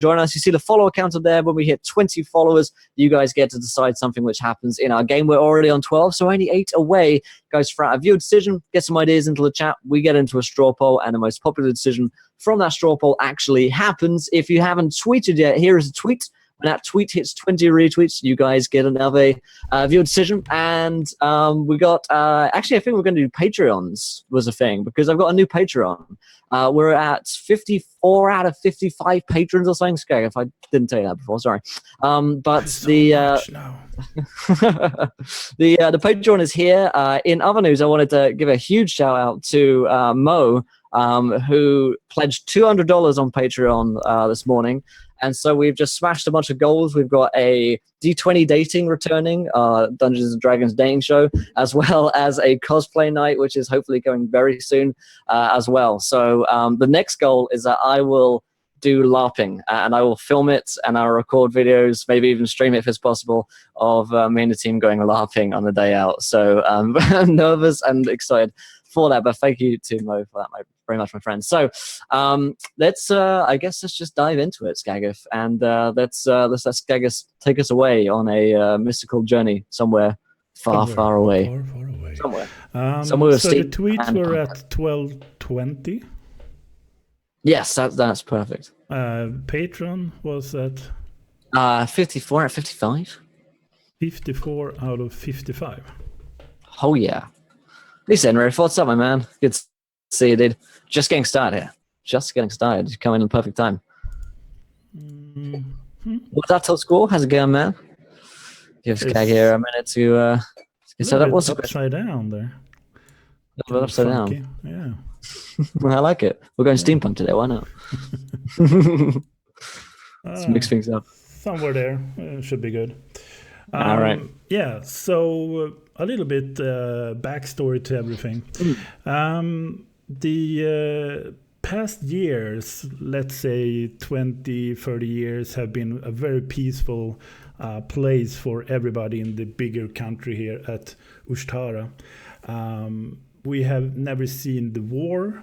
join us. You see the follower counter there. When we hit 20 followers, you guys get to decide something which happens in our game. We're already on 12, so only 8 away. Guys, for a viewer decision, get some ideas into the chat. We get into a straw poll, and the most popular decision from that straw poll actually happens. If you haven't tweeted yet, here is a tweet. When that tweet hits 20 retweets, you guys get another viewer decision. And we got, actually, I think we're going to do Patreons was a thing, because I've got a new Patreon. We're at 54 out of 55 patrons or something. Skag, if I didn't tell you that before, sorry. But so the the Patreon is here. In other news, I wanted to give a huge shout out to Mo, who pledged $200 on Patreon this morning. And so we've just smashed a bunch of goals. We've got a D20 dating returning, Dungeons & Dragons dating show, as well as a cosplay night, which is hopefully going very soon as well. So the next goal is that I will do LARPing, and I will film it, and I'll record videos, maybe even stream it if it's possible, of me and the team going LARPing on the day out. So I'm nervous and excited for that, but thank you to Mo for that, very much, my friend. So let's just dive into it, Skaggith, and let's let Skaggith take us away on a mystical journey somewhere far away. Somewhere. So the tweets were at 12:20. Yes, that's perfect. Patreon was at 54 out of 55. 54 out of 55. Oh yeah. Lisa Henry, what's up, my man? Good to see you, dude. Just getting started here. Just getting started. You come in the perfect time. What's that till school? How's it going, man? Give Skag here a minute to so that was upside down there. A little bit upside down. Yeah. I like it. We're going steampunk today. Why not? Let's mix things up. Somewhere there. Should be good. All right. Yeah. So a little bit backstory to everything. The past years, let's say 20, 30 years, have been a very peaceful place for everybody in the bigger country here at Ushtara. We have never seen the war.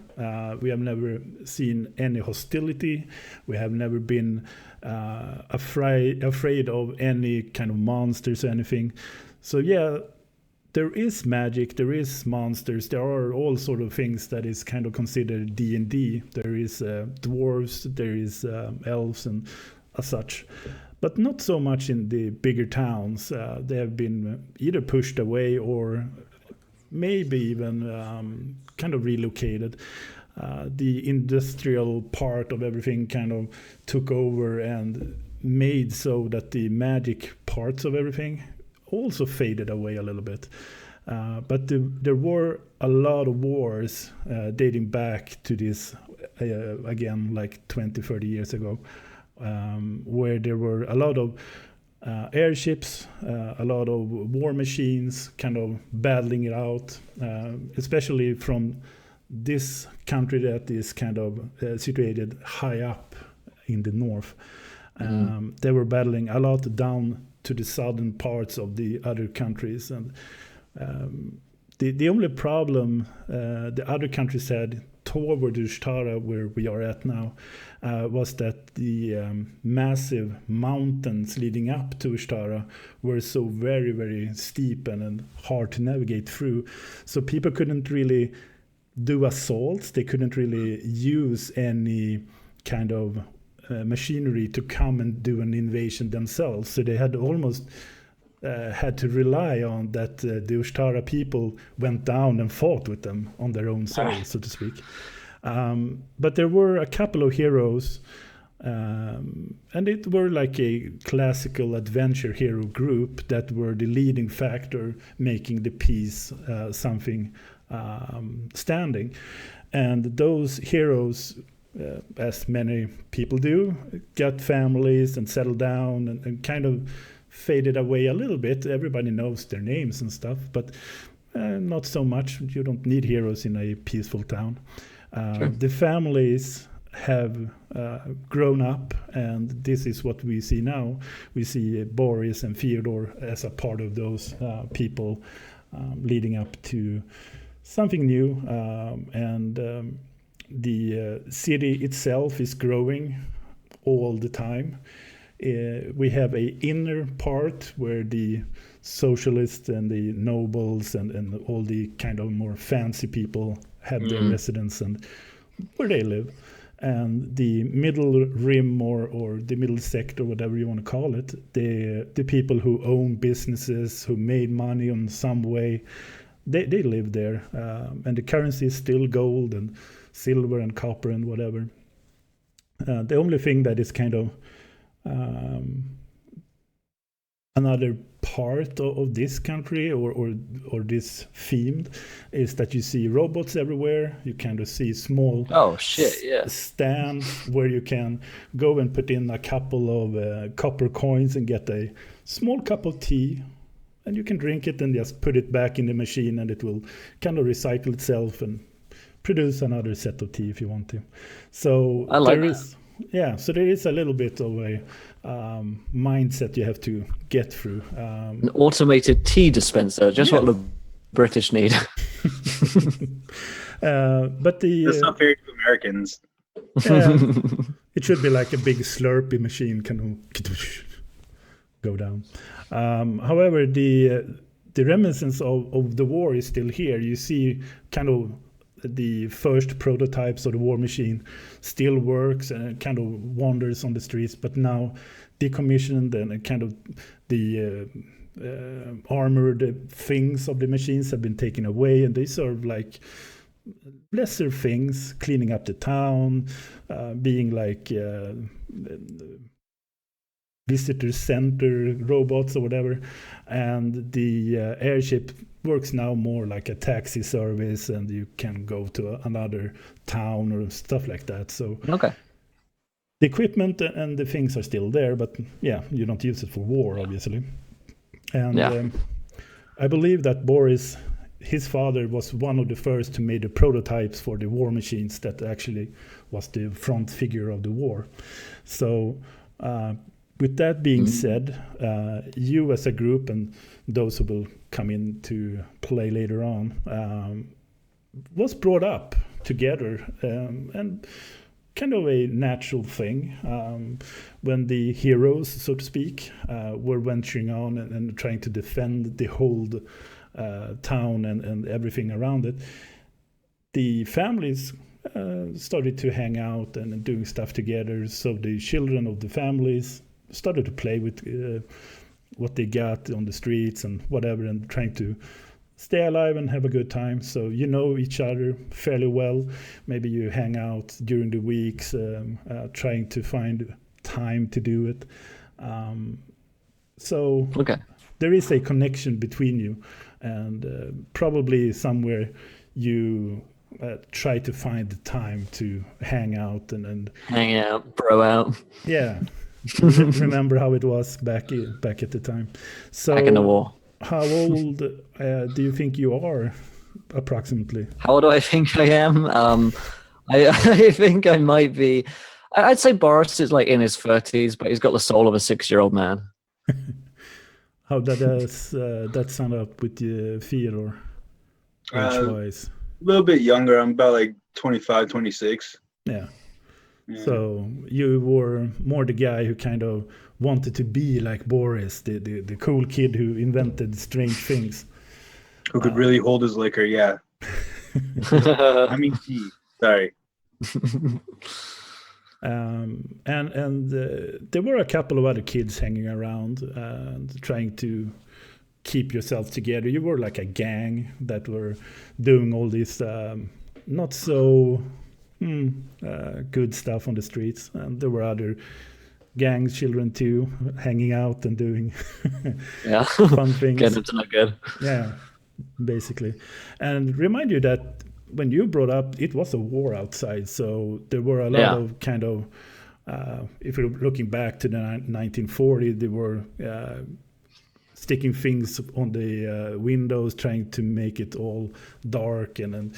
We have never seen any hostility. We have never been afraid of any kind of monsters or anything. So yeah, there is magic, there is monsters, there are all sort of things that is kind of considered D&D. There is dwarves, there is elves and as such. But not so much in the bigger towns. They have been either pushed away or maybe even kind of relocated. The industrial part of everything kind of took over and made so that the magic parts of everything also faded away a little bit. But there were a lot of wars dating back to this, again, like 20, 30 years ago, where there were a lot of airships, a lot of war machines kind of battling it out, especially from this country that is kind of situated high up in the north. They were battling a lot down to the southern parts of the other countries. And the only problem the other countries had toward Ushtara, where we are at now, was that the massive mountains leading up to Ushtara were so very, very steep and hard to navigate through. So people couldn't really do assaults. They couldn't really use any kind of machinery to come and do an invasion themselves. So they had almost had to rely on that the Ushtara people went down and fought with them on their own soil, so to speak. But there were a couple of heroes, and it were like a classical adventure hero group that were the leading factor, making the piece something standing. And those heroes, as many people do, got families and settled down and kind of faded away a little bit. Everybody knows their names and stuff, but not so much. You don't need heroes in a peaceful town. Sure. The families have grown up, and this is what we see now. We see Boris and Fyodor as a part of those people leading up to something new, and the city itself is growing all the time. We have a inner part where the socialists and the nobles and all the kind of more fancy people have their residence and where they live. And the middle rim or the middle sector, whatever you want to call it, the people who own businesses, who made money in some way, they live there. And the currency is still gold and silver and copper and whatever. The only thing that is kind of another part of this country or this themed is that you see robots everywhere. You kind of see small stands where you can go and put in a couple of copper coins and get a small cup of tea, and you can drink it and just put it back in the machine, and it will kind of recycle itself and produce another set of tea if you want to. So I like that. So there is a little bit of a mindset you have to get through. An automated tea dispenser, just what the British need. But that's not fair to Americans. It should be like a big Slurpee machine, kind of go down. However, the reminiscence of the war is still here. You see kind of the first prototypes of the war machine still works and kind of wanders on the streets, but now decommissioned and kind of the armored things of the machines have been taken away, and they serve like lesser things, cleaning up the town, being like visitor center robots or whatever, and the airship works now more like a taxi service, and you can go to another town or stuff like that. So the equipment and the things are still there, but you don't use it for war, obviously. And I believe that Boris, his father, was one of the first to make the prototypes for the war machines that actually was the front figure of the war. So with that being said, you as a group and those who will come into play later on was brought up together and kind of a natural thing when the heroes, so to speak, were venturing on and trying to defend the whole town and everything around it. The families started to hang out and doing stuff together, so the children of the families started to play with what they got on the streets and whatever, and trying to stay alive and have a good time. So you know each other fairly well. Maybe you hang out during the weeks, trying to find time to do it. So there is a connection between you, and probably somewhere you try to find the time to hang out and hang out, bro out. Yeah. Remember how it was back at the time. So back in the war. How old do you think you are, approximately? How old do I think I am? I think I might be. I'd say Boris is like in his 30s, but he's got the soul of a 6-year-old man. How does that sound up with you, Theodore? Age-wise? A little bit younger. I'm about like 25, 26. Yeah. So you were more the guy who kind of wanted to be like Boris, the cool kid who invented strange things. Who could really hold his liquor, yeah. I mean, sorry. And there were a couple of other kids hanging around and trying to keep yourself together. You were like a gang that were doing all this not so good stuff on the streets, and there were other gang children too hanging out and doing fun things. Getting to look good. Yeah, basically. And remind you that when you brought up, it was a war outside, so there were a lot of kind of if you're looking back to the 1940, they were sticking things on the windows, trying to make it all dark, and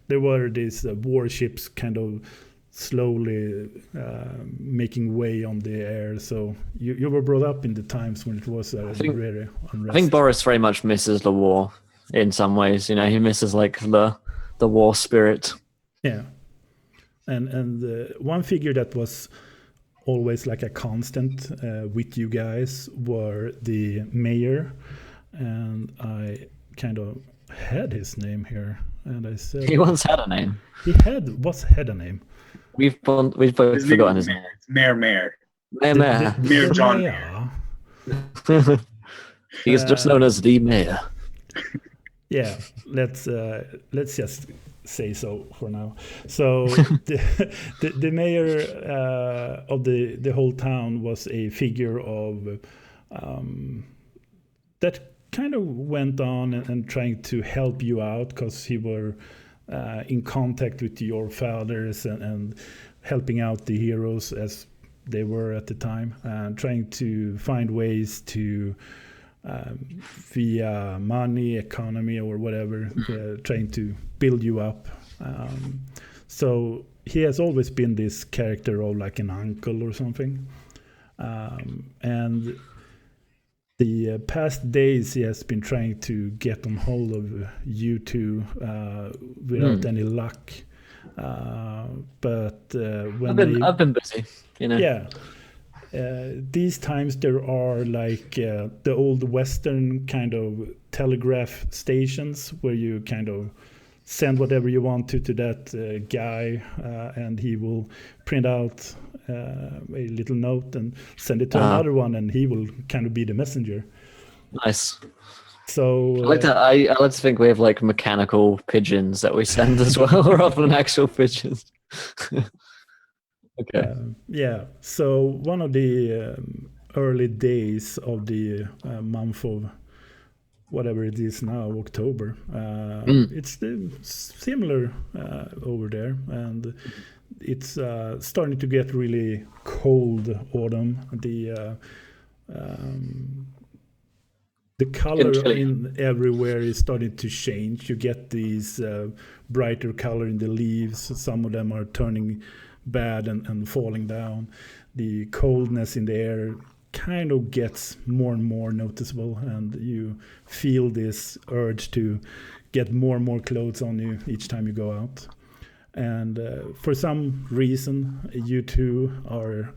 there were these warships kind of slowly making way on the air. So you were brought up in the times when it was very unrest. I think Boris very much misses the war in some ways. You know, he misses like the war spirit. Yeah, and one figure that was always like a constant with you guys were the mayor, and I kind of had his name here, and I said He once had a name. He had a name. We've both forgotten his name. It's Mayor. Mayor John Mayor. He's just known as the mayor. Yeah, let's just say so for now. So the mayor of the whole town was a figure of that kind of went on and trying to help you out, because he were in contact with your fathers and helping out the heroes as they were at the time, and trying to find ways to via money, economy, or whatever, trying to build you up. So he has always been this character of like an uncle or something. And the past days he has been trying to get on hold of you two without any luck. But when I've been busy, you know. Yeah. These times there are like the old Western kind of telegraph stations where you kind of send whatever you want to that guy, and he will print out a little note and send it to another one, and he will kind of be the messenger. Nice. So I like to think we have like mechanical pigeons that we send as well, rather than actual pigeons. Okay. Yeah. So one of the early days of the month of whatever it is now, October. It's similar over there, and it's starting to get really cold autumn. The color in everywhere is starting to change. You get these brighter color in the leaves. Some of them are turning bad and falling down. The coldness in the air kind of gets more and more noticeable, and you feel this urge to get more and more clothes on you each time you go out. And for some reason, you two are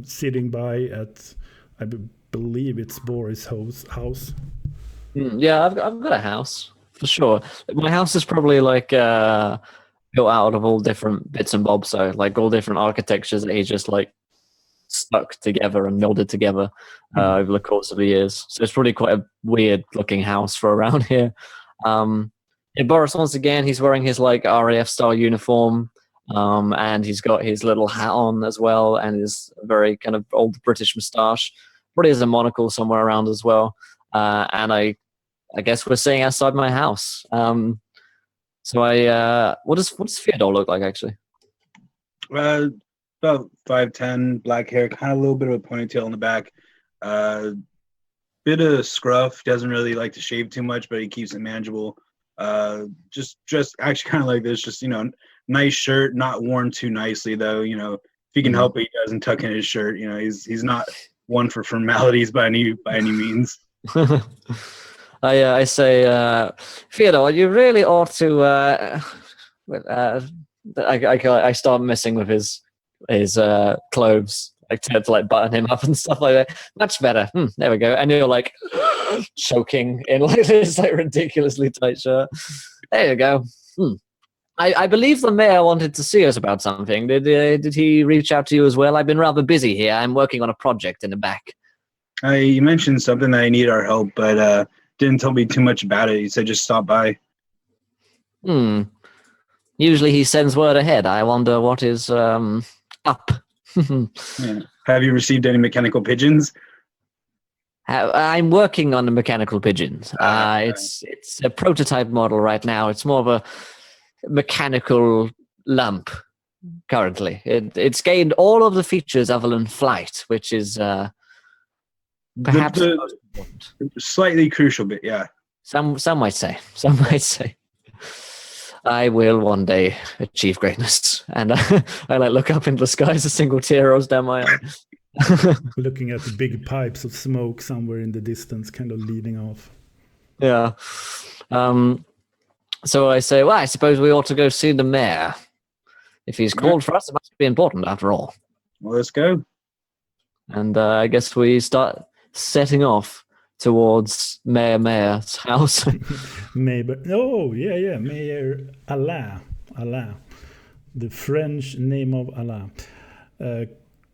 sitting by at, I believe it's Boris' house. Yeah, I've got a house for sure. My house is probably like built out of all different bits and bobs, so like all different architectures that he just like stuck together and melded together over the course of the years. So it's probably quite a weird looking house for around here. Boris, once again, he's wearing his like RAF style uniform, and he's got his little hat on as well, and his very kind of old British moustache. Probably has a monocle somewhere around as well. And I guess we're sitting outside my house. So what does Fyodor look like actually? About 5'10", black hair, kind of a little bit of a ponytail in the back. Bit of scruff. Doesn't really like to shave too much, but he keeps it manageable. Just actually kind of like this. Just nice shirt, not worn too nicely though. If he can help it, he doesn't tuck in his shirt. He's not one for formalities by any means. I say, Fyodor, you really ought to. I start messing with his clothes, like to like button him up and stuff like that. Much better. There we go. And you're like choking in like this like ridiculously tight shirt. There you go. I believe the mayor wanted to see us about something. Did he reach out to you as well? I've been rather busy here. I'm working on a project in the back. You mentioned something that I need our help, but didn't tell me too much about it. He said just stop by. Usually he sends word ahead. I wonder what is up. Yeah. Have you received any mechanical pigeons? I'm working on the mechanical pigeons. It's a prototype model right now. It's more of a mechanical lump currently. It's gained all of the features other than flight, which is perhaps the most important. Slightly crucial bit, yeah. Some might say. Some might say. I will one day achieve greatness, and I like look up into the sky as a single tear rolls down my eye. Looking at the big pipes of smoke somewhere in the distance, kind of leading off. Yeah. So I say, well, I suppose we ought to go see the mayor. If he's called for us, it must be important after all. Well, let's go. And I guess we start setting off towards Mayor's house. Mayor. Oh, yeah. Mayor Allah. The French name of Allah.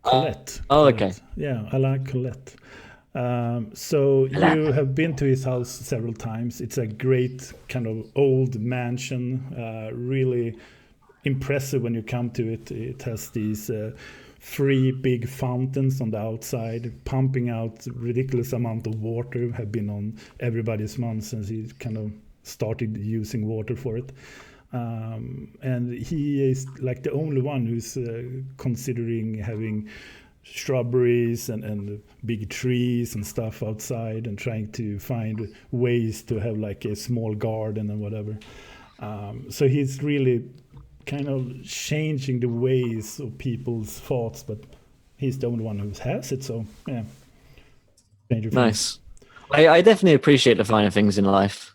Colette. Okay. Colette. Yeah, Allah Colette. So you have been to his house several times. It's a great kind of old mansion, really impressive when you come to it. It has these 3 big fountains on the outside, pumping out ridiculous amount of water. Have been on everybody's mind since he kind of started using water for it. And he is like the only one who's considering having shrubberies and big trees and stuff outside, and trying to find ways to have like a small garden and whatever. So he's really kind of changing the ways of people's thoughts, but he's the only one who has it. So yeah, nice. I definitely appreciate the finer things in life.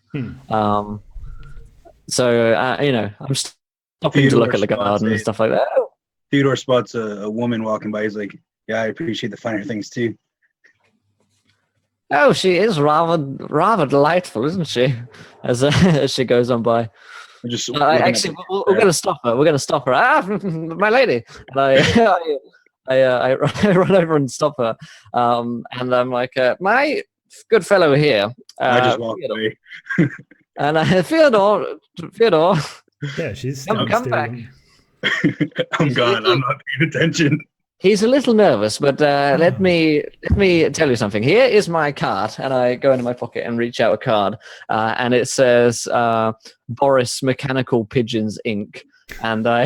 So I'm stopping to look at the garden and stuff like that. Theodore spots a woman walking by. He's like, "Yeah, I appreciate the finer things too." Oh, she is rather delightful, isn't she? As she goes on by. Actually, we're going to stop her. We're going to stop her. Ah, my lady! And I run over and stop her. And I'm like, my good fellow here. I just walk away. And Theodore. Yeah, she's come back. I'm gone. I'm not paying attention. He's a little nervous, but let me tell you something. Here is my card, and I go into my pocket and reach out a card, and it says Boris Mechanical Pigeons Inc. And I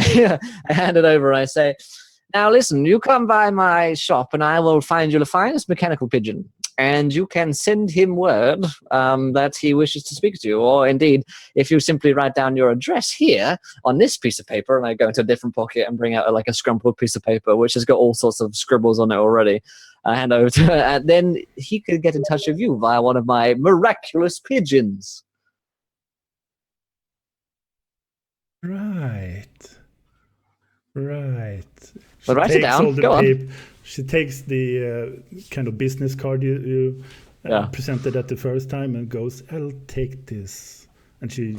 hand it over and I say, "Now listen, you come by my shop, and I will find you the finest mechanical pigeon. And you can send him word that he wishes to speak to you. Or indeed, if you simply write down your address here on this piece of paper," and I go into a different pocket and bring out a scrumpled piece of paper, which has got all sorts of scribbles on it already. I hand over to her, and then he could get in touch with you via one of my miraculous pigeons. Right. But write it down. Go on. She takes the kind of business card you presented at the first time and goes, "I'll take this." And she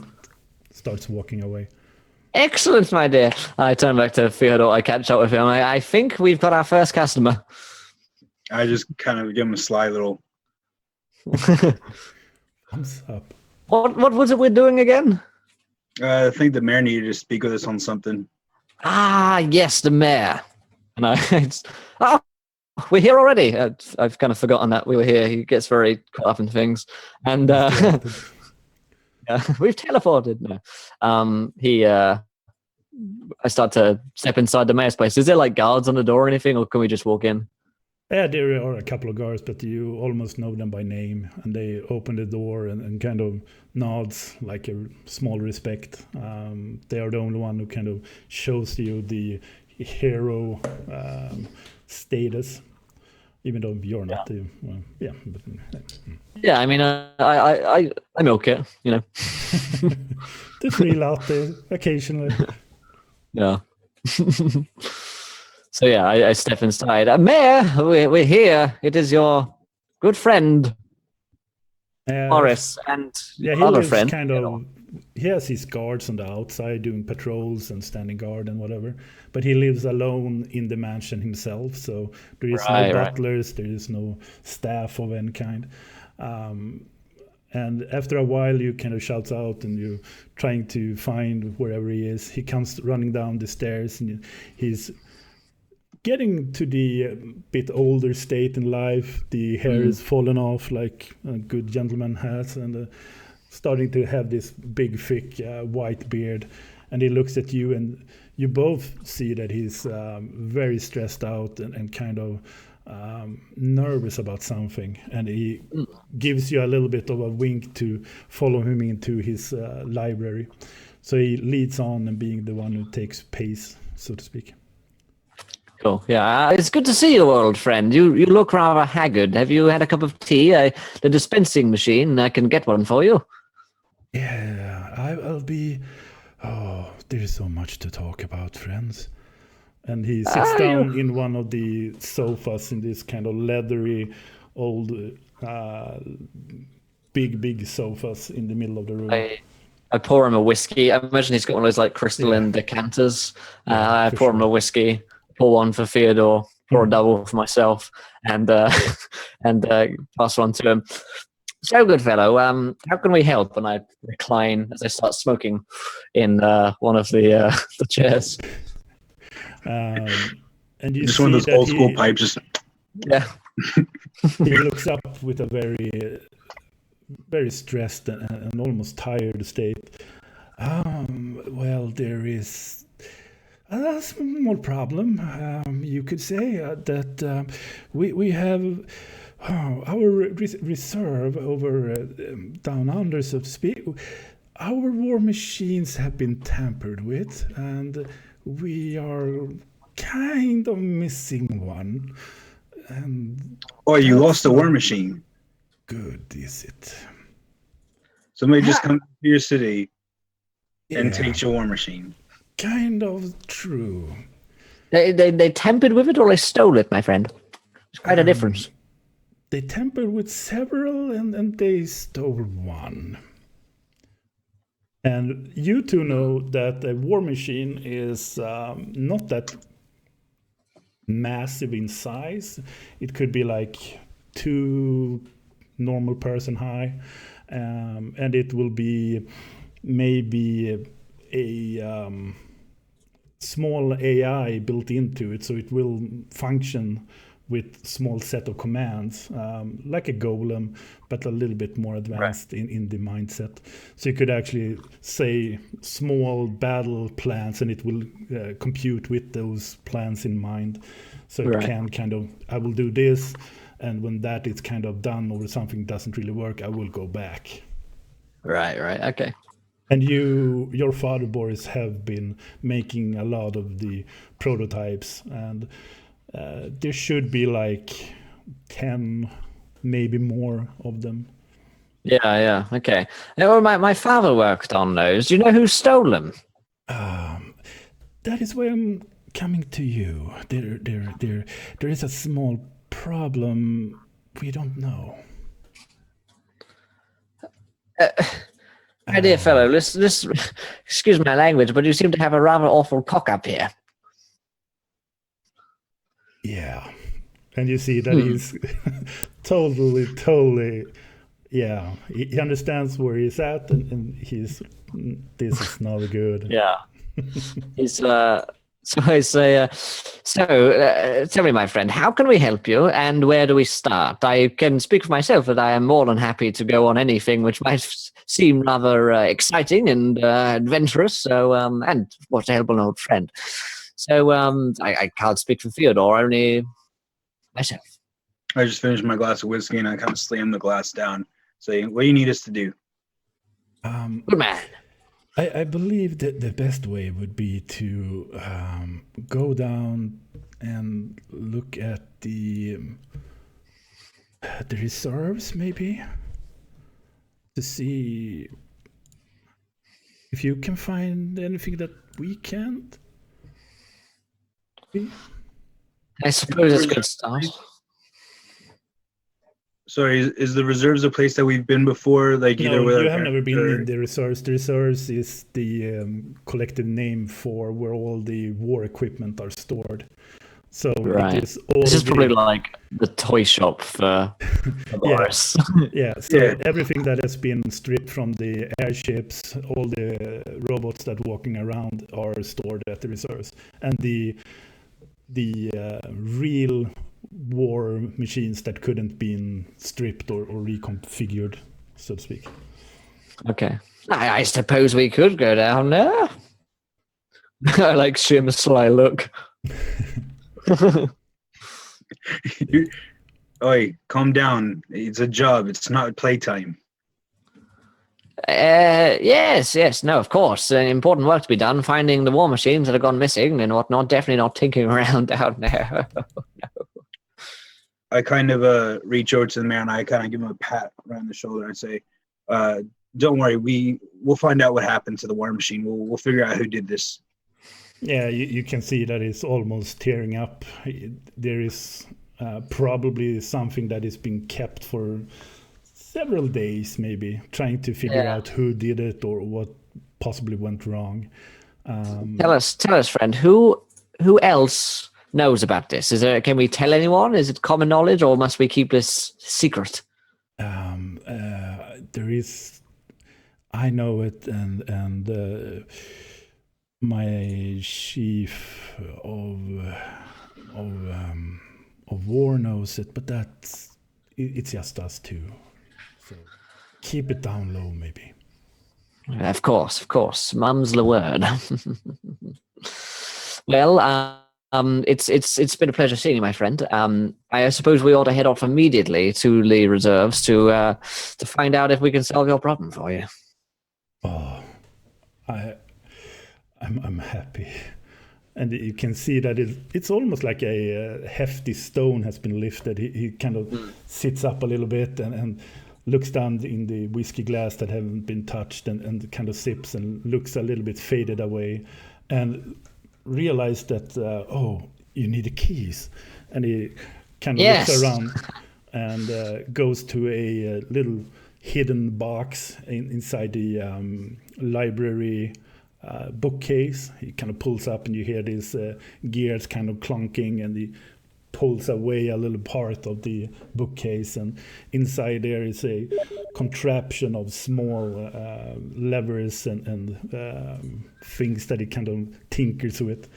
starts walking away. Excellent, my dear. I turn back to Theodore. I catch up with him. I think we've got our first customer. I just kind of give him a sly little thumbs up. What was it we're doing again? I think the mayor needed to speak with us on something. Ah, yes, the mayor. And we're here already. I've kind of forgotten that we were here. He gets very caught up in things, and we've teleported. No, I start to step inside the mayor's place. Is there like guards on the door or anything, or can we just walk in? Yeah, there are a couple of guards, but you almost know them by name, and they open the door and kind of nods like a small respect. They are the only one who kind of shows you the hero status, even though you're not. Yeah, I mean, I milk it, Just reel out there occasionally. Yeah. So yeah, I step inside. Mayor, we're here. It is your good friend Boris, and other friend. He has his guards on the outside doing patrols and standing guard and whatever, but he lives alone in the mansion himself, so there is no butlers, there is no staff of any kind. And after a while you kind of shouts out and you're trying to find wherever he is. He comes running down the stairs and he's getting to the bit older state in life. The hair is fallen off like a good gentleman has, and starting to have this big, thick white beard. And he looks at you, and you both see that he's very stressed out and kind of nervous about something. And he gives you a little bit of a wink to follow him into his library. So he leads on and being the one who takes pace, so to speak. Cool. Yeah, it's good to see you, old friend. You look rather haggard. Have you had a cup of tea? The dispensing machine, I can get one for you. Yeah, I'll be... Oh, there's so much to talk about, friends. And he sits down in one of the sofas in this kind of leathery, old, big sofas in the middle of the room. I pour him a whiskey. I imagine he's got one of those like crystalline decanters. I pour him a whiskey, pour one for Theodore, pour a double for myself, and pass one to him. So good fellow. How can we help? And I recline as I start smoking in one of the chairs. And you just see one of those that old school pipes. Just he looks up with a very stressed and almost tired state. Well, there is a small problem. You could say that we have our reserve over down under, so to speak. Our war machines have been tampered with, and we are kind of missing one. And you lost a war machine. Good, is it? Somebody just comes to your city and takes your war machine. Kind of true. They tampered with it, or they stole it, my friend. There's quite a difference. They tampered with several, and they stole one. And you two know that a war machine is not that massive in size. It could be like 2 normal person high, and it will be maybe a small AI built into it, so it will function with small set of commands, like a golem, but a little bit more advanced in the mindset. So you could actually say small battle plans, and it will compute with those plans in mind. So it can kind of, I will do this, and when that is kind of done or something doesn't really work, I will go back. Right, okay. And your father, Boris, have been making a lot of the prototypes, and there should be like 10, maybe more of them. Yeah, okay. Well, my father worked on those. Do you know who stole them? That is why I'm coming to you. There is a small problem. We don't know. My dear fellow, this excuse my language, but you seem to have a rather awful cock up here. Yeah, and you see that he's totally, yeah. He understands where he's at, and this is not good. Yeah, he's So I say, tell me, my friend, how can we help you, and where do we start? I can speak for myself that I am more than happy to go on anything which might seem rather exciting and adventurous. So, and what to help an old friend. So, I can't speak for Theodore, only myself. I just finished my glass of whiskey, and I kind of slammed the glass down, saying, "What do you need us to do?" Good man. I believe that the best way would be to go down and look at the reserves, maybe, to see if you can find anything that we can't. I suppose it's a good start. Sorry, is the reserves a place that we've been before? Like either no, with you have never been in the reserves. The reserves is the collective name for where all the war equipment are stored. So it is all this is probably like the toy shop for Boris. Everything that has been stripped from the airships, all the robots that are walking around are stored at the reserves, and the real war machines that couldn't be stripped or reconfigured, so to speak. Okay. I suppose we could go down there. I like show a sly look. Oi, calm down. It's a job. It's not playtime. Yes, no, of course. Important work to be done, finding the war machines that have gone missing and whatnot. Definitely not tinkering around down there. No. I kind of reach over to the man. I kind of give him a pat around the shoulder and say, "Don't worry, we'll find out what happened to the war machine. We'll figure out who did this." Yeah, you can see that it's almost tearing up. There is probably something that is being kept for several days, maybe trying to figure out who did it or what possibly went wrong. Tell us, friend, who else knows about this? Can we tell anyone? Is it common knowledge, or must we keep this secret? There is, I know it, and my chief of war knows it, but it's just us two. So keep it down low, maybe. Of course. Mum's the word. Well, it's been a pleasure seeing you, my friend. I suppose we ought to head off immediately to the reserves to find out if we can solve your problem for you. Oh, I'm happy, and you can see that it's almost like a hefty stone has been lifted. He kind of sits up a little bit and looks down in the whiskey glass that haven't been touched and kind of sips and looks a little bit faded away, and realized that you need the keys, and he kind of looks around and goes to a little hidden box inside the library bookcase. He kind of pulls up and you hear these gears kind of clunking, and he pulls away a little part of the bookcase, and inside there is a contraption of small levers and things that he kind of tinkers with.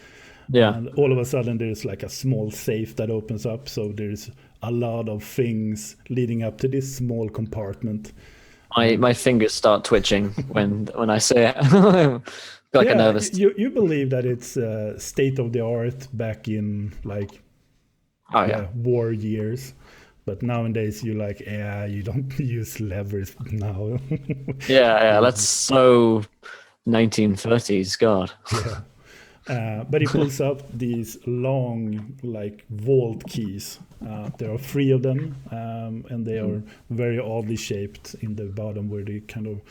And all of a sudden there's like a small safe that opens up, so there's a lot of things leading up to this small compartment. My fingers start twitching when I say it. Like a nervous. You believe that it's state of the art back in like war years, but nowadays you you don't use levers now. That's so 1930s. God. But he pulls up these long like vault keys. There are 3 of them, and they are very oddly shaped in the bottom where they kind of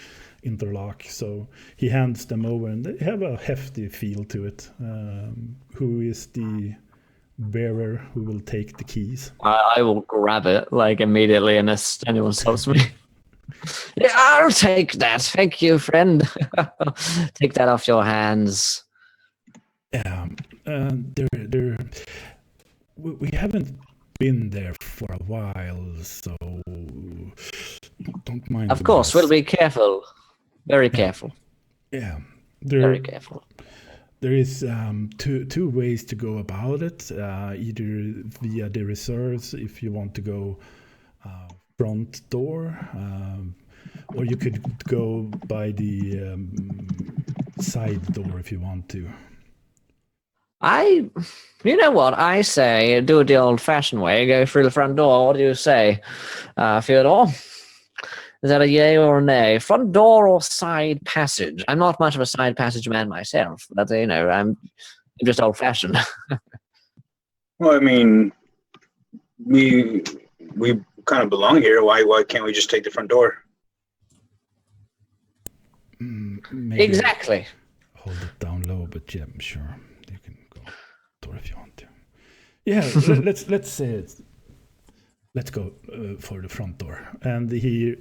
interlock. So he hands them over, and they have a hefty feel to it. Who is the bearer who will take the keys? I will grab it like immediately unless anyone stops me. Yeah, I'll take that. Thank you, friend. Take that off your hands. We haven't been there for a while, so don't mind. Of course, we'll be careful. Very careful. Very careful. There is two ways to go about it. Either via the reserves, if you want to go front door, or you could go by the side door if you want to. You know what I say? Do it the old-fashioned way. Go through the front door. What do you say, Theodore? Is that a yay or a nay? Front door or side passage? I'm not much of a side passage man myself, but I'm just old-fashioned. Well, I mean, we kind of belong here. Why can't we just take the front door? Maybe exactly. Hold it down low, but yeah, I'm sure you can go door if you want to. Yeah, let's say it. Let's go for the front door. And he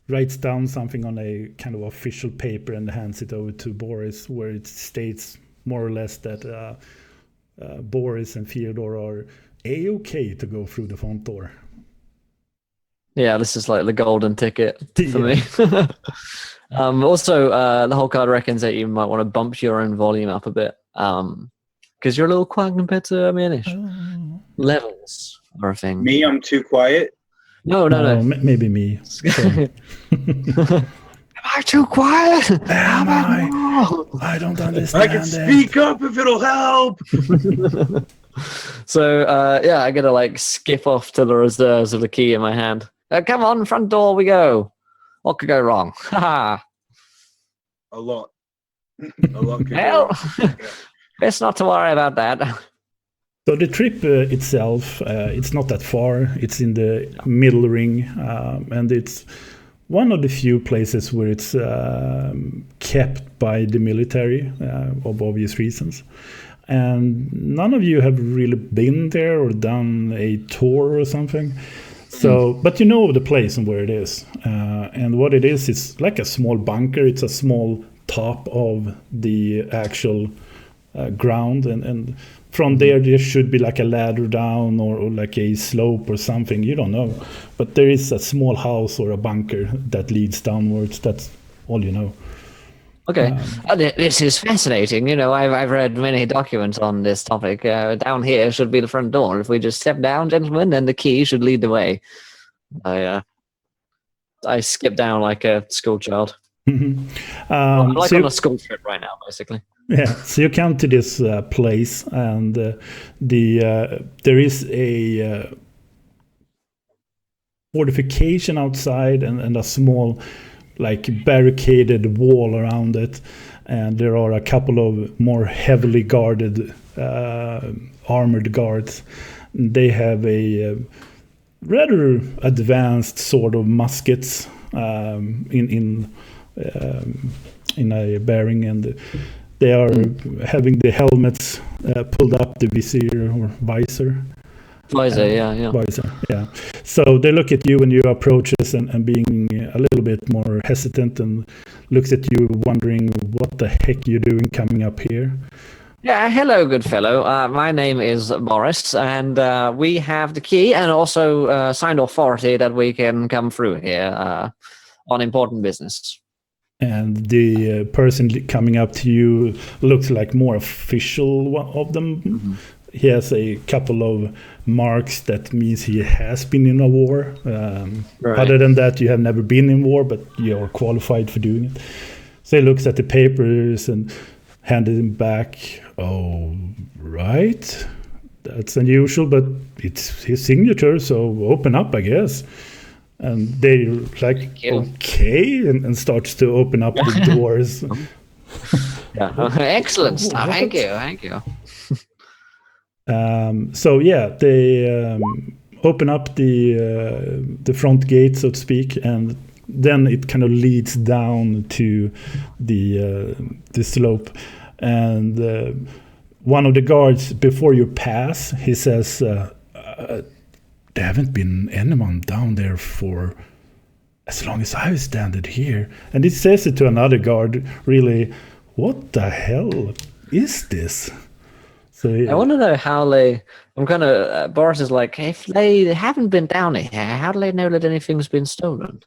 writes down something on a kind of official paper and hands it over to Boris, where it states more or less that Boris and Theodore are A-okay to go through the front door. Yeah, this is like the golden ticket for me. Also, the whole card reckons that you might want to bump your own volume up a bit, because you're a little quiet compared to Amianish. Levels are a thing. Me, I'm too quiet? No. Maybe me. Am I too quiet? Am I don't understand. I can speak up if it'll help. So, I gotta like skip off to the reserves with the key in my hand. Come on, front door we go. What could go wrong? Ha! A lot. A lot could Well, go wrong. best not to worry about that. So the trip itself, it's not that far. It's in the middle ring, and it's one of the few places where it's kept by the military of obvious reasons. And none of you have really been there or done a tour or something. So, but you know the place and where it is. And what it is like a small bunker. It's a small top of the actual ground. And from there should be like a ladder down or like a slope or something. You don't know. But there is a small house or a bunker that leads downwards. That's all you know. Okay, this is fascinating. You know, I've read many documents on this topic. Down here should be the front door. If we just step down, gentlemen, then the key should lead the way. I skip down like a school child. I'm like on a school trip right now, basically. Yeah, so you come to this place, and there is a fortification outside and a small, like, barricaded wall around it, and there are a couple of more heavily guarded armored guards. They have a rather advanced sort of muskets in a bearing, and they are having the helmets pulled up, the vizier or visor. Visor, yeah. Visor, yeah. So they look at you when you approach us and being a little bit more hesitant, and looks at you wondering what the heck you're doing coming up here. Yeah, hello, good fellow. My name is Boris, and we have the key and also signed authority that we can come through here on important business. And the person coming up to you looks like more official of them. Mm-hmm. He has a couple of marks that means he has been in a war. Right. Other than that, you have never been in war, but you're qualified for doing it. So he looks at the papers and handed them back. Oh, right. That's unusual, but it's his signature, so open up, I guess. And they like, okay, and starts to open up the doors. Yeah. Excellent stuff. Thank you. So yeah, they open up the front gate, so to speak, and then it kind of leads down to the slope. And one of the guards, before you pass, he says, there haven't been anyone down there for as long as I've standed here. And he says it to another guard, really, what the hell is this? So I want to know how they. I'm kind of. Boris is like, if they haven't been down here, how do they know that anything's been stolen?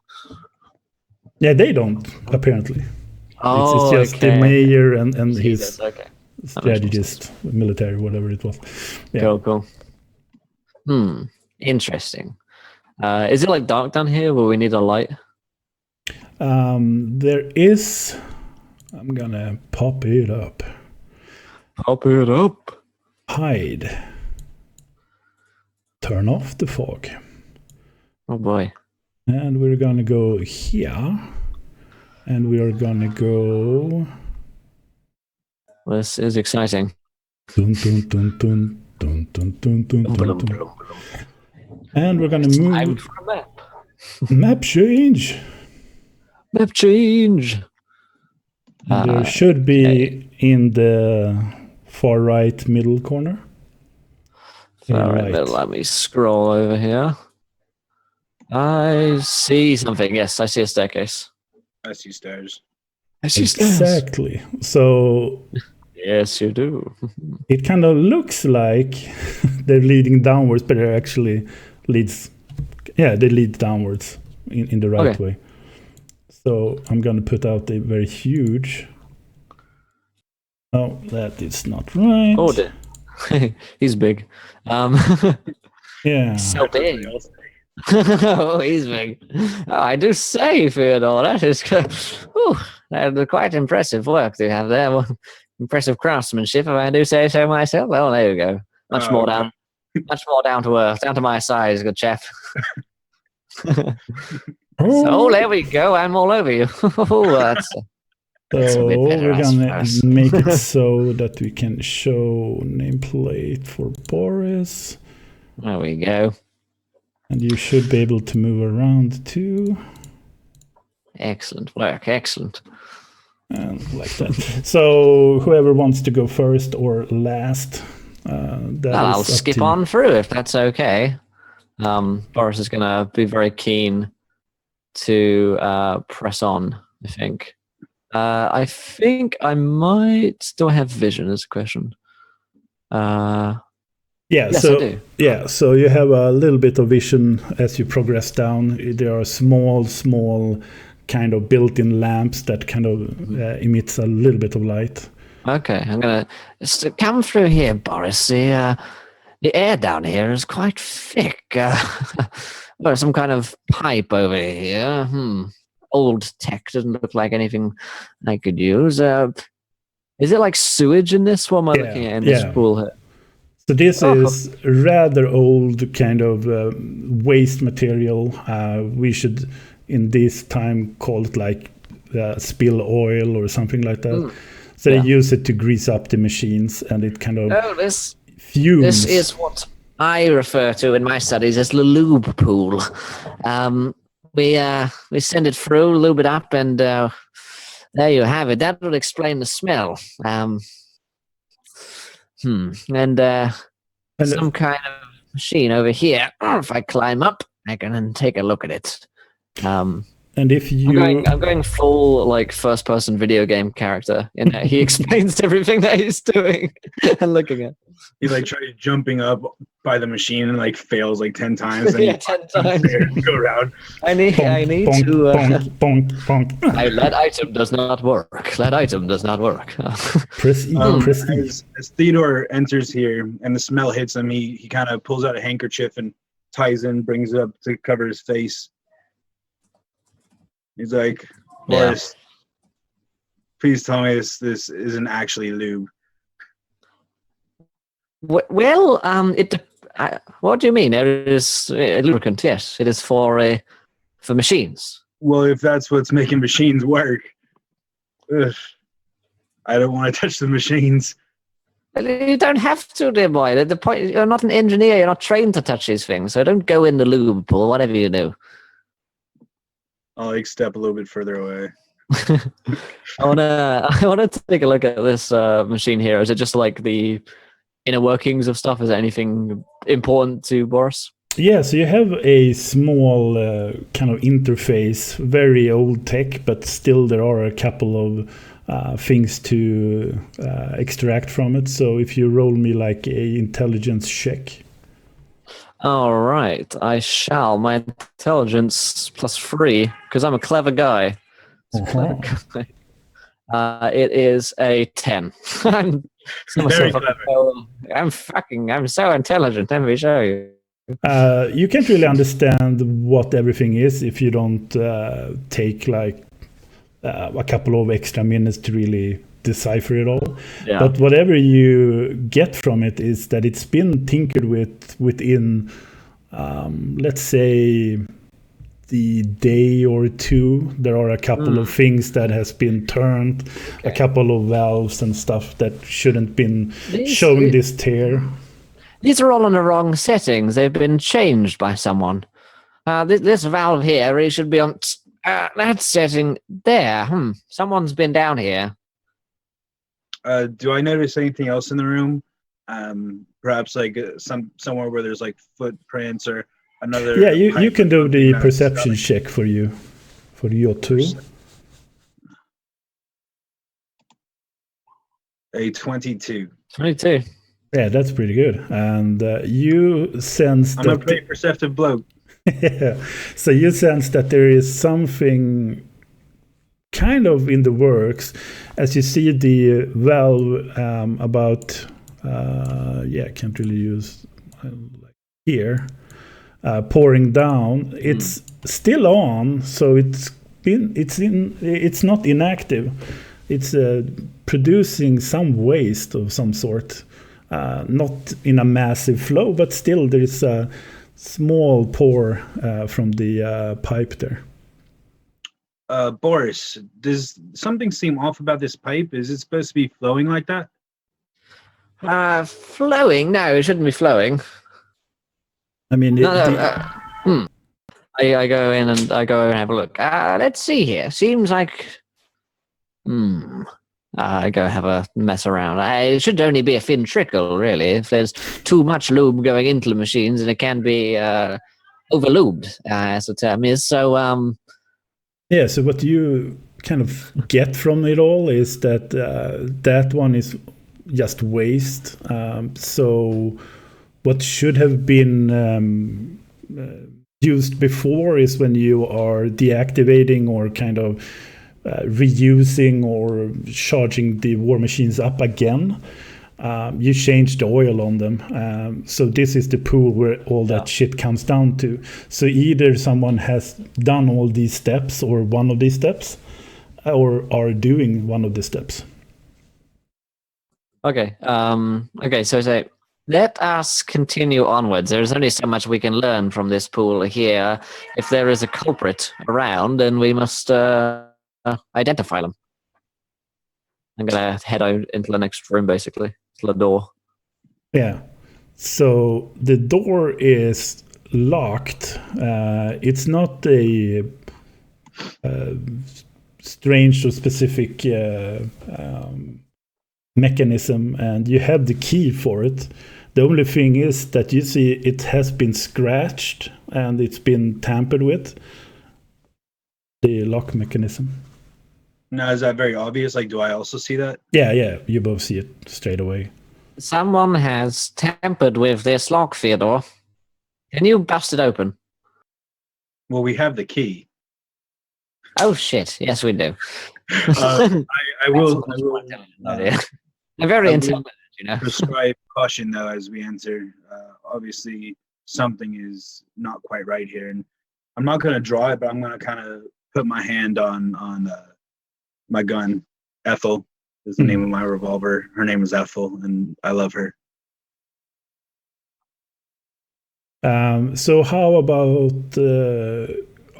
Yeah, they don't, apparently. Oh, it's just the mayor and his strategist, military, whatever it was. Yeah. Cool. Interesting. Is it like dark down here where we need a light? There is. I'm gonna pop it up. Pop it up. Hide. Turn off the fog. Oh boy. And we're gonna go here. And we are gonna go. This is exciting. Dun, dun, dun, dun, dun, dun, dun, dun, dun, dun. And we're gonna move. Time for a map. Map change. Map change. There should be in the far right middle corner. Far right middle. Let me scroll over here. I see something. Yes, I see a staircase. I see stairs. I see stairs. Exactly. So. Yes, you do. It kind of looks like they're leading downwards, but it actually leads. Yeah, they lead downwards in the right way. So I'm going to put out a very huge. Oh, that is not right. Oh, he's big. Yeah. So big. Oh, he's big. Oh, I do say, Theodore, that is quite impressive work you have there. Impressive craftsmanship, if I do say so myself. Well, there you go. Much more down to earth, down to my size, good chap. So there we go. I'm all over you. That's so we're gonna make it so that we can show nameplate for Boris. There we go. And you should be able to move around too. Excellent work. Excellent. Like that. So whoever wants to go first or last, I'll skip on through if that's okay. Boris is going to be very keen to press on, I think. I think I might still have vision as a question. Yes, I do. Yeah, so you have a little bit of vision as you progress down. There are small kind of built-in lamps that kind of emits a little bit of light. Okay, I'm gonna come through here, Boris. The air down here is quite thick. There's some kind of pipe over here. Old tech, doesn't look like anything I could use. Is it like sewage in this? What am I looking at in this pool here? So this is rather old kind of waste material. We should, in this time, call it like spill oil or something like that. So they use it to grease up the machines, and it kind of fumes. This is what I refer to in my studies as the lube pool. We send it through, lube it up, and there you have it. That would explain the smell. And some kind of machine over here. If I climb up, I can take a look at it. And if you, I'm going full like first-person video game character. He explains everything that he's doing and looking at. He's like trying jumping up by the machine and like fails like 10 times. And 10 times. Go around. I need to. That item does not work. That item does not work. Press E. As Theodore enters here and the smell hits him, he kind of pulls out a handkerchief and ties in, brings it up to cover his face. He's like, Boris, please tell me this isn't actually lube. Well, what do you mean? It is a lubricant, yes. It is for machines. Well, if that's what's making machines work, I don't want to touch the machines. You don't have to, dear boy. The point, you're not an engineer. You're not trained to touch these things. So don't go in the lube pool, whatever you do. I'll like step a little bit further away. I wanna take a look at this machine here. Is it just like the inner workings of stuff? Is there anything important to Boris? Yeah, so you have a small kind of interface, very old tech, but still there are a couple of things to extract from it. So if you roll me like a intelligence check. All right, I shall. My intelligence +3, because I'm a clever guy. It is a 10. I'm so intelligent. Let me show you. You can't really understand what everything is if you don't take like a couple of extra minutes to really decipher it all. Yeah. But whatever you get from it is that it's been tinkered with within, let's say, the day or two. There are a couple of things that has been turned, a couple of valves and stuff that shouldn't been showing this tear. These are all in the wrong settings. They've been changed by someone. This valve here, it should be on that setting there. Someone's been down here. Do I notice anything else in the room? Perhaps like somewhere where there's like footprints or another. Yeah, you can do the perception check for your two. A 22. 22. Yeah, that's pretty good. And you sense I'm a pretty perceptive bloke. Yeah. So you sense that there is something kind of in the works as you see the valve about can't really use like here pouring down. It's still on, so it's not inactive. It's producing some waste of some sort, not in a massive flow, but still there is a small pour from the pipe there. Boris, does something seem off about this pipe? Is it supposed to be flowing like that? Flowing? No, it shouldn't be flowing. I mean, I go in and have a look. Let's see here. Seems like, I go have a mess around. It should only be a thin trickle, really. If there's too much lube going into the machines, and it can be overlubed, as the term is. So, yeah. So what you kind of get from it all is that that one is just waste. So what should have been used before is when you are deactivating or kind of reusing or charging the war machines up again. You change the oil on them. So this is the pool where all that shit comes down to. So either someone has done all these steps or one of these steps, or are doing one of the steps. Okay. Okay. So let us continue onwards. There's only so much we can learn from this pool here. If there is a culprit around, then we must identify them. I'm gonna head out into the next room, basically, to the door. Yeah. So the door is locked. It's not a strange or specific mechanism, and you have the key for it. The only thing is that you see it has been scratched and it's been tampered with, the lock mechanism. Now, is that very obvious? Like, do I also see that? Yeah, you both see it straight away. Someone has tampered with this lock, Theodore. Can you bust it open? Well, we have the key. Oh shit! Yes, we do. I will. I'm very intelligent, you know. Prescribe caution though as we enter. Obviously, something is not quite right here, and I'm not going to draw it, but I'm going to kind of put my hand on my gun. Ethel is the name of my revolver. Her name is Ethel, and I love her. So how about?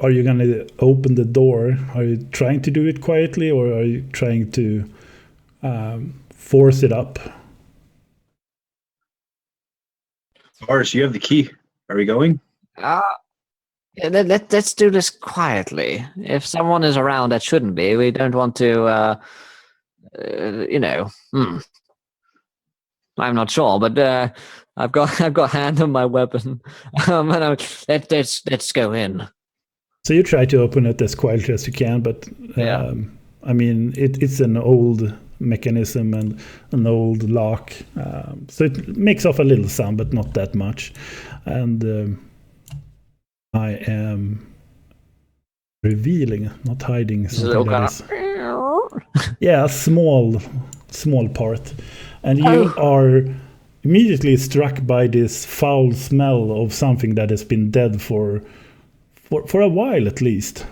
Are you going to open the door? Are you trying to do it quietly, or are you trying to force it up? Boris, you have the key. Are we going? Let's do this quietly. If someone is around that shouldn't be, we don't want to, I'm not sure, but I've got hand on my weapon, and let's go in. So you try to open it as quietly as you can, but I mean, it's an old mechanism and an old lock, so it makes off a little sound, but not that much. And I am revealing, not hiding something that is. Yeah, a small part, and you are immediately struck by this foul smell of something that has been dead for a while at least.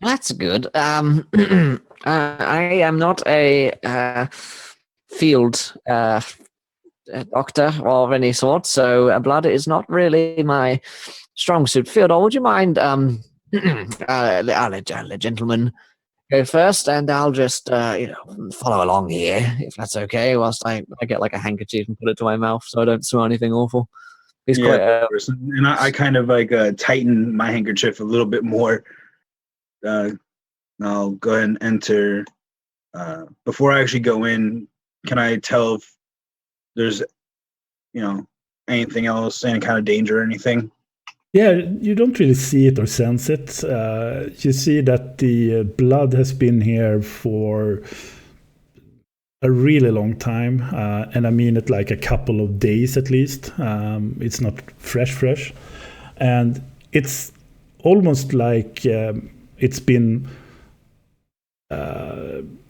That's good. I am not a field doctor of any sort, so blood is not really my strong suit. Theodore, would you mind? I'll let the gentleman go first, and I'll just follow along here, if that's okay. Whilst I get like a handkerchief and put it to my mouth, so I don't smell anything awful. He's quite. And I kind of like tighten my handkerchief a little bit more. I'll go ahead and enter. Before I actually go in, can I tell if there's, anything else, any kind of danger or anything? Yeah, you don't really see it or sense it. You see that the blood has been here for a really long time, and I mean it like a couple of days at least. It's not fresh, and it's almost like it's been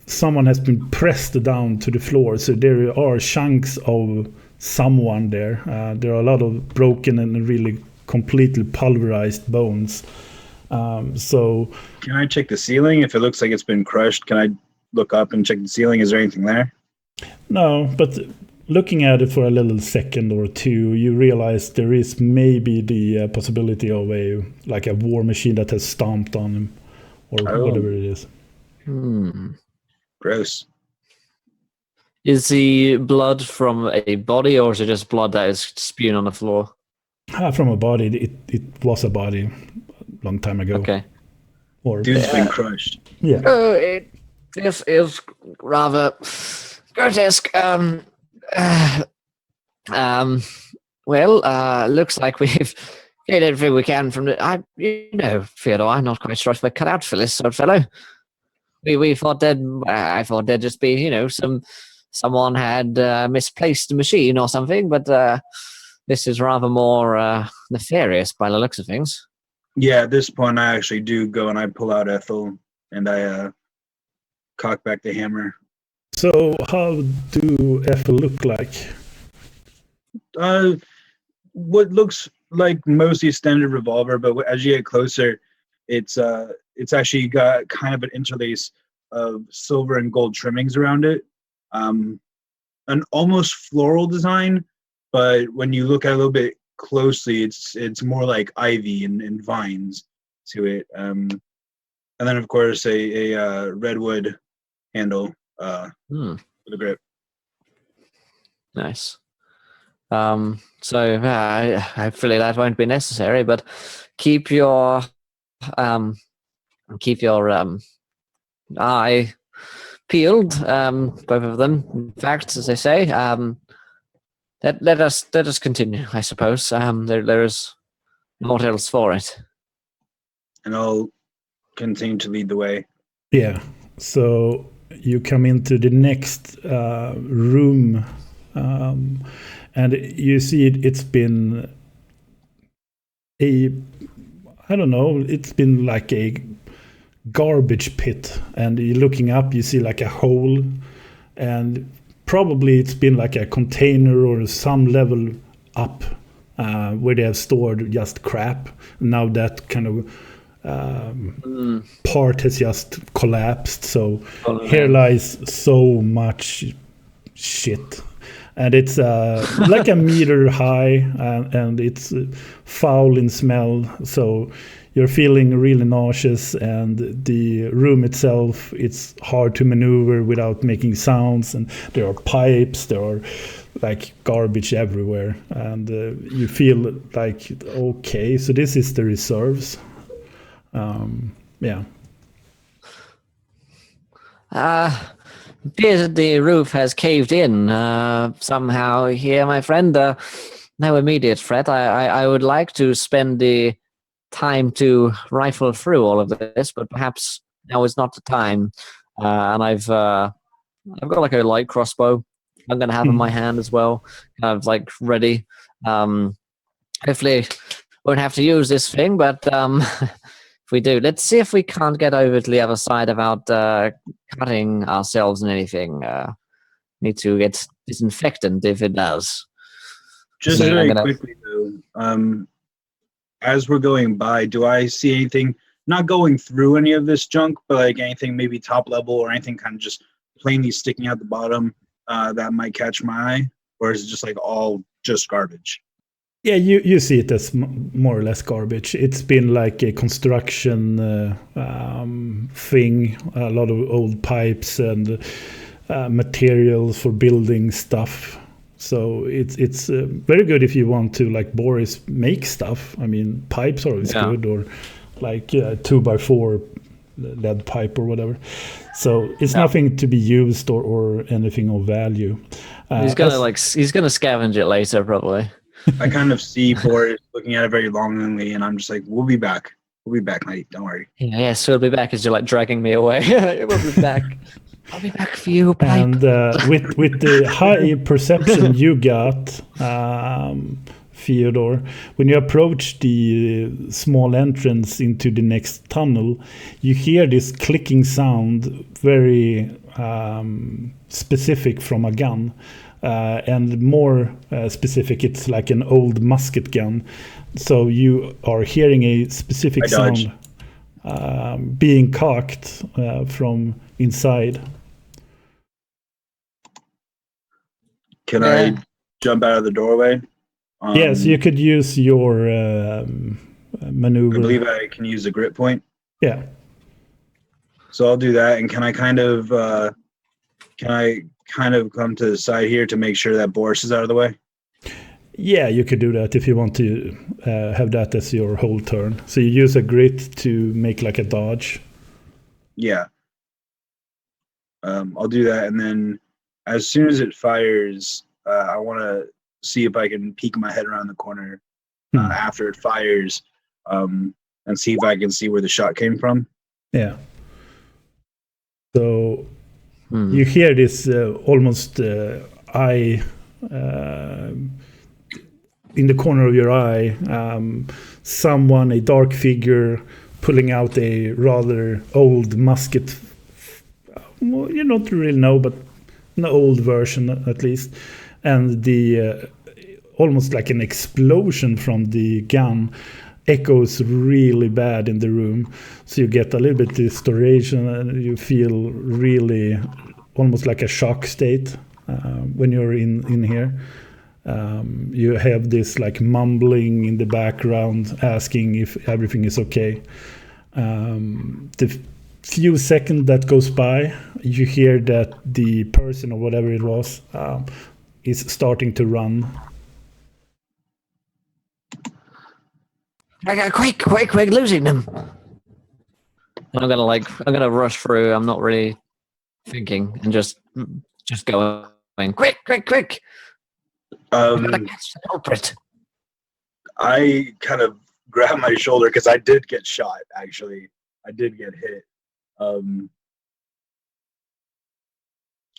someone has been pressed down to the floor. So there are chunks of someone there. There are a lot of broken and really completely pulverized bones. So can I check the ceiling? If it looks like it's been crushed, can I look up and check the ceiling? Is there anything there? No, but looking at it for a little second or two, you realize there is maybe the possibility of a war machine that has stomped on him, or whatever it is. Gross. Is the blood from a body, or is it just blood that is spewed on the floor? From a body. It was a body a long time ago. Okay. Or Dude's been crushed. yeah. This is rather grotesque. Well, looks like we've gained everything we can from the. Theodore, I'm not quite sure if we're cut out for this sort of fellow. We thought I thought there'd just be, someone had misplaced the machine or something, but this is rather more nefarious by the looks of things. Yeah, at this point, I actually do go and I pull out Ethel and I cock back the hammer. So how do Ethel look like? What looks like mostly a standard revolver, but as you get closer, it's actually got kind of an interlace of silver and gold trimmings around it. An almost floral design, but when you look at it a little bit closely, it's more like ivy and vines to it. And then of course a redwood handle for the grip. Nice. So hopefully that won't be necessary, but keep your eye peeled, both of them. In fact, as they say, let us continue. I suppose there is not else for it. And I'll continue to lead the way. Yeah. So you come into the next room, and you see it's been it's been like a garbage pit, and you're looking up, you see like a hole, and probably it's been like a container or some level up where they have stored just crap. Now that kind of part has just collapsed, so here lies so much shit, and it's like a meter high, and it's foul in smell, so you're feeling really nauseous, and the room itself, it's hard to maneuver without making sounds, and there are pipes, there are like garbage everywhere, and you feel like, okay, so this is the reserves. Yeah. Appears that the roof has caved in somehow here, my friend. No immediate threat. I would like to spend the time to rifle through all of this, but perhaps now is not the time. And I've got like a light crossbow. I'm gonna have in my hand as well, kind of like ready. Hopefully, won't have to use this thing, but if we do, let's see if we can't get over to the other side without cutting ourselves in anything. Need to get disinfectant if it does. Just very quickly though, as we're going by, do I see anything, not going through any of this junk, but like anything maybe top level or anything kind of just plainly sticking out the bottom that might catch my eye? Or is it just like all just garbage? Yeah, you see it as more or less garbage. It's been like a construction thing, a lot of old pipes and materials for building stuff. So it's very good if you want to, like Boris, make stuff. I mean, pipes are always good, or like 2x4 lead pipe or whatever. So it's nothing to be used or anything of value. He's gonna scavenge it later, probably. I kind of see Boris looking at it very longingly, and I'm just like, we'll be back. We'll be back, mate. Don't worry. Yes, we'll be back as you're like dragging me away. We'll be back. I'll be back for you, pipe. And with the high perception you got, Theodore, when you approach the small entrance into the next tunnel, you hear this clicking sound, very specific from a gun. And more specific, it's like an old musket gun. So you are hearing a specific sound being cocked from inside. Can I jump out of the doorway? Yes, you could use your maneuver. I believe I can use a grip point. Yeah. So I'll do that, and can I kind of come to the side here to make sure that Boris is out of the way? Yeah, you could do that if you want to have that as your whole turn. So you use a grit to make like a dodge. Yeah. I'll do that, and then as soon as it fires, I want to see if I can peek my head around the corner after it fires, and see if I can see where the shot came from. Yeah. So you hear this almost eye in the corner of your eye. Someone, a dark figure, pulling out a rather old musket. Well, you don't really know, but an old version at least. And the almost like an explosion from the gun echoes really bad in the room. So you get a little bit distortion and you feel really almost like a shock state when you're in here. You have this like mumbling in the background asking if everything is okay. The few seconds that goes by, you hear that the person or whatever it was is starting to run. I got quick, losing them. And I'm gonna rush through. I'm not really thinking and just going quick. Culprit. I kind of grab my shoulder because I did get shot. Actually, I did get hit.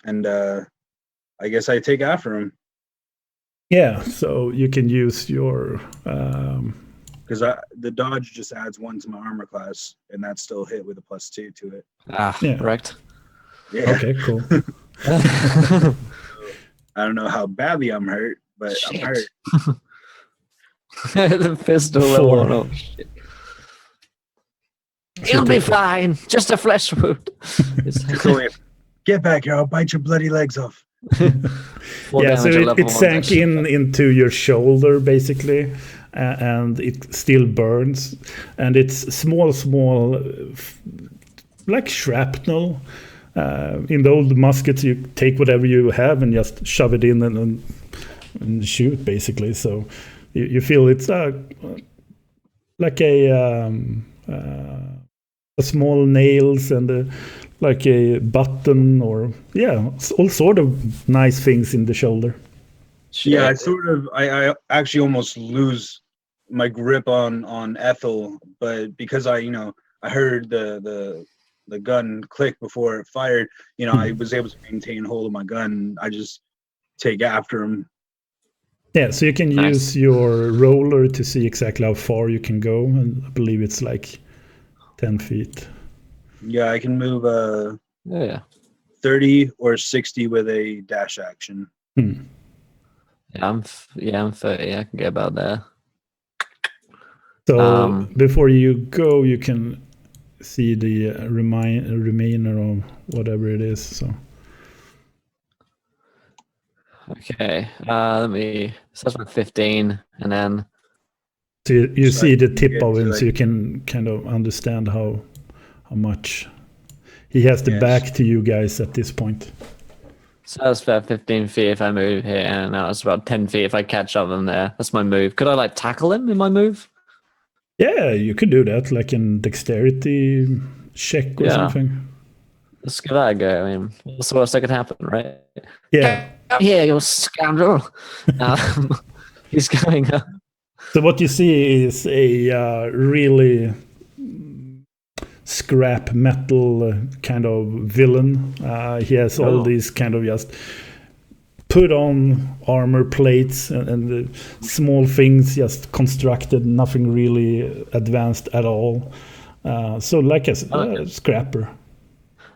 And I guess I take after him. Yeah, so you can use your because the dodge just adds 1 to my armor class, and that's still hit with a +2 to it. Correct. Yeah. Okay, cool. I don't know how badly I'm hurt, but Shit. I'm hurt. The pistol. Oh, shit. You'll be fine. Just a flesh wound. It's only get back here. I'll bite your bloody legs off. Yeah, so it sank into your shoulder basically, and it still burns, and it's small like shrapnel. In the old muskets, you take whatever you have and just shove it in and shoot basically. So you feel it's like a small nails and like a button, or all sort of nice things in the shoulder. Yeah, I actually almost lose my grip on Ethel, but because I heard the gun click before it fired, I was able to maintain hold of my gun. I just take after him. Yeah, so you can use your roller to see exactly how far you can go, and I believe it's like 10 feet. Yeah, I can move 30 or 60 with a dash action. Yeah, I'm 30. I can get about there. So before you go, you can see the remainder of whatever it is. So okay, so that's like 15, and then so you see the tip of him, so you can kind of understand how much he has the back to you guys at this point. So that's about 15 feet if I move here, and now it's about 10 feet if I catch up them there. That's my move. Could I tackle him in my move? Yeah, you could do that, like in dexterity check or something. Let's give that a go. I mean, what's the worst that could happen, right? Yeah. Here, you scoundrel. He's going up. So what you see is a really scrap metal kind of villain. He has all these kind of just put on armor plates and the small things just constructed, nothing really advanced at all. So like a scrapper.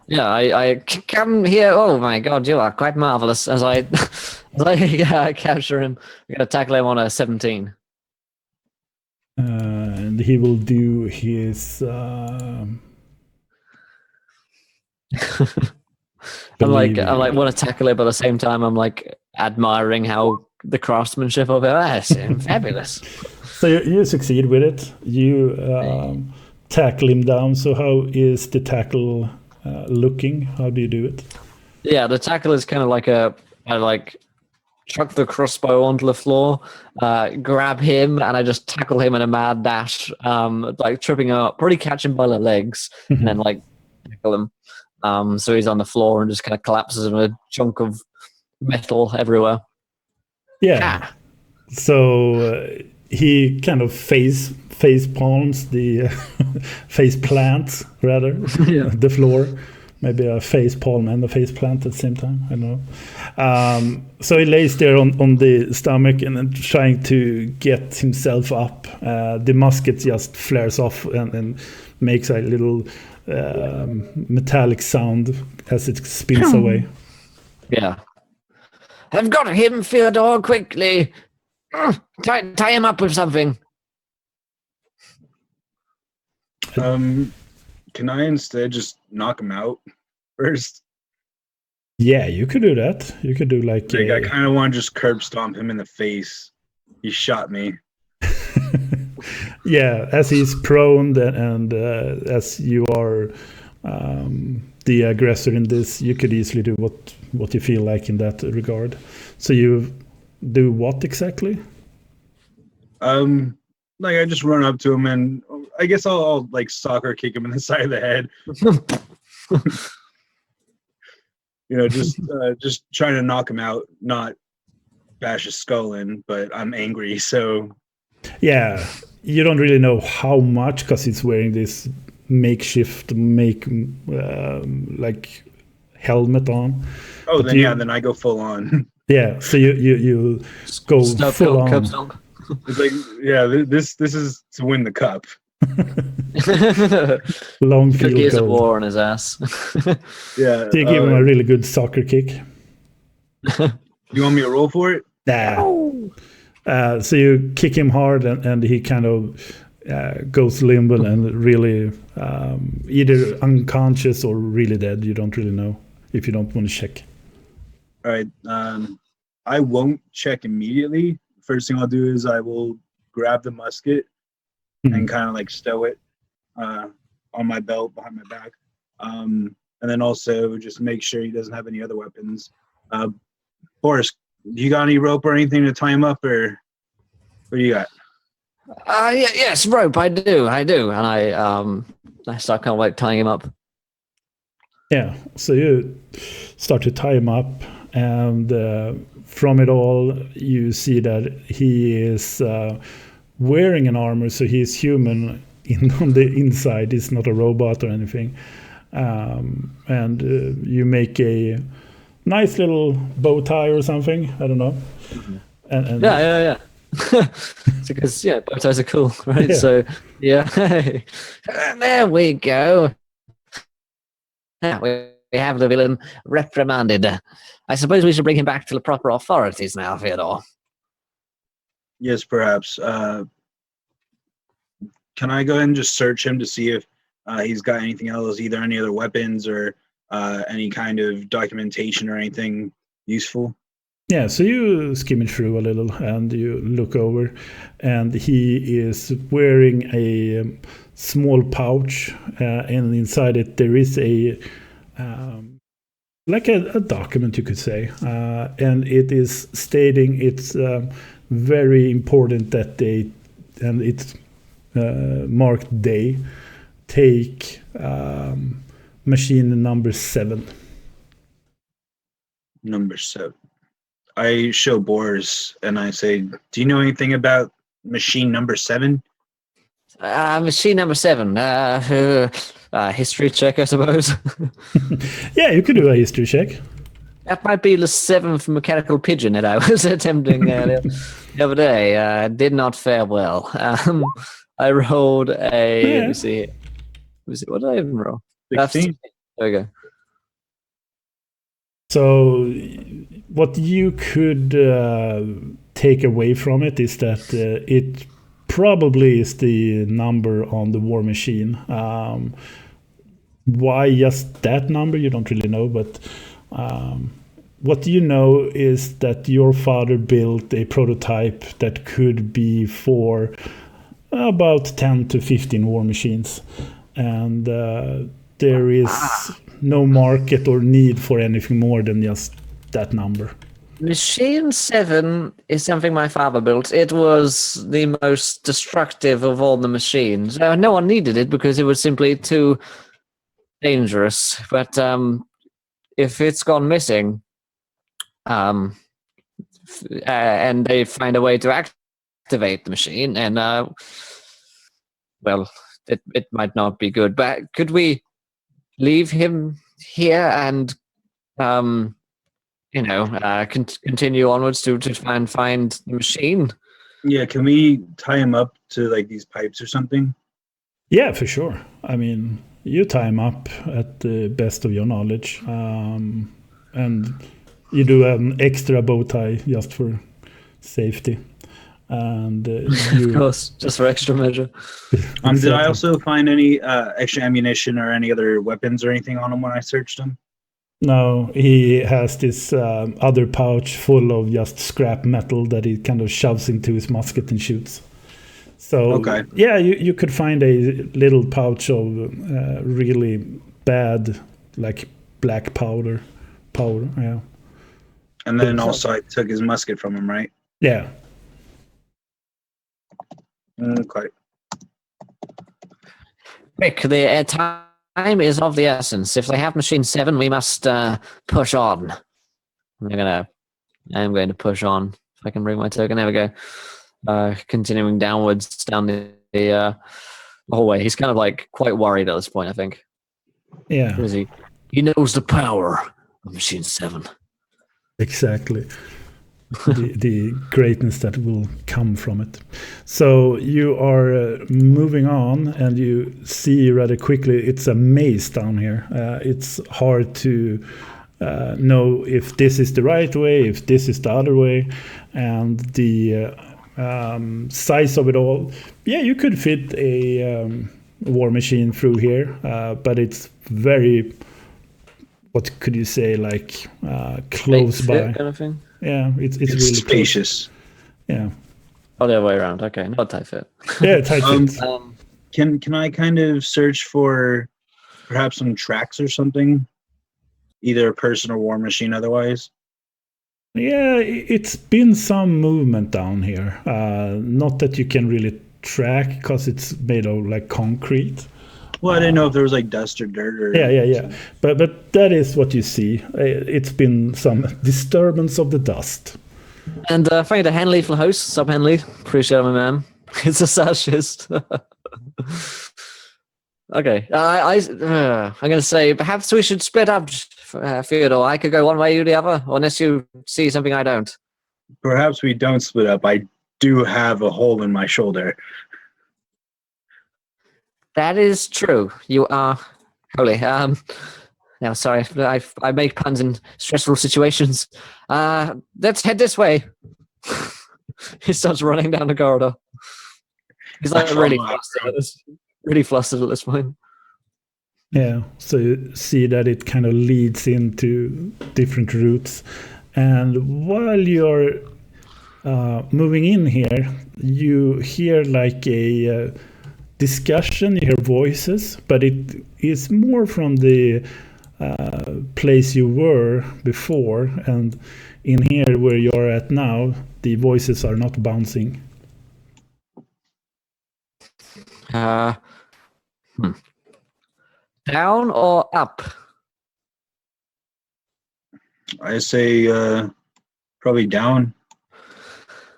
Yeah, I come here. Oh my god, you are quite marvelous. As I capture him, I'm gonna tackle him on a 17. And he will do his. I'm like want to tackle it, but at the same time, I'm like admiring how the craftsmanship of it. That's fabulous. So you succeed with it. You tackle him down. So how is the tackle looking? How do you do it? Yeah, the tackle is kind of like I chuck the crossbow onto the floor, grab him, and I just tackle him in a mad dash, like tripping him up, probably catch him by the legs, and then like tackle him. So he's on the floor and just kind of collapses in a chunk of metal everywhere. Yeah. So he kind of face palms the face plants rather the floor. Maybe a face palm and a face plant at the same time. I don't know. So he lays there on the stomach and then trying to get himself up. The musket just flares off and makes a little metallic sound as it spins away. Yeah. I've got him, Fyodor, quickly. Tie him up with something. Can I instead just knock him out first? Yeah, you could do that. You could do like I kind of want to just curb stomp him in the face. He shot me. Yeah, as he's prone and as you are the aggressor in this, you could easily do what you feel like in that regard. So you do what exactly? Like I just run up to him and I guess I'll like soccer kick him in the side of the head. Just trying to knock him out, not bash his skull in, but I'm angry, so. Yeah, you don't really know how much because he's wearing this makeshift like helmet on. Oh, then I go full on. Yeah, so you go full on. It's like, yeah, this is to win the cup. Long field Gears of goal. War on his ass. Yeah. Do you give him a really good soccer kick? You want me to roll for it? Nah. So you kick him hard and he kind of goes limp and really either unconscious or really dead. You don't really know if you don't want to check. All right. I won't check immediately. First thing I'll do is I will grab the musket and kind of like stow it on my belt behind my back. And then also just make sure he doesn't have any other weapons. Boris, you got any rope or anything to tie him up, or what do you got? Yes, rope. I do. And I start kind of like tying him up. Yeah. So you start to tie him up, and from it all, you see that he is wearing an armor, so he is human on the inside. He's not a robot or anything. And you make a nice little bow tie or something. I don't know. And yeah. Because bow ties are cool, right? Yeah. So there we go. Now we have the villain reprimanded. I suppose we should bring him back to the proper authorities now, Fyodor. Yes, perhaps. Can I go ahead and just search him to see if he's got anything else, either any other weapons or any kind of documentation or anything useful? Yeah, so you skim it through a little and you look over, and he is wearing a small pouch, and inside it there is a like a document, you could say, and it is stating it's very important that they, and it's marked day, take machine number 7. Number 7. I show Boris and I say, do you know anything about machine number 7? Machine number 7. History check, I suppose. Yeah, you could do a history check. That might be the 7th mechanical pigeon that I was attempting the other day. Did not fare well. I rolled a. Let me see. What did I even roll? 16. There we go. So, what you could take away from it is that it probably is the number on the war machine. Why just that number? You don't really know, but what you know is that your father built a prototype that could be for about 10 to 15 war machines, and there is no market or need for anything more than just that number. Machine 7 is something my father built. It was the most destructive of all the machines. No one needed it because it was simply too dangerous. But if it's gone missing, and they find a way to activate the machine, and well, it might not be good. But could we leave him here and continue onwards to try and find the machine? Yeah, can we tie him up to like these pipes or something? Yeah, for sure. I mean, you tie him up at the best of your knowledge, and you do an extra bow tie just for safety. And of course, just for extra measure. Exactly. Did I also find any extra ammunition or any other weapons or anything on him when I searched him? No, he has this other pouch full of just scrap metal that he kind of shoves into his musket and shoots. So, okay. Yeah, you could find a little pouch of really bad, like black powder, yeah. And then also I took his musket from him, right? Yeah. Okay. Quick, the time is of the essence. If they have machine 7, we must push on. I'm going to push on. If I can bring my token, there we go. Continuing downwards down the hallway. He's kind of like quite worried at this point, I think. Yeah. Who is he? He knows the power of machine 7. Exactly. the greatness that will come from it. So you are moving on, and you see rather quickly it's a maze down here. It's hard to know if this is the right way, if this is the other way, and the size of it all. Yeah, you could fit a war machine through here, but it's very, what could you say, like close by kind of thing. Yeah, it's really spacious. Close. Yeah. Oh, the other way around. Okay, not tight fit. Yeah, tight fit. Can I kind of search for perhaps some tracks or something? Either a person or war machine otherwise? Yeah, it's been some movement down here. Not that you can really track because it's made of like concrete. Well, I didn't know if there was like dust or dirt or... Yeah. But that is what you see. It's been some disturbance of the dust. And thank you to Henley for the host. Sub Henley. Appreciate it, my man. It's a fascist. Okay. I'm going to say perhaps we should split up, Theodore. I could go one way, you the other, unless you see something I don't. Perhaps we don't split up. I do have a hole in my shoulder. That is true. You are holy. Now, sorry, I make puns in stressful situations. Let's head this way. He starts running down the corridor. He's like really flustered at this point. Yeah, so you see that it kind of leads into different routes. And while you're moving in here, you hear like a discussion, you hear voices, but it is more from the place you were before, and in here where you're at now, the voices are not bouncing. Down or up? I say probably down.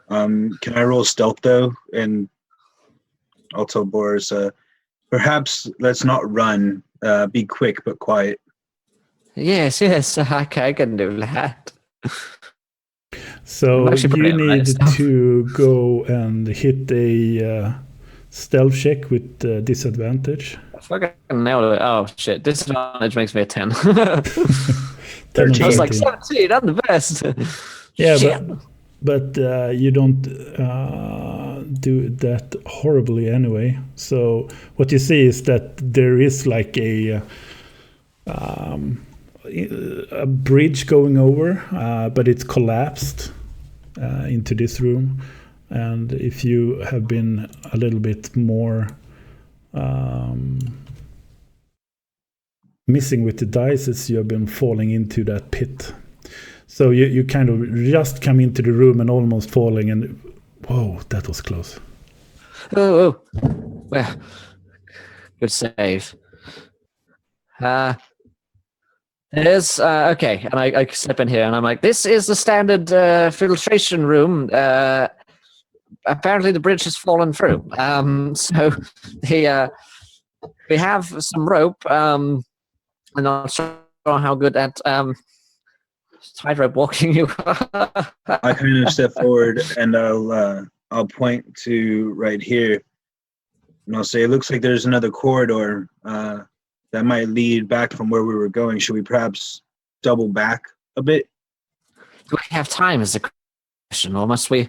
Can I roll stealth though? And I'll tell Boris, perhaps let's not run. Be quick but quiet. Yes, I can do that. So you need to go and hit a stealth check with disadvantage. Fucking nailed it. Oh shit, disadvantage makes me a 10. 13. I was like 17, I'm the best. Yeah, shit. but you don't do that horribly anyway. So what you see is that there is like a bridge going over, but it's collapsed into this room. And if you have been a little bit more missing with the dice, you have been falling into that pit. So you kind of just come into the room and almost falling, and whoa, that was close. Oh. Well, good save. It is okay, and I step in here, and I'm like, "This is the standard filtration room. Apparently, the bridge has fallen through. So we have some rope. I'm not sure how good at tightrope walking you are." I kind of step forward and I'll point to right here, and I'll say, "It looks like there's another corridor that might lead back from where we were going. Should we perhaps double back a bit?" Do we have time is the question, or must we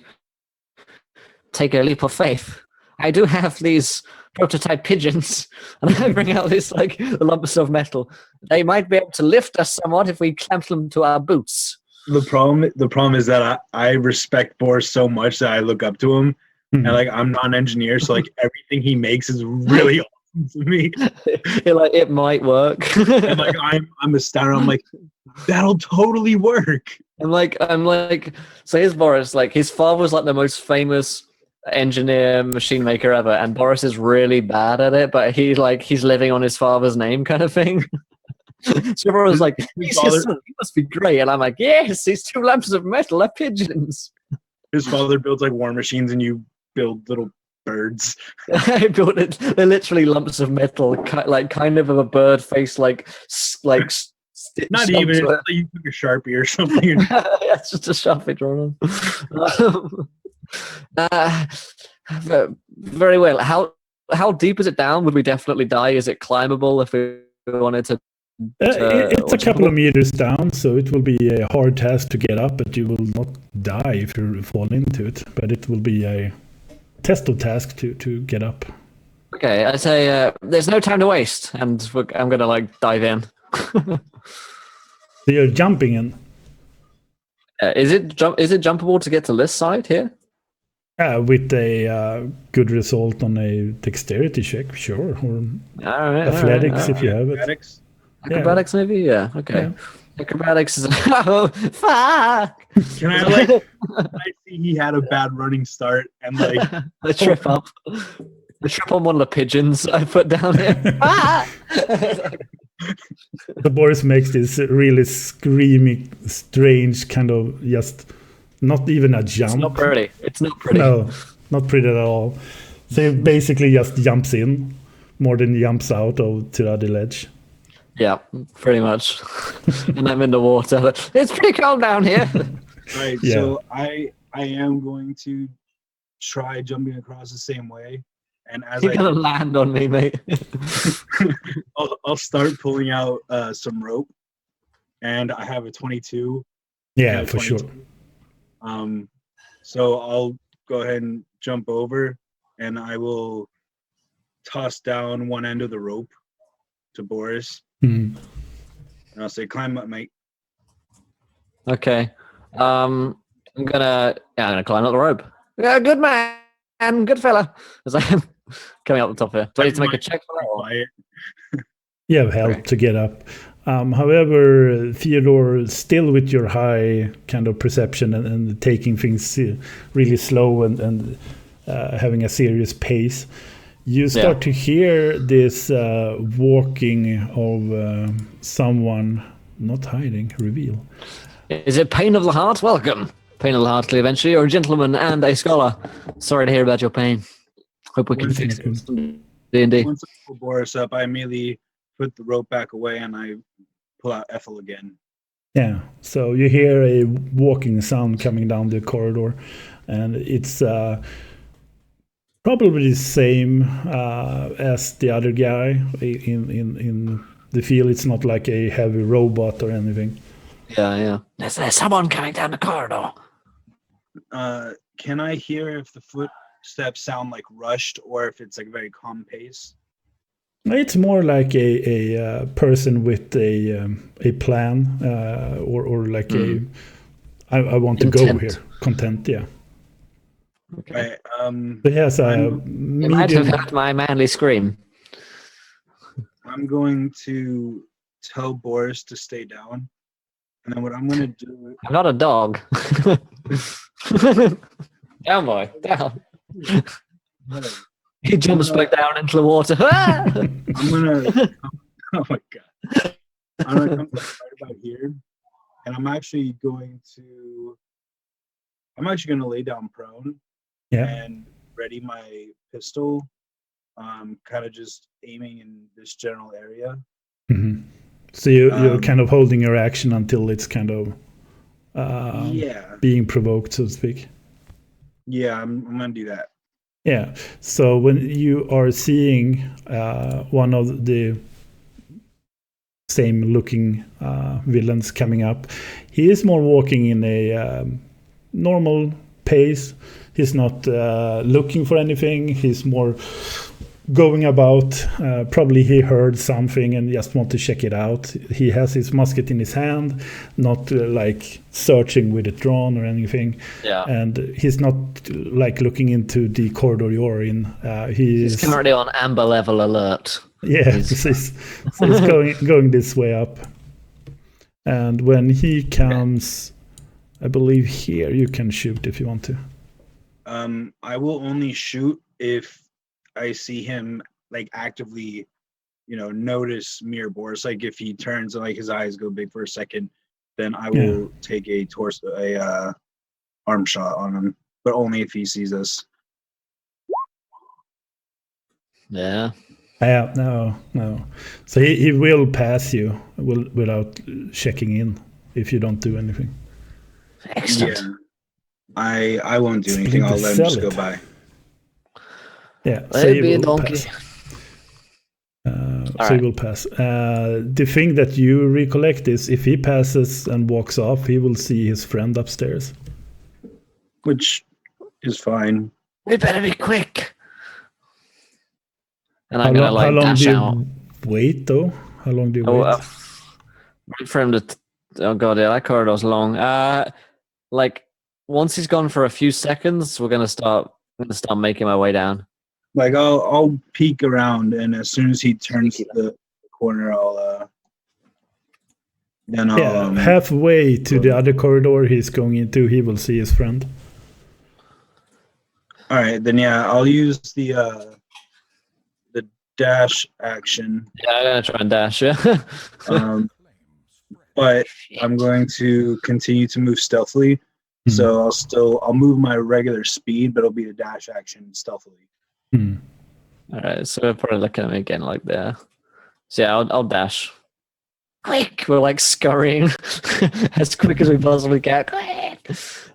take a leap of faith? I do have these prototype pigeons, and I bring out this like lumps of metal. They might be able to lift us somewhat if we clamp them to our boots. The problem is that I respect Boris so much that I look up to him, and like I'm not an engineer, so like everything he makes is really awesome to me. It might work. And like I'm astounded. I'm like, that'll totally work. I'm like, so here's Boris. Like his father was like the most famous engineer machine maker ever, and Boris is really bad at it, but he's living on his father's name kind of thing. So everyone was like, he's his son, he must be great. And I'm like, yes, these two lamps of metal are pigeons. His father builds like war machines, and you build little birds. I built it. They're literally lumps of metal, kind of a bird face, like not even. It's like you took a Sharpie or something. It's just a Sharpie drawn on. Very well. How deep is it down? Would we definitely die? Is it climbable if we wanted to? It's a couple of meters down, so it will be a hard task to get up, but you will not die if you fall into it. But it will be a test of task to get up. Okay, I say there's no time to waste, and I'm gonna like dive in. So you're jumping in. Is it jumpable to get to this side here? With a good result on a dexterity check, sure, or athletics if you have it. Acrobatics, maybe? Yeah, okay. Yeah. Acrobatics is... Oh, fuck! Can I see he had a bad running start and like... I trip up. I trip on one of the pigeons I put down here. The Boris makes this really screaming, strange kind of just... Not even a jump. It's not pretty. No, not pretty at all. So he basically just jumps in more than jumps out to the other ledge. Yeah, pretty much. And I'm in the water. It's pretty cold down here. Right, yeah. So I am going to try jumping across the same way. And as you're gonna land on me, mate. I'll start pulling out some rope. And I have a 22. Yeah, for 22. Sure. So I'll go ahead and jump over, and I will toss down one end of the rope to Boris. And I'll say, "Climb up, mate." Okay. I'm gonna climb up the rope. Yeah, good man, good fella. As I am coming up the top here. Do I need to make a check for that? You have help to get up. However, Theodore, still with your high kind of perception and taking things really slow and having a serious pace, you start to hear this walking of someone not hiding, reveal. Is it Pain of the Heart? Welcome. Pain of the Heart, eventually. You're a gentleman and a scholar. Sorry to hear about your pain. Hope we can fix it. D&D. Once I pull Boris up, I immediately put the rope back away and I pull out Ethel again. Yeah, so you hear a walking sound coming down the corridor, and it's probably the same as the other guy in the field. It's not like a heavy robot or anything. Yeah. There's someone coming down the corridor. Can I hear if the footsteps sound like rushed or if it's like very calm pace? It's more like a person with a plan or like I want to go here. Content, yeah. Okay. But yes, you might have heard my manly scream. I'm going to tell Boris to stay down, And then what I'm gonna do? I'm not a dog. Down, boy, down. He jumps back down into the water. I'm gonna. Oh my god! I'm gonna come right about here, and I'm actually gonna lay down prone. Yeah. And ready my pistol, kind of just aiming in this general area. Mm-hmm. So you're kind of holding your action until it's kind of being provoked, so to speak. Yeah, I'm gonna do that. Yeah. So when you are seeing one of the same looking villains coming up, he is more walking in a normal pace. He's not looking for anything. He's more going about. Probably he heard something and just want to check it out. He has his musket in his hand, not like searching with it drawn or anything. Yeah. And he's not like looking into the corridor you're in. He's currently on amber level alert. Yeah, so he's going this way up. And when he comes, I believe here, you can shoot if you want to. I will only shoot if I see him like actively, notice mirror bores. Like if he turns and like his eyes go big for a second, then I will take a arm shot on him, but only if he sees us. Yeah. Yeah, no. So he will pass you without checking in if you don't do anything. Excellent. Yeah. I won't do anything. I'll let him just go by. Yeah. Let it be a donkey. He will pass. The thing that you recollect is if he passes and walks off, he will see his friend upstairs. Which is fine. We better be quick. And I'm gonna like dash out. Wait though? How long do you wait? Wait for him to. Oh god, yeah, that corridor's long. Like once he's gone for a few seconds, I'm gonna start making my way down. Like I'll peek around, and as soon as he turns the corner, I'll halfway to the other corridor he's going into, he will see his friend. All right, then I'll use the dash action. Yeah, I'm gonna try and dash. Yeah. But I'm going to continue to move stealthily. Mm-hmm. So I'll move my regular speed, but it'll be a dash action stealthily. Mm. All right, so we're probably looking at me again like there. So yeah, I'll dash. Quick! We're like scurrying as quick as we possibly can. Quick!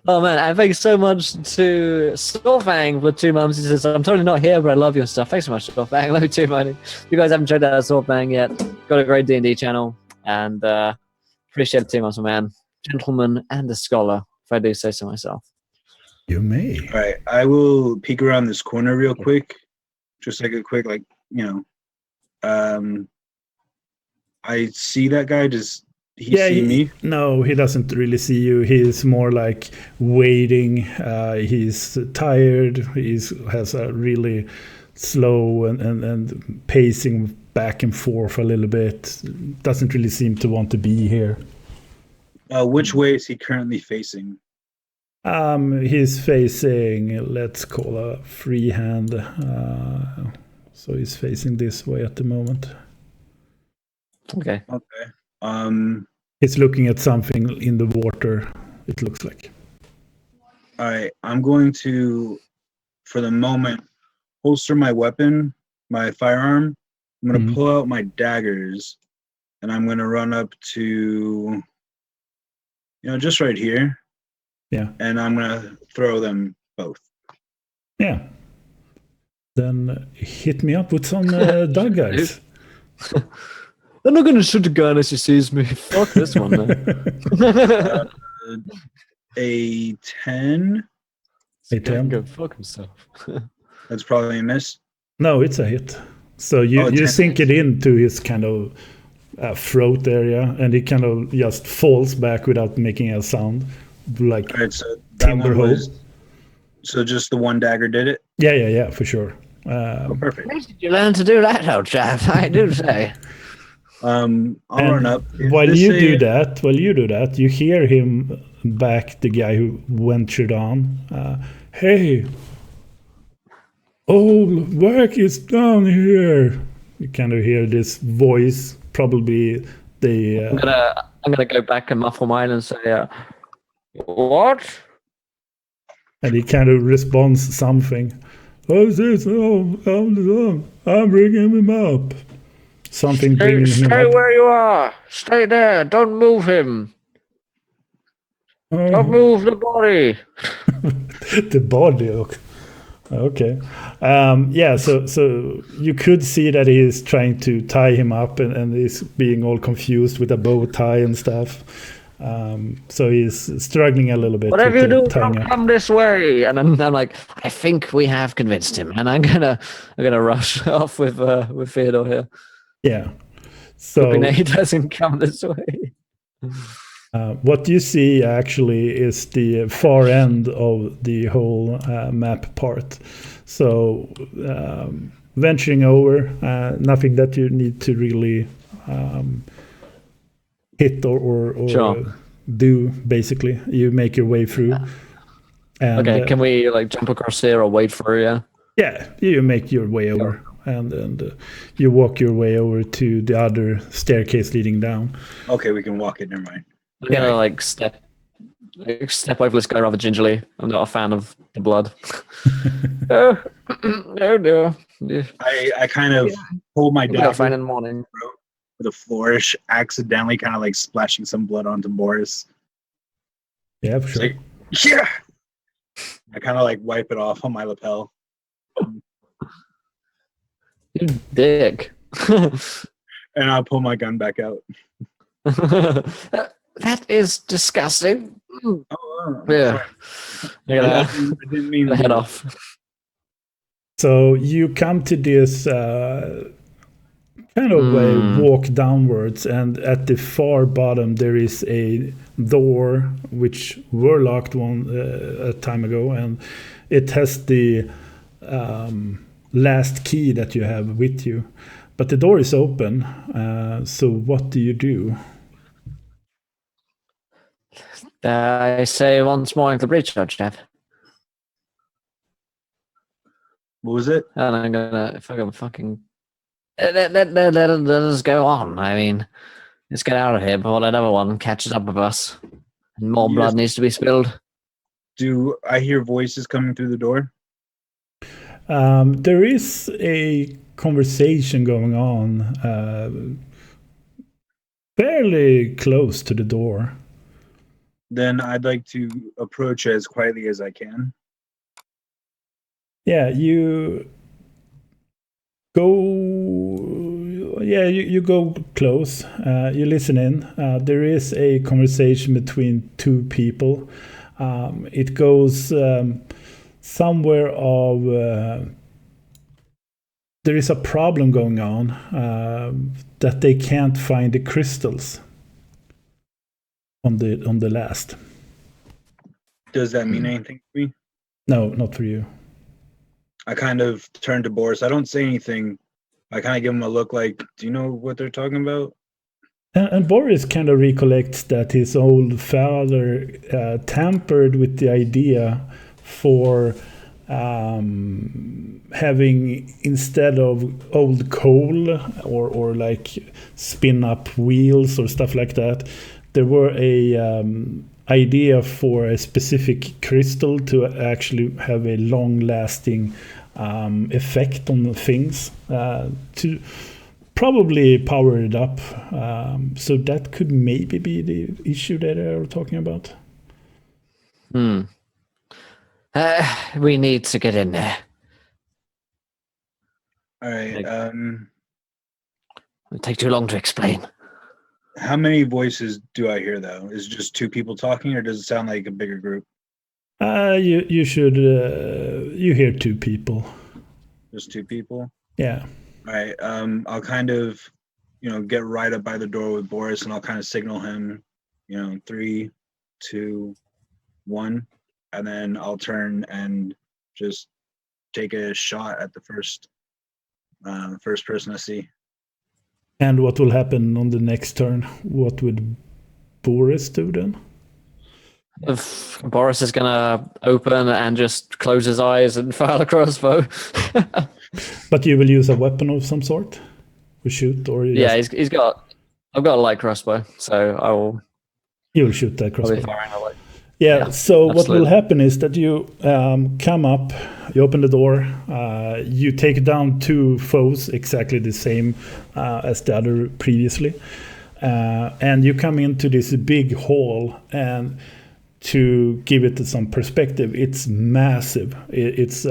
Oh man, and thanks so much to Storfang for 2 months. He says, I'm totally not here, but I love your stuff. Thanks so much, Storfang. Love you too, buddy. If you guys haven't checked out Storfang yet, got a great D&D channel, and appreciate it 2 months, man. Gentleman and a scholar, if I do say so myself. You may. All right, I will peek around this corner real quick. Just like a quick, I see that guy. Does he see me? No, he doesn't really see you. He's more like waiting. He's tired. He has a really slow and pacing back and forth a little bit. Doesn't really seem to want to be here. Which way is he currently facing? He's facing, let's call a freehand. So he's facing this way at the moment. Okay. He's looking at something in the water, it looks like. All right, I'm going to, for the moment, holster my weapon, my firearm. I'm going to pull out my daggers, and I'm going to run up to, just right here. Yeah. And I'm going to throw them both. Yeah. Then hit me up with some daggers. I'm not going to shoot a gun as he sees me. Fuck this one, man. A 10. A 10. Go fuck himself. That's probably a miss. No, it's a hit. So you sink it into his kind of throat area, and he kind of just falls back without making a sound, like so timber hole. So just the one dagger did it? Yeah, for sure. Perfect. Where did you learn to do that, old chap? I do say. I'll run up. While you do that, you hear him back, the guy who ventured on. Hey, old work is done here. You kind of hear this voice, probably the. I'm gonna go back and muffle mine and say, "What?" And he kind of responds something. What's this? Oh, I'm bringing him up. Something bringing him Stay up. where you are. Stay there. Don't move him. Don't move the body. The body. Okay. Yeah. So you could see that he is trying to tie him up, and he's being all confused with a bow tie and stuff. So he's struggling a little bit. Whatever you do, don't come this way. And then I'm like, I think we have convinced him, and I'm gonna rush off with Theodore here. Yeah. So hoping that he doesn't come this way. What you see actually is the far end of the whole map part. So venturing over, nothing that you need to really hit or sure. do. Basically, you make your way through. And, okay, can we like jump across here or wait for you? Yeah, you make your way over. Sure. And you walk your way over to the other staircase leading down. Okay, we can walk it. Never mind. I'm gonna like step over this guy rather gingerly. I'm not a fan of the blood. Oh no. I kind of hold my dagger fine in the morning with a flourish, accidentally kind of like splashing some blood onto Boris. Yeah, for sure. Like, yeah. I kind of like wipe it off on my lapel. You dick. And I'll pull my gun back out. That is disgusting. Oh, yeah. I didn't mean to head off. So you come to this kind of walk downwards, and at the far bottom there is a door which were locked a time ago, and it has the last key that you have with you, but the door is open. So what do you do? I say once more into the breach, Jeff. What was it? And I'm gonna fucking let us go on. I mean, let's get out of here before that other one catches up with us and more blood needs to be spilled. Do I hear voices coming through the door? There is a conversation going on fairly close to the door. Then I'd like to approach as quietly as I can. Yeah, you go. Yeah, you go close. You listen in. There is a conversation between two people. It goes somewhere of. There is a problem going on that they can't find the crystals on the last. Does that mean anything to me? No, not for you. I kind of turn to Boris. I don't say anything. I kind of give him a look like, do you know what they're talking about? And Boris kind of recollects that his old father tampered with the idea for having, instead of old coal or like spin up wheels or stuff like that, there were a idea for a specific crystal to actually have a long-lasting effect on things, to probably power it up. So that could maybe be the issue that they're talking about. We need to get in there. All right. It'll take too long to explain. How many voices do I hear, though? Is it just two people talking, or does it sound like a bigger group? You should you hear two people. Just two people? Yeah. All right. I'll kind of, get right up by the door with Boris, and I'll kind of signal him, 3, 2, 1, and then I'll turn and just take a shot at the first person I see. And what will happen on the next turn? What would Boris do then? If Boris is gonna open and just close his eyes and fire a crossbow. But you will use a weapon of some sort? We shoot, or Yeah, he's got. I've got a light crossbow, so I will. You will shoot that I'll crossbow. be firing a light. Yeah, so absolutely. what will happen is that you come up, you open the door, you take down 2 foes, exactly the same as the other previously, and you come into this big hall, and to give it some perspective, it's massive. It's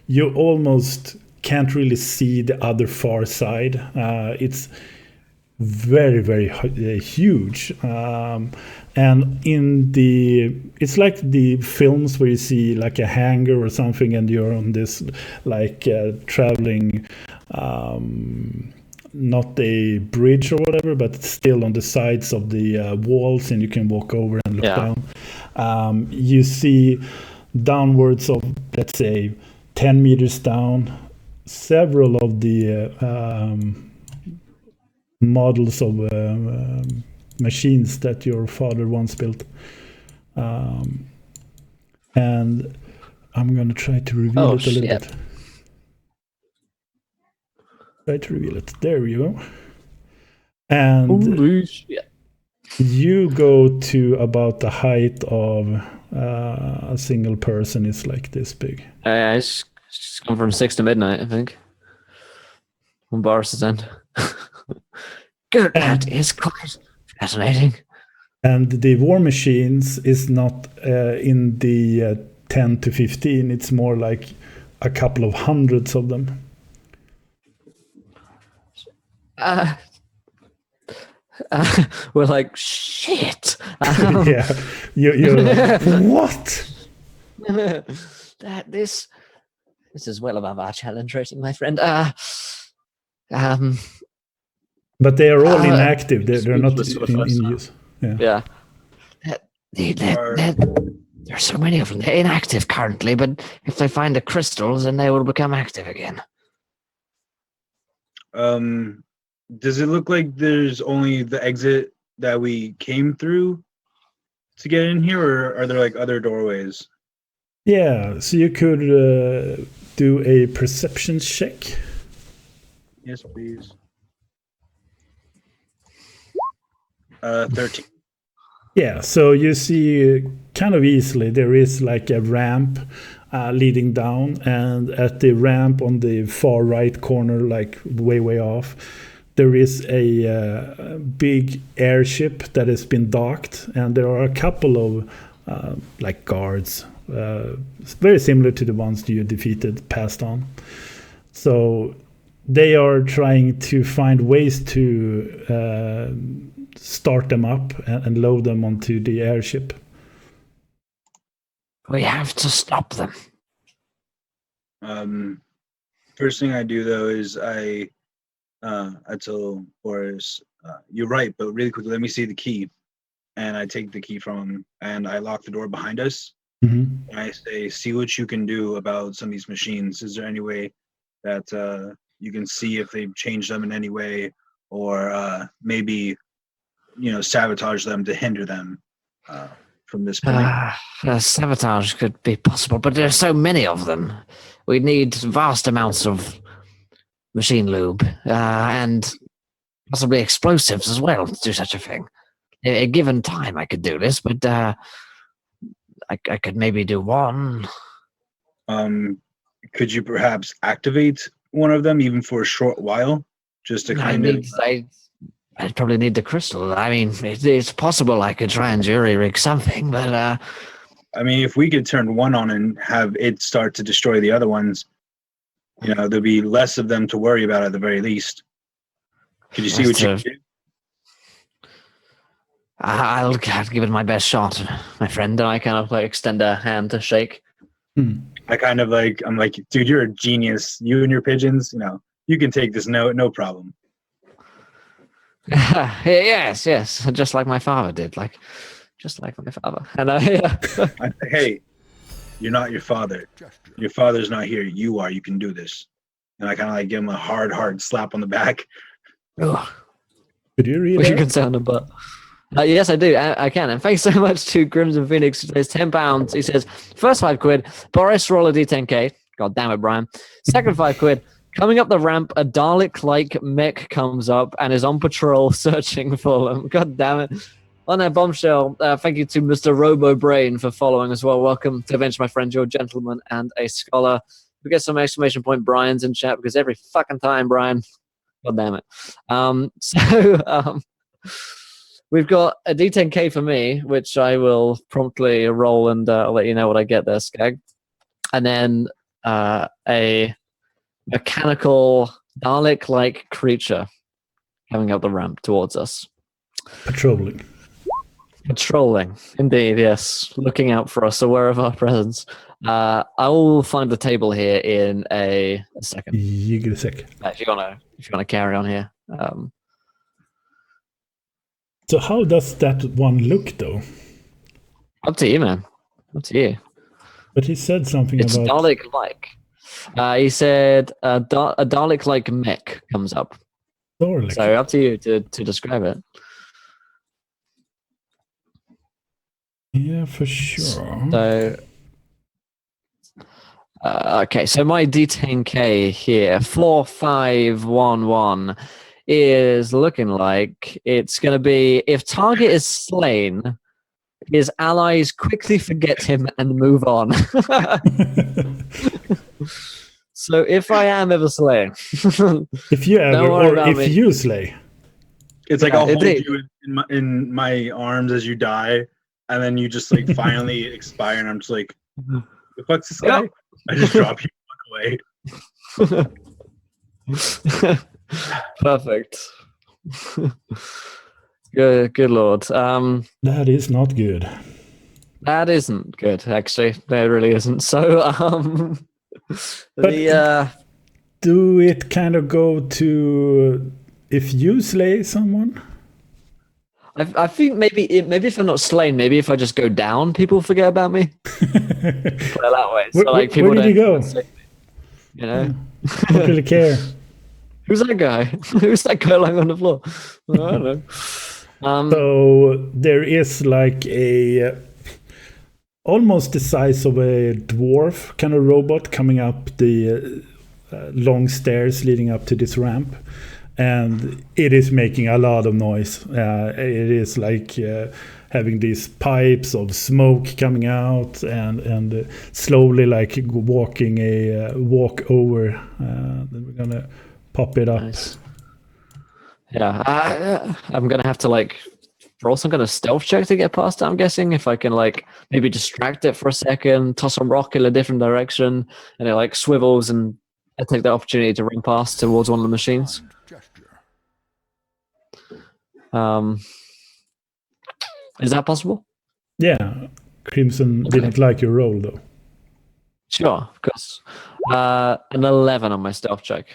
you almost can't really see the other far side. It's very, very huge. And it's like the films where you see like a hangar or something, and you're on this like traveling, not a bridge or whatever, but it's still on the sides of the walls, and you can walk over and look down. You see downwards of, let's say, 10 meters down, several of the models of machines that your father once built. And I'm going to try to reveal it a little bit. Try to reveal it. There we go. And you go to about the height of a single person is like this big. It's come from 6 to midnight, I think. On Boris's end. Good, that is quite fascinating. And the war machines is not in the 10 to 15. It's more like a couple of hundreds of them. We're like, shit. Yeah, you're like, what? This is well above our challenge rating, my friend. But they are all inactive. They're not in use. Yeah. There are so many of them. They're inactive currently, but if they find the crystals, then they will become active again. Does it look like there's only the exit that we came through to get in here, or are there like other doorways? Yeah, so you could do a perception check. Yes, please. 13. Yeah, so you see kind of easily there is like a ramp leading down, and at the ramp on the far right corner, like way off, there is a big airship that has been docked, and there are a couple of like guards, very similar to the ones you defeated, passed on. So they are trying to find ways to start them up and load them onto the airship. We have to stop them. First thing I do though is I tell Boris, you're right, but really quickly, let me see the key. And I take the key from him and I lock the door behind us. Mm-hmm. And I say, see what you can do about some of these machines. Is there any way that you can see if they've changed them in any way, or maybe, sabotage them to hinder them from this point? Sabotage could be possible, but there are so many of them. We need vast amounts of machine lube and possibly explosives as well to do such a thing. A given time I could do this, but I could maybe do one. Could you perhaps activate one of them even for a short while, just to I'd probably need the crystal. I mean, it's possible I could try and jury rig something, but I mean, if we could turn one on and have it start to destroy the other ones, there'll be less of them to worry about at the very least. Could you see what you can do? I'll give it my best shot, my friend. And I kind of extend a hand to shake. I kind of I'm like, dude, you're a genius. You and your pigeons, you can take this no problem. Yes, just like my father did, just like my father. And I say, hey, you're not your father. Your father's not here. You are. You can do this. And I kind of give him a hard slap on the back. Ugh. Could you read Wish you that? could sound a butt. Yes, I do. I can. And thanks so much to Crimson Phoenix, who pays £10. He says, first £5, Boris, roll a D10K. God damn it, Brian. Second £5, coming up the ramp, a Dalek-like mech comes up and is on patrol searching for them. God damn it. On that bombshell, thank you to Mr. Robo Brain for following as well. Welcome to Adventure, my friend. You're a gentleman and a scholar. We get some exclamation point Brian's in chat because every fucking time, Brian. God damn it. We've got a D10K for me, which I will promptly roll and I'll let you know what I get there, Skag. And then a mechanical Dalek-like creature coming up the ramp towards us. Patrolling. Patrolling, indeed, yes. Looking out for us, aware of our presence. I will find the table here in a second. You get a sec. If you wanna carry on here. So how does that one look, though? Up to you, man. Up to you. But he said something It's about... Dalek-like. He said a Dalek-like mech comes up. Dalek. So up to you to describe it. Yeah, for sure. So, okay, so my D10K here, 4511, is looking like it's going to be, if target is slain, his allies quickly forget him and move on. So if I am ever slain, if you ever, don't worry or about if me. you slay. It's like Yeah, I'll hold indeed. you in my arms as you die, and then you just like finally expire, and I'm just like, the fuck's this guy? Yep. I just drop you away. Perfect. Good lord. That is not good. That isn't good, actually. That really isn't. So, But do it kind of go to if you slay someone? I think maybe if I'm not slain, maybe if I just go down, people forget about me. Play it that way. So like people where did you go? You know, Don't really care. who's that guy? Who's that guy lying on the floor? I don't know. So there is like a almost the size of a dwarf kind of robot coming up the long stairs leading up to this ramp, and it is making a lot of noise. It is like having these pipes of smoke coming out and slowly like walking a walk over. Then we're gonna pop it up. Nice. Yeah, I'm gonna have to like roll some kind of stealth check to get past it. I'm guessing if I can like maybe distract it for a second, toss a rock in a different direction, and it like swivels, and I take the opportunity to run past towards one of the machines. Is that possible? Yeah, Crimson didn't like your roll though. Sure, of course. An 11 on my stealth check.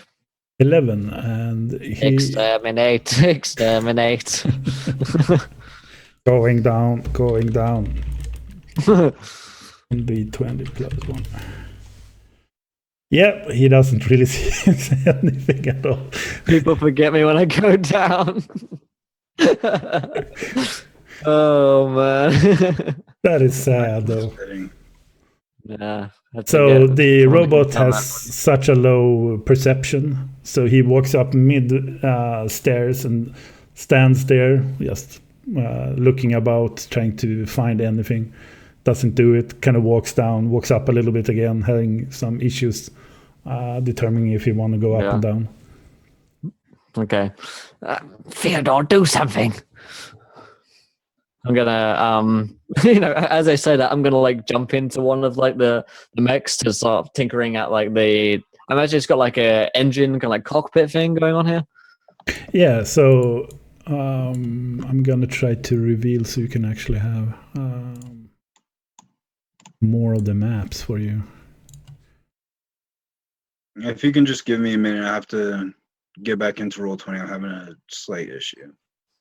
11, and he Exterminate. going down. And be 20 plus 1. Yeah, he doesn't really see anything at all. People forget me when I go down. Oh man. That is sad though. Yeah. So the robot has such a low perception. So he walks up mid stairs and stands there, just looking about, trying to find anything. Doesn't do it. Kind of walks down, walks up a little bit again, having some issues determining if he want to go up and down. Okay. Theodore, do something. I'm gonna, as I say that, I'm gonna like jump into one of like the mechs to start tinkering at like I imagine it's got like a engine kind of like cockpit thing going on here. Yeah. So I'm gonna try to reveal so you can actually have more of the maps for you. If you can just give me a minute, I have to get back into Roll20. I'm having a slight issue.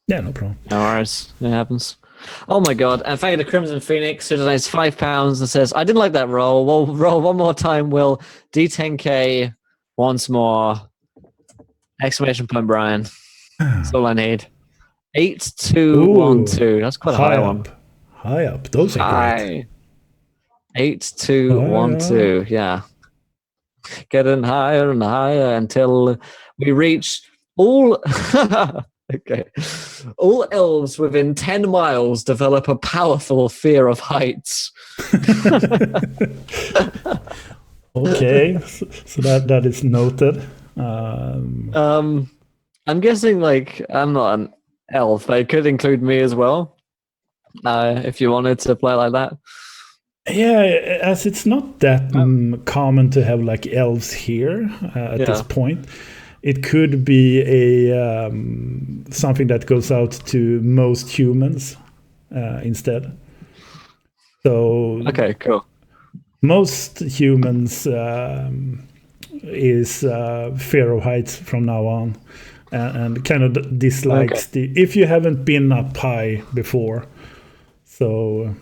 Yeah, no problem. No worries. It happens. Oh my god. And thank you to Crimson Phoenix, who donates £5 and says, I didn't like that roll. We'll roll one more time, Will. D10K once more. Exclamation point, Brian. That's all I need. 8212. That's quite a high one. High up. Those are great. 8212. Yeah. Getting higher and higher until we reach all. Okay. All elves within 10 miles develop a powerful fear of heights. Okay, so that is noted. I'm guessing like I'm not an elf, but it could include me as well. If you wanted to play like that. Yeah, as it's not that common to have like elves here at this point. It could be a something that goes out to most humans instead. So okay, cool. Most humans is fear of heights from now on, and kind of dislikes if you haven't been up high before. So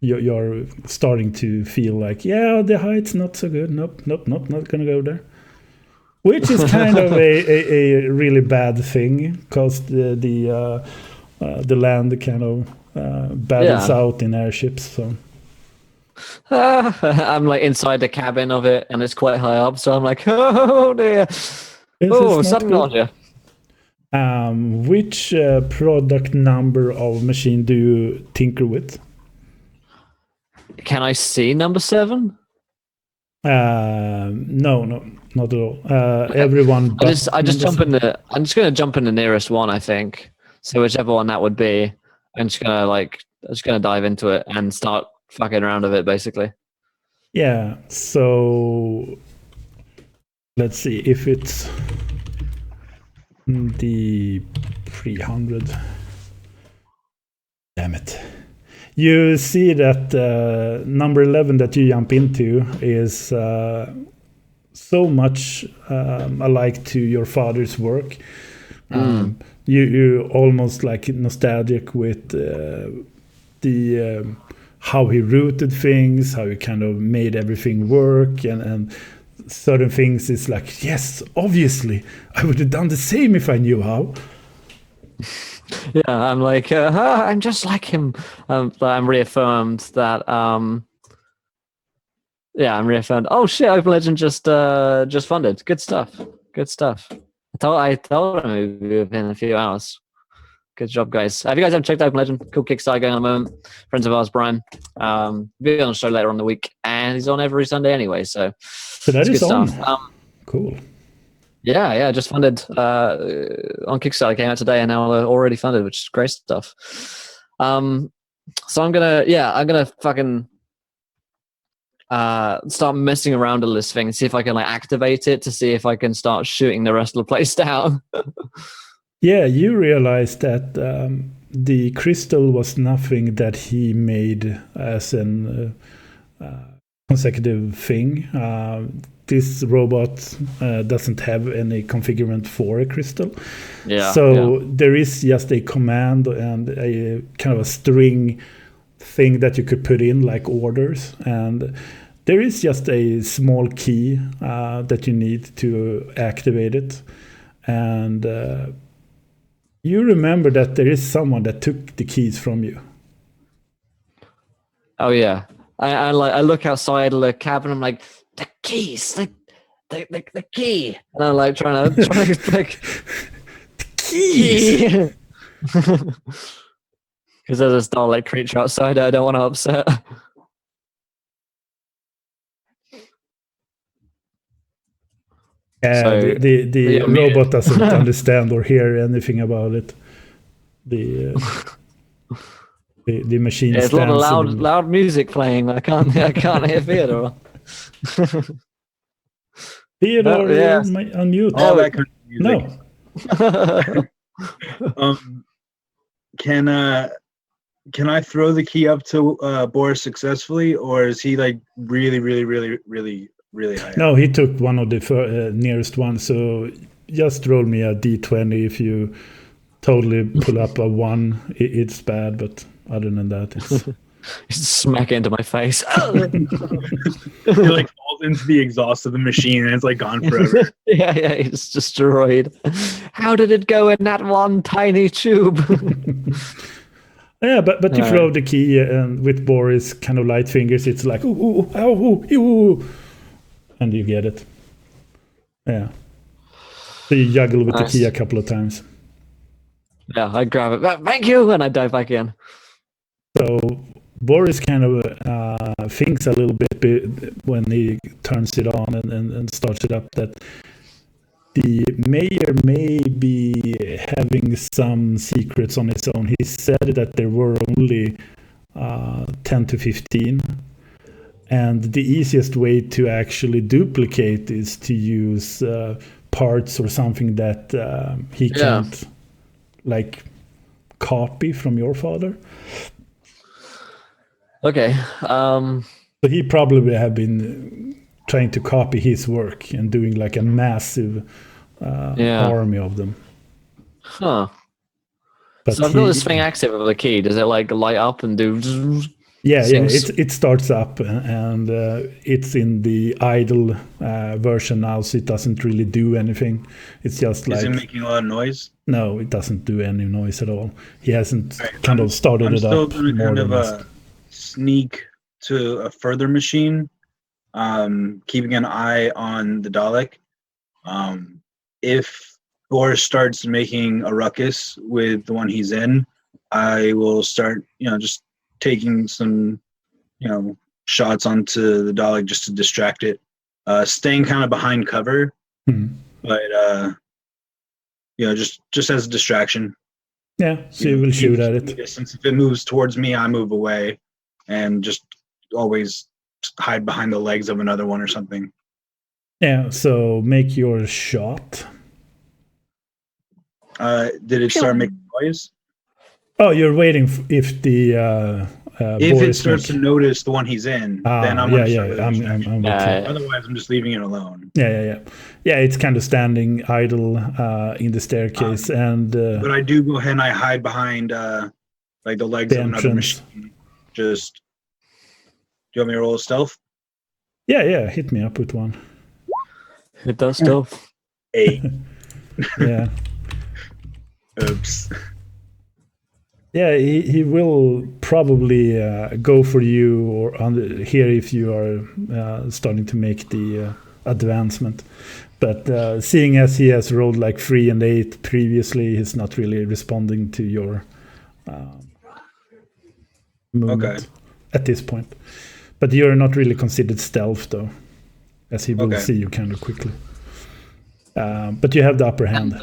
you're starting to feel like, the height's not so good. Nope, not gonna go there. Which is kind of a really bad thing, because the land kind of battles out in airships. So I'm like inside the cabin of it, and it's quite high up. So I'm like, oh dear, sudden nausea. Which product number of machine do you tinker with? Can I see number 7? No, not at all. Everyone. I just jump in the. I'm just gonna jump in the nearest one, I think. So whichever one that would be, I'm just gonna dive into it and start fucking around with it, basically. Yeah. So let's see if it's the 300. Damn it. You see that number 11 that you jump into is so much alike to your father's work. You almost like nostalgic with the how he rooted things, how he kind of made everything work, and certain things is like, yes, obviously, I would have done the same if I knew how. Yeah, I'm like, I'm just like him. I'm reaffirmed that. I'm reaffirmed. Oh shit! Open Legend just funded. Good stuff. I told him it would be within a few hours. Good job, guys. Have you guys ever checked Open Legend? Cool Kickstarter going on at the moment. Friends of ours, Brian. Be on the show later on in the week, and he's on every Sunday anyway. So that is on. Cool. Yeah, just funded on Kickstarter, came out today, and now already funded, which is great stuff. So I'm gonna fucking start messing around with this thing and see if I can like activate it to see if I can start shooting the rest of the place down. Yeah, you realized that the crystal was nothing that he made as an consecutive thing. This robot doesn't have any configurement for a crystal. So there is just a command and a kind of a string thing that you could put in like orders. And there is just a small key that you need to activate it. And you remember that there is someone that took the keys from you. Oh, yeah. I look outside the cabin, I'm like, the keys, the key, and I'm like trying to like the keys, because there's a star-like creature outside I don't want to upset. So, the robot doesn't understand or hear anything about it. The machine. There's a lot of loud music playing. I can't hear Theodore. Theodore, unmute. All that kind of music. No. Can I throw the key up to Boris successfully, or is he like really high? No, he took one of the nearest ones. So just roll me a d20 if you totally pull up a 1. It's bad, but other than that, it's. Smack it into my face. He like falls into the exhaust of the machine, and it's like gone forever. Yeah, it's destroyed. How did it go in that one tiny tube? Yeah, but you throw the key, and with Boris kind of light fingers, it's like ooh, ow, ooh, and you get it. Yeah. So you juggle with the key a couple of times. Yeah, I grab it. Thank you, and I dive back in. So Boris kind of thinks a little bit when he turns it on and starts it up that the mayor may be having some secrets on his own. He said that there were only 10 to 15. And the easiest way to actually duplicate is to use parts or something that he can't like copy from your father. Okay. So he probably have been trying to copy his work and doing like a massive army of them. Huh. But so I've got this thing active with the key. Does it like light up and do? Yeah. It starts up and it's in the idle version now, so it doesn't really do anything. It's just like. Is it making a lot of noise? No, it doesn't do any noise at all. He hasn't started I'm it still up. going to kind of sneak to a further machine, keeping an eye on the Dalek. If Boris starts making a ruckus with the one he's in, I will start, just taking some, shots onto the Dalek just to distract it. Staying kind of behind cover, but just as a distraction. Yeah, so you will shoot at it. Distance. If it moves towards me, I move away, and just always hide behind the legs of another one or something. Yeah, so make your shot. Did it start making noise? Oh, you're waiting if the if it starts to notice the one he's in, then I'm I'm with you. Otherwise, I'm just leaving it alone. Yeah. It's kind of standing idle in the staircase, but I do go ahead and I hide behind like the legs of another machine. Just, do you want me to roll a stealth? Yeah. Hit me up with one. It does stealth. 8. Yeah. Oops. Yeah, he will probably go for you or here if you are starting to make the advancement. But seeing as he has rolled like 3 and 8 previously, he's not really responding to your movement at this point. But you're not really considered stealth, though, as he will see you kind of quickly. But you have the upper hand.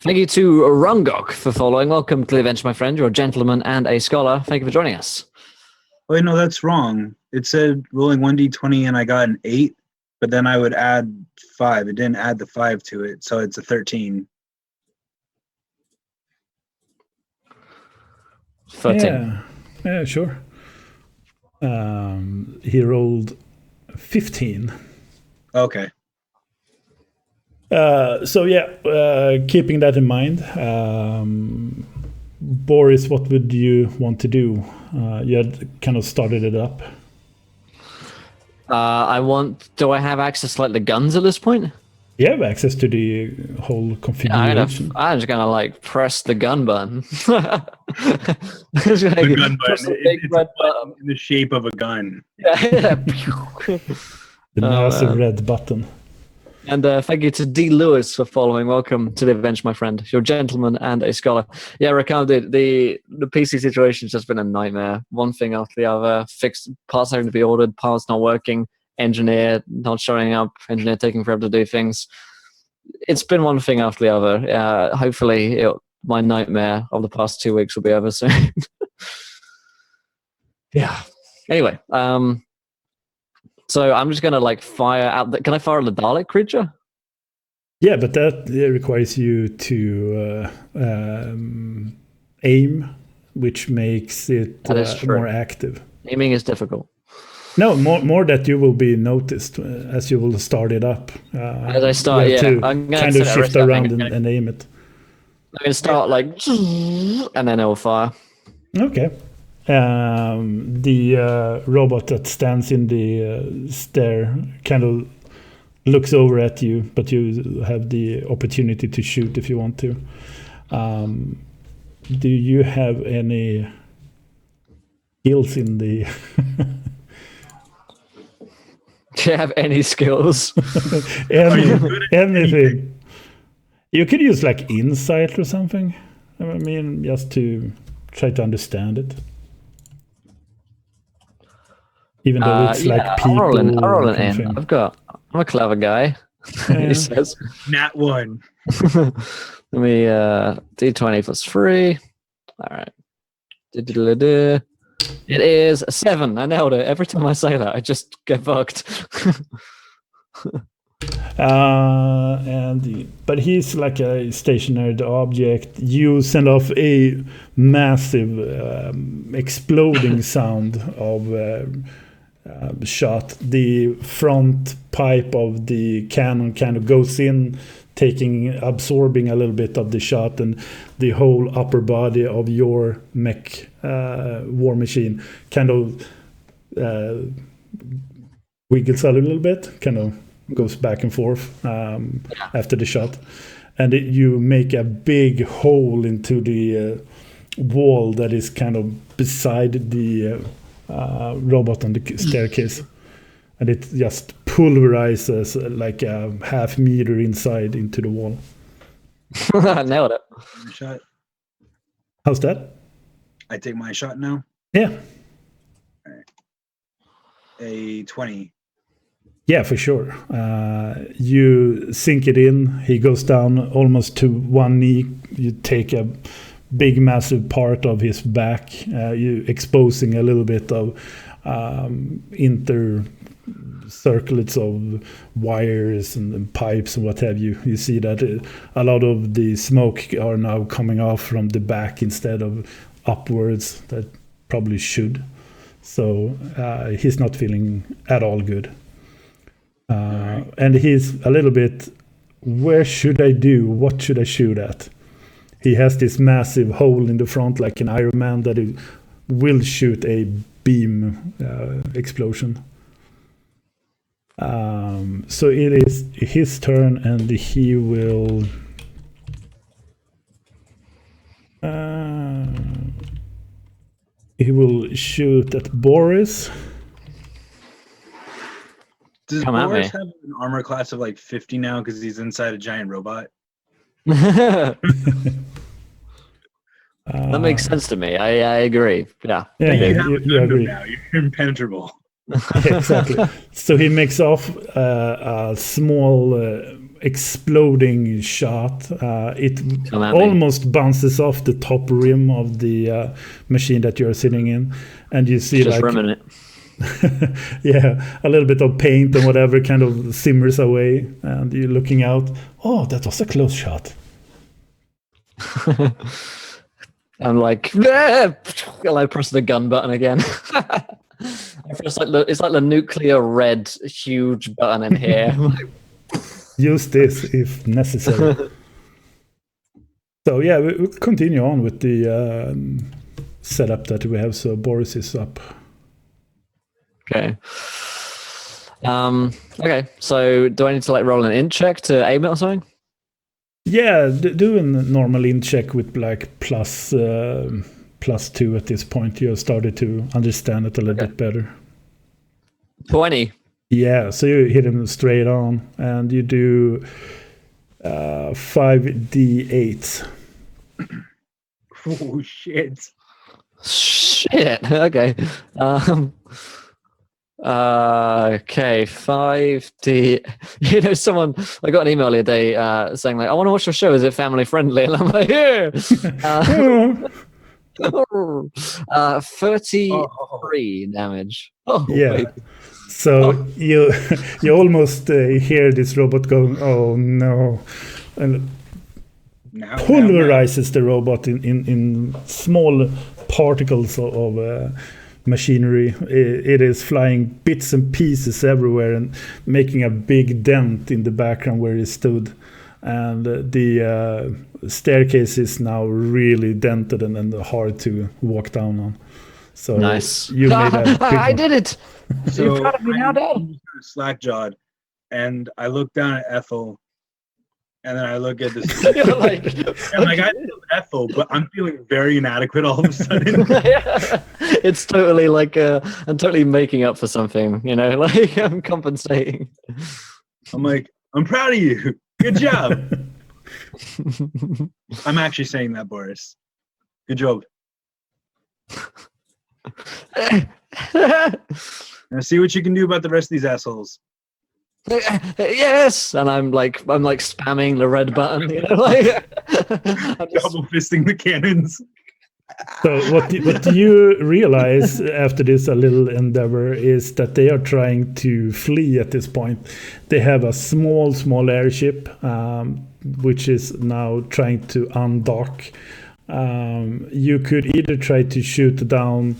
Thank you to Rungok for following. Welcome to the event, my friend. You're a gentleman and a scholar. Thank you for joining us. Wait, no, that's wrong. It said rolling 1d20 and I got an 8, but then I would add 5. It didn't add the 5 to it, so it's a 13. 13. Yeah, sure. He rolled 15. Okay. Keeping that in mind, Boris, what would you want to do? You had kind of started it up. Do I have access to like the guns at this point? You have access to the whole configuration. I'm just gonna press the gun button. The gun button. It's in the shape of a gun. Yeah. The massive red button. And thank you to D. Lewis for following. Welcome to the event, my friend. You're a gentleman and a scholar. Yeah, Ricardo, the PC situation's just been a nightmare. One thing after the other. Fixed parts having to be ordered, parts not working, engineer not showing up, engineer taking forever to do things. It's been one thing after the other. Hopefully, my nightmare of the past 2 weeks will be over soon. Yeah. Anyway, so I'm just gonna fire out. Can I fire at the Dalek creature? Yeah, but that requires you to aim, which makes it more active. Aiming is difficult. No, more that you will be noticed as you will start it up. As I start, I'm gonna kind of shift around and aim it. I'm gonna start and then it'll fire. Okay. The robot that stands in the stair kind of looks over at you, but you have the opportunity to shoot if you want to. Do you have any skills in the... Do you have any skills? Anything. You could use like insight or something. I mean, just to try to understand it. Even though it's like people. I'll roll an in. I'm a clever guy. He says. Nat 1. Let me D20 plus 3. All right. It is 7. I nailed it. Every time I say that, I just get fucked. But he's like a stationary object. You send off a massive exploding sound of shot. The front pipe of the cannon kind of goes in, absorbing a little bit of the shot, and the whole upper body of your mech war machine kind of wiggles a little bit, kind of goes back and forth after the shot, and you make a big hole into the wall that is kind of beside the robot on the staircase, and it just pulverizes like a half meter inside into the wall. I nailed it. Shot. How's that? I take my shot now. Yeah. All right. A 20. Yeah, for sure. You sink it in. He goes down almost to one knee. You take a big, massive part of his back. You exposing a little bit of circlets of wires and pipes and what have you. You see that a lot of the smoke are now coming off from the back instead of upwards. That probably should. So he's not feeling at all good. And he's a little bit, where should I do? What should I shoot at? He has this massive hole in the front like an Iron Man that it will shoot a beam explosion. So it is his turn, and he will shoot at Boris. Does Boris have an armor class of like 50 now because he's inside a giant robot? That makes sense to me. I agree. Yeah. You agree. Now. You're impenetrable. Exactly. So he makes off a small exploding shot. It almost bounces off the top rim of the machine that you're sitting in, and you see just rimming it. Yeah, a little bit of paint and whatever kind of simmers away, and you're looking out. Oh, that was a close shot. I'm like, and I press the gun button again. I press it's like the nuclear red huge button in here. Use this if necessary. So yeah, we'll continue on with the setup that we have. So Boris is up. Okay. Okay. So do I need to like roll an int check to aim it or something? Yeah, do a normal int check with like plus 2 at this point. You have started to understand it a little bit better. 20. Yeah, so you hit him straight on, and you do 5d8. Oh shit! Shit. Okay. Okay, 5D. You know, someone, I got an email the other day saying like, I want to watch your show. Is it family friendly? And I'm like, yeah. 33 damage. Oh, yeah. Wait. So you almost hear this robot going, oh no, and pulverizes the robot in small particles of machinery. It is flying bits and pieces everywhere and making a big dent in the background where it stood. And the staircase is now really dented and hard to walk down on. So Nice. you made a big I one. did it. So You're proud of me now, Dad? I'm slack jawed, and I look down at Ethel, and then I look at this. You're like, I'm like, I love Ethel, but I'm feeling very inadequate all of a sudden. it's totally like I'm totally making up for something, you know, like I'm compensating. I'm like, I'm proud of you. Good job. I'm actually saying that, Boris. Good job. Now see what you can do about the rest of these assholes. Yes, and I'm like spamming the red button, you know, like I'm just- Double fisting the cannons. So what do you realize after this a little endeavor is that they are trying to flee at this point. They have a small airship which is now trying to undock. You could either try to shoot down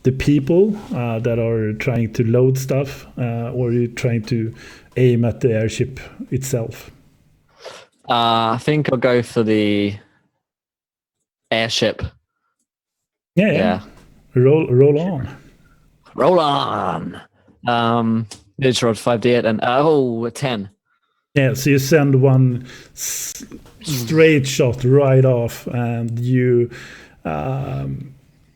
the people that are trying to load stuff, or you're trying to aim at the airship itself. I think I'll go for the airship. Yeah. Roll on. Roll on. It's rolled 5d8 and 10. Yeah, so you send one straight shot right off, and you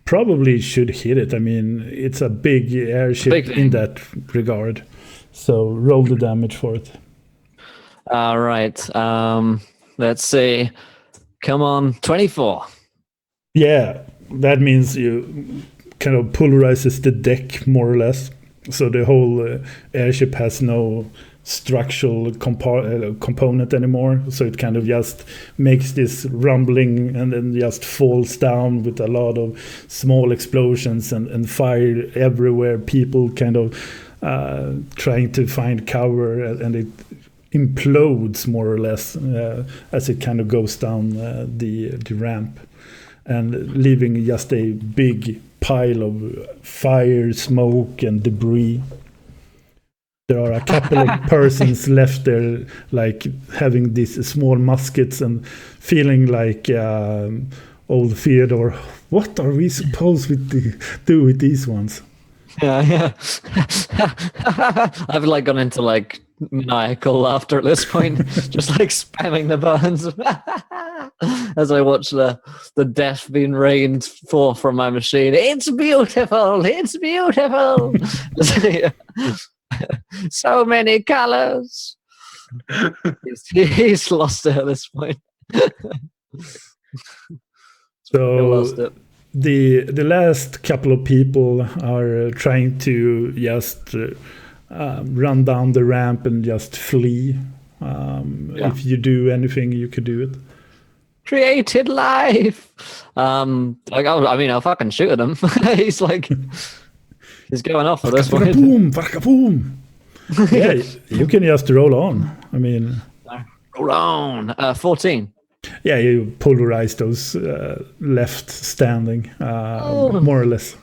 probably should hit it. I mean, it's a big airship in that regard. So roll the damage for it. All right. Let's see. Come on, 24. Yeah, that means you kind of pulverizes the deck more or less. So the whole airship has no structural component anymore. So it kind of just makes this rumbling and then just falls down with a lot of small explosions and fire everywhere. People kind of trying to find cover, and it implodes more or less as it kind of goes down the ramp, and leaving just a big pile of fire, smoke, and debris. There are a couple of persons left there, like having these small muskets and feeling like old Theodore. What are we supposed to do with these ones? Yeah. I've like gone into like maniacal laughter at this point, just like spamming the buttons as I watch the death being rained forth from my machine. It's beautiful. It's beautiful. So many colors. He's lost it at this point. So the last couple of people are trying to just run down the ramp and just flee. If you do anything, you could do it. Created life. I mean, I'll fucking shoot at him. He's like, he's going off at this point. Boom. Yeah, you can just roll on. I mean, roll on. 14. Yeah, you pulverize those left standing, more or less.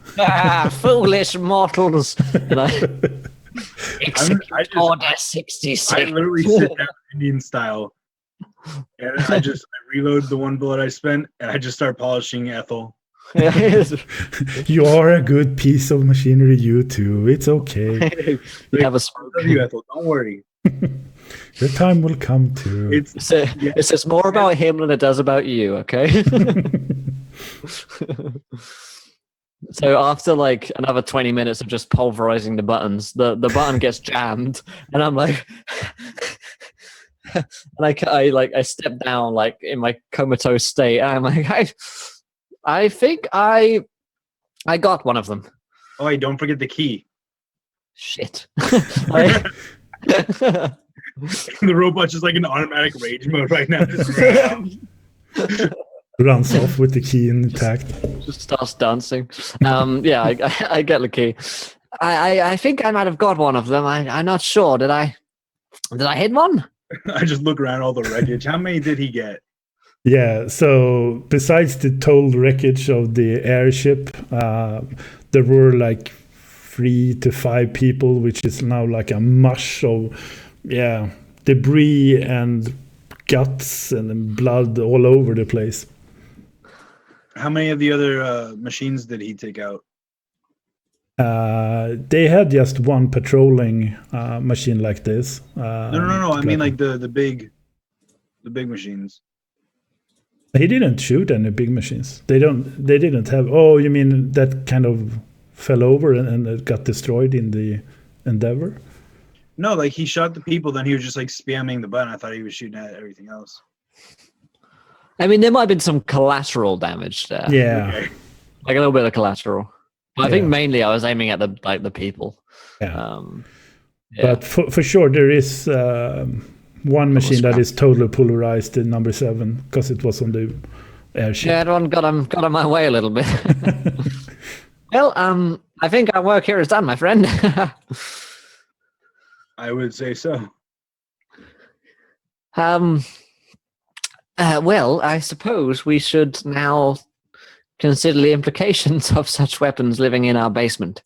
Foolish mortals. And I order 66. I literally sit down Indian style, and I reload the one bullet I spent, and I just start polishing Ethel. You are a good piece of machinery, you too. It's okay. You have a you, Ethel. Don't worry. Your time will come too. It says more about him than it does about you, okay? So after like another 20 minutes of just pulverizing the buttons, the button gets jammed, and I'm like, and I step down like in my comatose state, and I'm like, I think I got one of them. Oh, hey, don't forget the key. Shit. The robot's just like in automatic rage mode right now. Runs off with the key intact. Just starts dancing. Yeah, I get the key. I think I might have got one of them. I'm not sure. Did I hit one? I just look around all the wreckage. How many did he get? Yeah, so besides the total wreckage of the airship, there were like 3 to 5 people, which is now like a mush of debris and guts and blood all over the place. How many of the other machines did he take out? They had just one patrolling machine like this. No. I mean like the big machines. He didn't shoot any big machines. They didn't have. Oh, you mean that kind of fell over and it got destroyed in the Endeavor? No, like he shot the people, then he was just like spamming the button. I thought he was shooting at everything else. I mean, there might have been some collateral damage there. Yeah, Okay. Like a little bit of collateral. But I think Yeah. mainly I was aiming at the people. yeah. Yeah. But for sure, there is one machine that is totally polarized, the number 7, because it was on the airship. Yeah, everyone got on my way a little bit. Well, I think our work here is done, my friend. I would say so. Well, I suppose we should now consider the implications of such weapons living in our basement.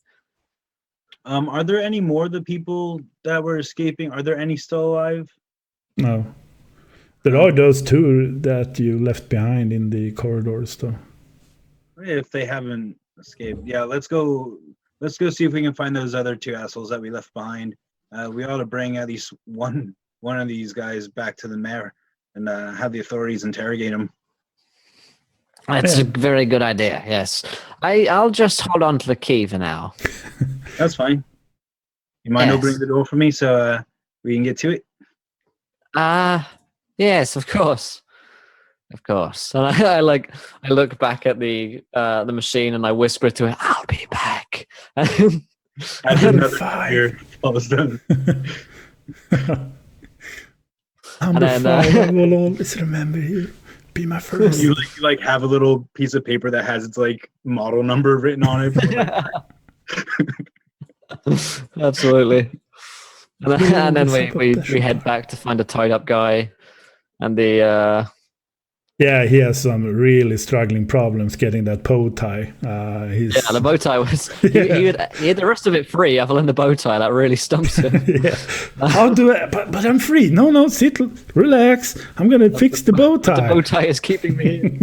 Are there any more of the people that were escaping? Are there any still alive? No. There are those 2 that you left behind in the corridors, though. If they haven't escaped, yeah, let's go see if we can find those other 2 assholes that we left behind. We ought to bring at least one of these guys back to the mayor and have the authorities interrogate him. That's a very good idea, yes. I'll just hold on to the key for now. That's fine. You mind Yes. opening the door for me so we can get to it? Yes, of course. Of course. And I look back at the machine and I whisper to it, "I'll be back." I did another 5. here. Almost done. Number then, 5, I will always remember you. Be my first. You like have a little piece of paper that has its like model number written on it. Absolutely. And then Super we special. head back to find a tied up guy and the Yeah, he has some really struggling problems getting that bow tie. the bow tie was he had the rest of it free other than the bow tie. That really stumps him. Yeah. I'll do it, but I'm free. No, sit, relax. I'm gonna fix the bow The tie. bow tie is keeping me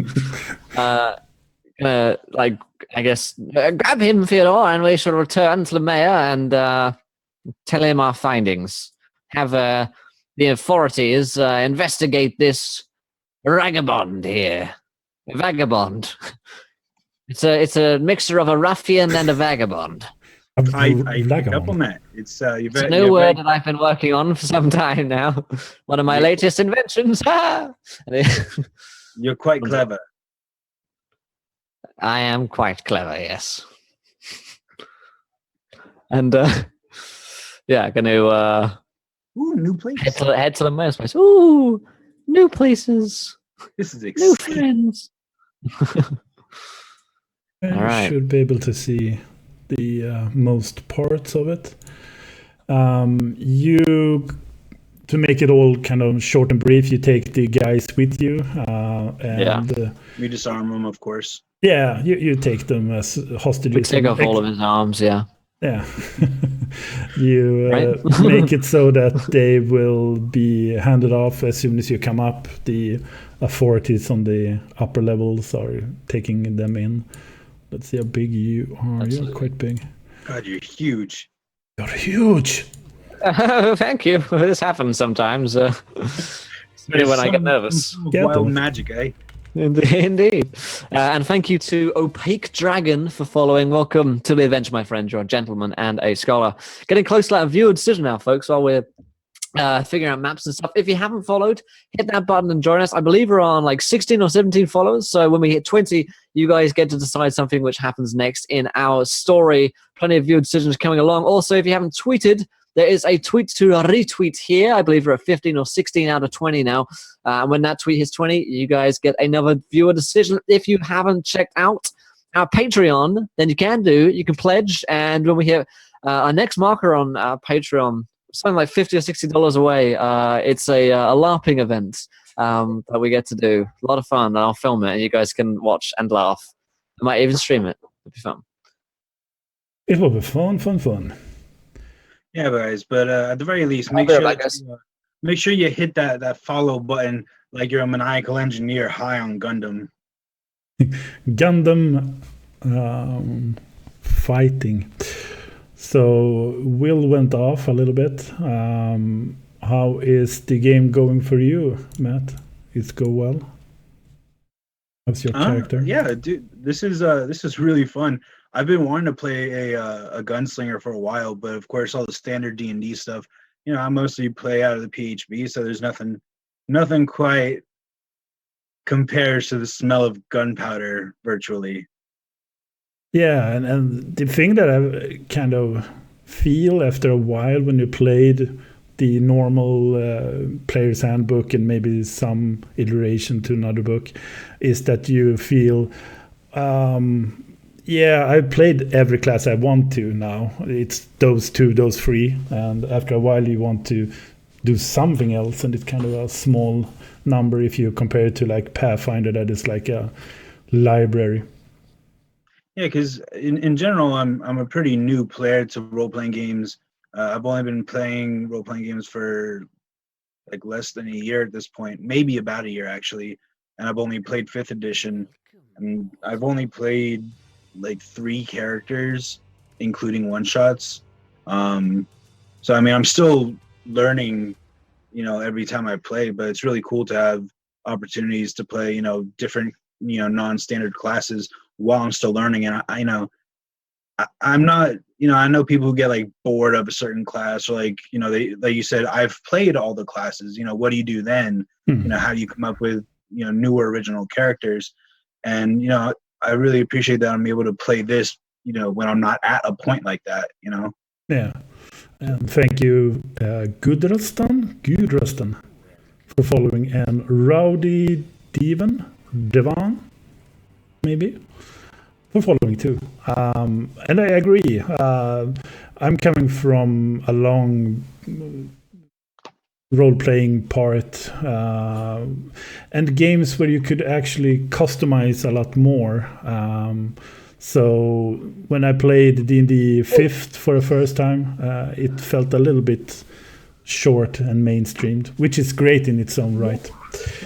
like I guess grab him, Theodore, and we shall return to the mayor and tell him our findings. Have the authorities investigate this vagabond here. A vagabond. It's a mixture of a ruffian and a vagabond. I picked up on that. It's It's a new word that I've been working on for some time now. One of my latest inventions. You're quite clever. I am quite clever, yes. And gonna Ooh, new place. head to the mayor's place. Ooh, new places, This is new exciting. friends. You Alright. should be able to see the most parts of it. To make it all kind of short and brief, you take the guys with you, and We disarm them, of course. you take them as hostages. We take off all of his arms, yeah. Yeah. You Right? make it so that they will be handed off as soon as you come up. The authorities on the upper levels are taking them in. Let's see how big you are. Absolutely. You're quite big. God, you're huge. You're huge. Thank you. This happens sometimes. Especially when I get nervous. Get Wild them. magic, eh? Indeed. And thank you to Opaque Dragon for following. Welcome to the adventure, my friend. You're a gentleman and a scholar. Getting close to that viewer decision now, folks, while we're figuring out maps and stuff. If you haven't followed, hit that button and join us. I believe we're on like 16 or 17 followers. So when we hit 20, you guys get to decide something which happens next in our story. Plenty of viewer decisions coming along. Also, if you haven't tweeted, there is a tweet to retweet here. I believe we're at 15 or 16 out of 20 now. And when that tweet hits 20, you guys get another viewer decision. If you haven't checked out our Patreon, then you can do. You can pledge. And when we hit our next marker on our Patreon, something like $50 or $60 away, it's a LARPing event that we get to do. A lot of fun. And I'll film it and you guys can watch and laugh. I might even stream it. It'll be fun. It will be fun. Yeah, guys. But at the very least, I'll make be sure right back, that make sure you hit that follow button like you're a maniacal engineer high on Gundam. Gundam fighting. So Will went off a little bit. How is the game going for you, Matt? It's go well? How's your character? Yeah, dude, this is really fun. I've been wanting to play a gunslinger for a while, but of course all the standard D&D stuff, I mostly play out of the PHB, so there's nothing quite compares to the smell of gunpowder virtually. Yeah, and the thing that I kind of feel after a while when you played the normal player's handbook and maybe some iteration to another book is that you feel, I've played every class I want to now. It's those two, those three. And after a while you want to do something else, and it's kind of a small number if you compare it to like Pathfinder, that is like a library. Yeah, because in general, I'm a pretty new player to role-playing games. I've only been playing role-playing games for like less than a year at this point, maybe about a year actually, and I've only played 5th edition, and I've only played like 3 characters, including one-shots. So I mean, I'm still learning, every time I play, but it's really cool to have opportunities to play, different, non-standard classes while I'm still learning. And I'm not, I know people who get like bored of a certain class, or like, they, like you said, I've played all the classes, what do you do then? How do you come up with, newer original characters? And, I really appreciate that I'm able to play this, when I'm not at a point like that, Yeah. And thank you, Gudrustan, for following, and Rowdy Devan, maybe, for following too. And I agree. I'm coming from a long role-playing part, and games where you could actually customize a lot more. So when I played D&D 5th for the first time, it felt a little bit short and mainstreamed, which is great in its own right.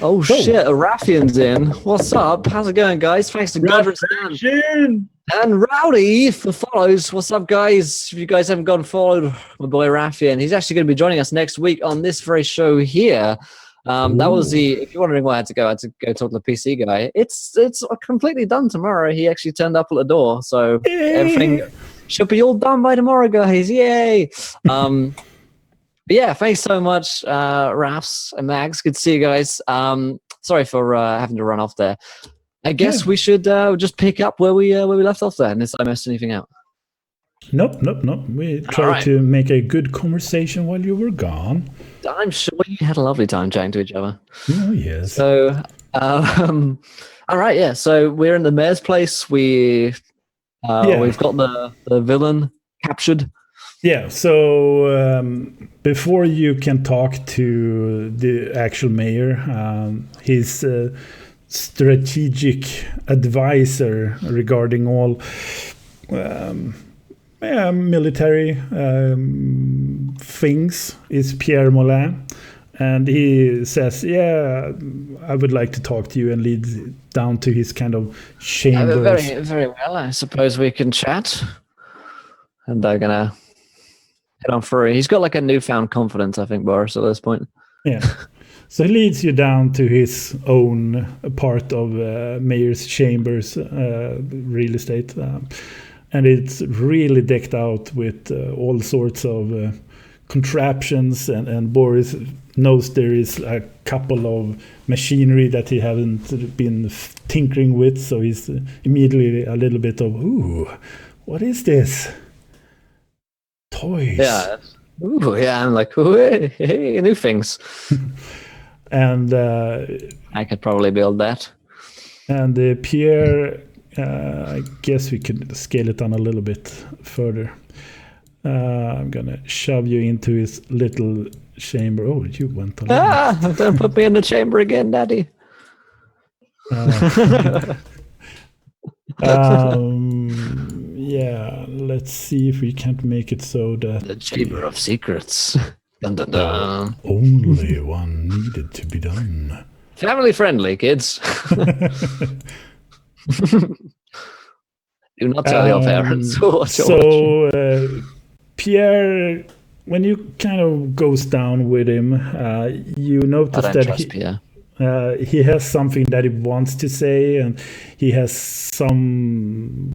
Oh shit, Raffian's in. What's up? How's it going, guys? Thanks to Godric and Rowdy for follows. What's up, guys? If you guys haven't gone and followed my boy Raffian, he's actually going to be joining us next week on this very show here. That was if you're wondering why I had to go talk to the PC guy. It's completely done tomorrow. He actually turned up at the door, so everything should be all done by tomorrow, guys. Yay! But yeah, thanks so much, Rafs and Mags. Good to see you guys. Sorry for having to run off there. I guess we should just pick up where we left off there, unless I messed anything out. Nope. We tried to make a good conversation while you were gone. I'm sure you had a lovely time chatting to each other. Oh, yes. So, all right, yeah. So we're in the mayor's place. We've got the villain captured. Yeah, so before you can talk to the actual mayor, his strategic advisor regarding all military things is Pierre Moulin. And he says, I would like to talk to you, and leads down to his kind of chambers. Very, very well. I suppose we can chat. And they're going to head on through. He's got like a newfound confidence, I think, Boris, at this point. Yeah. So he leads you down to his own part of Mayor's Chambers real estate. And it's really decked out with all sorts of contraptions. And Boris knows there is a couple of machinery that he hasn't been tinkering with. So he's immediately a little bit of, ooh, what is this? Toys. Yeah. Ooh, yeah. I'm like, ooh, hey, new things. And I could probably build that. And Pierre, I guess we could scale it down a little bit further. I'm gonna shove you into his little chamber. Oh, you went along. Don't put me in the chamber again, Daddy. Yeah, let's see if we can't make it so that the Chamber of Secrets. Dun, dun, dun. Only one needed to be done. Family friendly, kids. Do not tell your parents. Pierre, when you kind of goes down with him, you notice that he has something that he wants to say, and he has some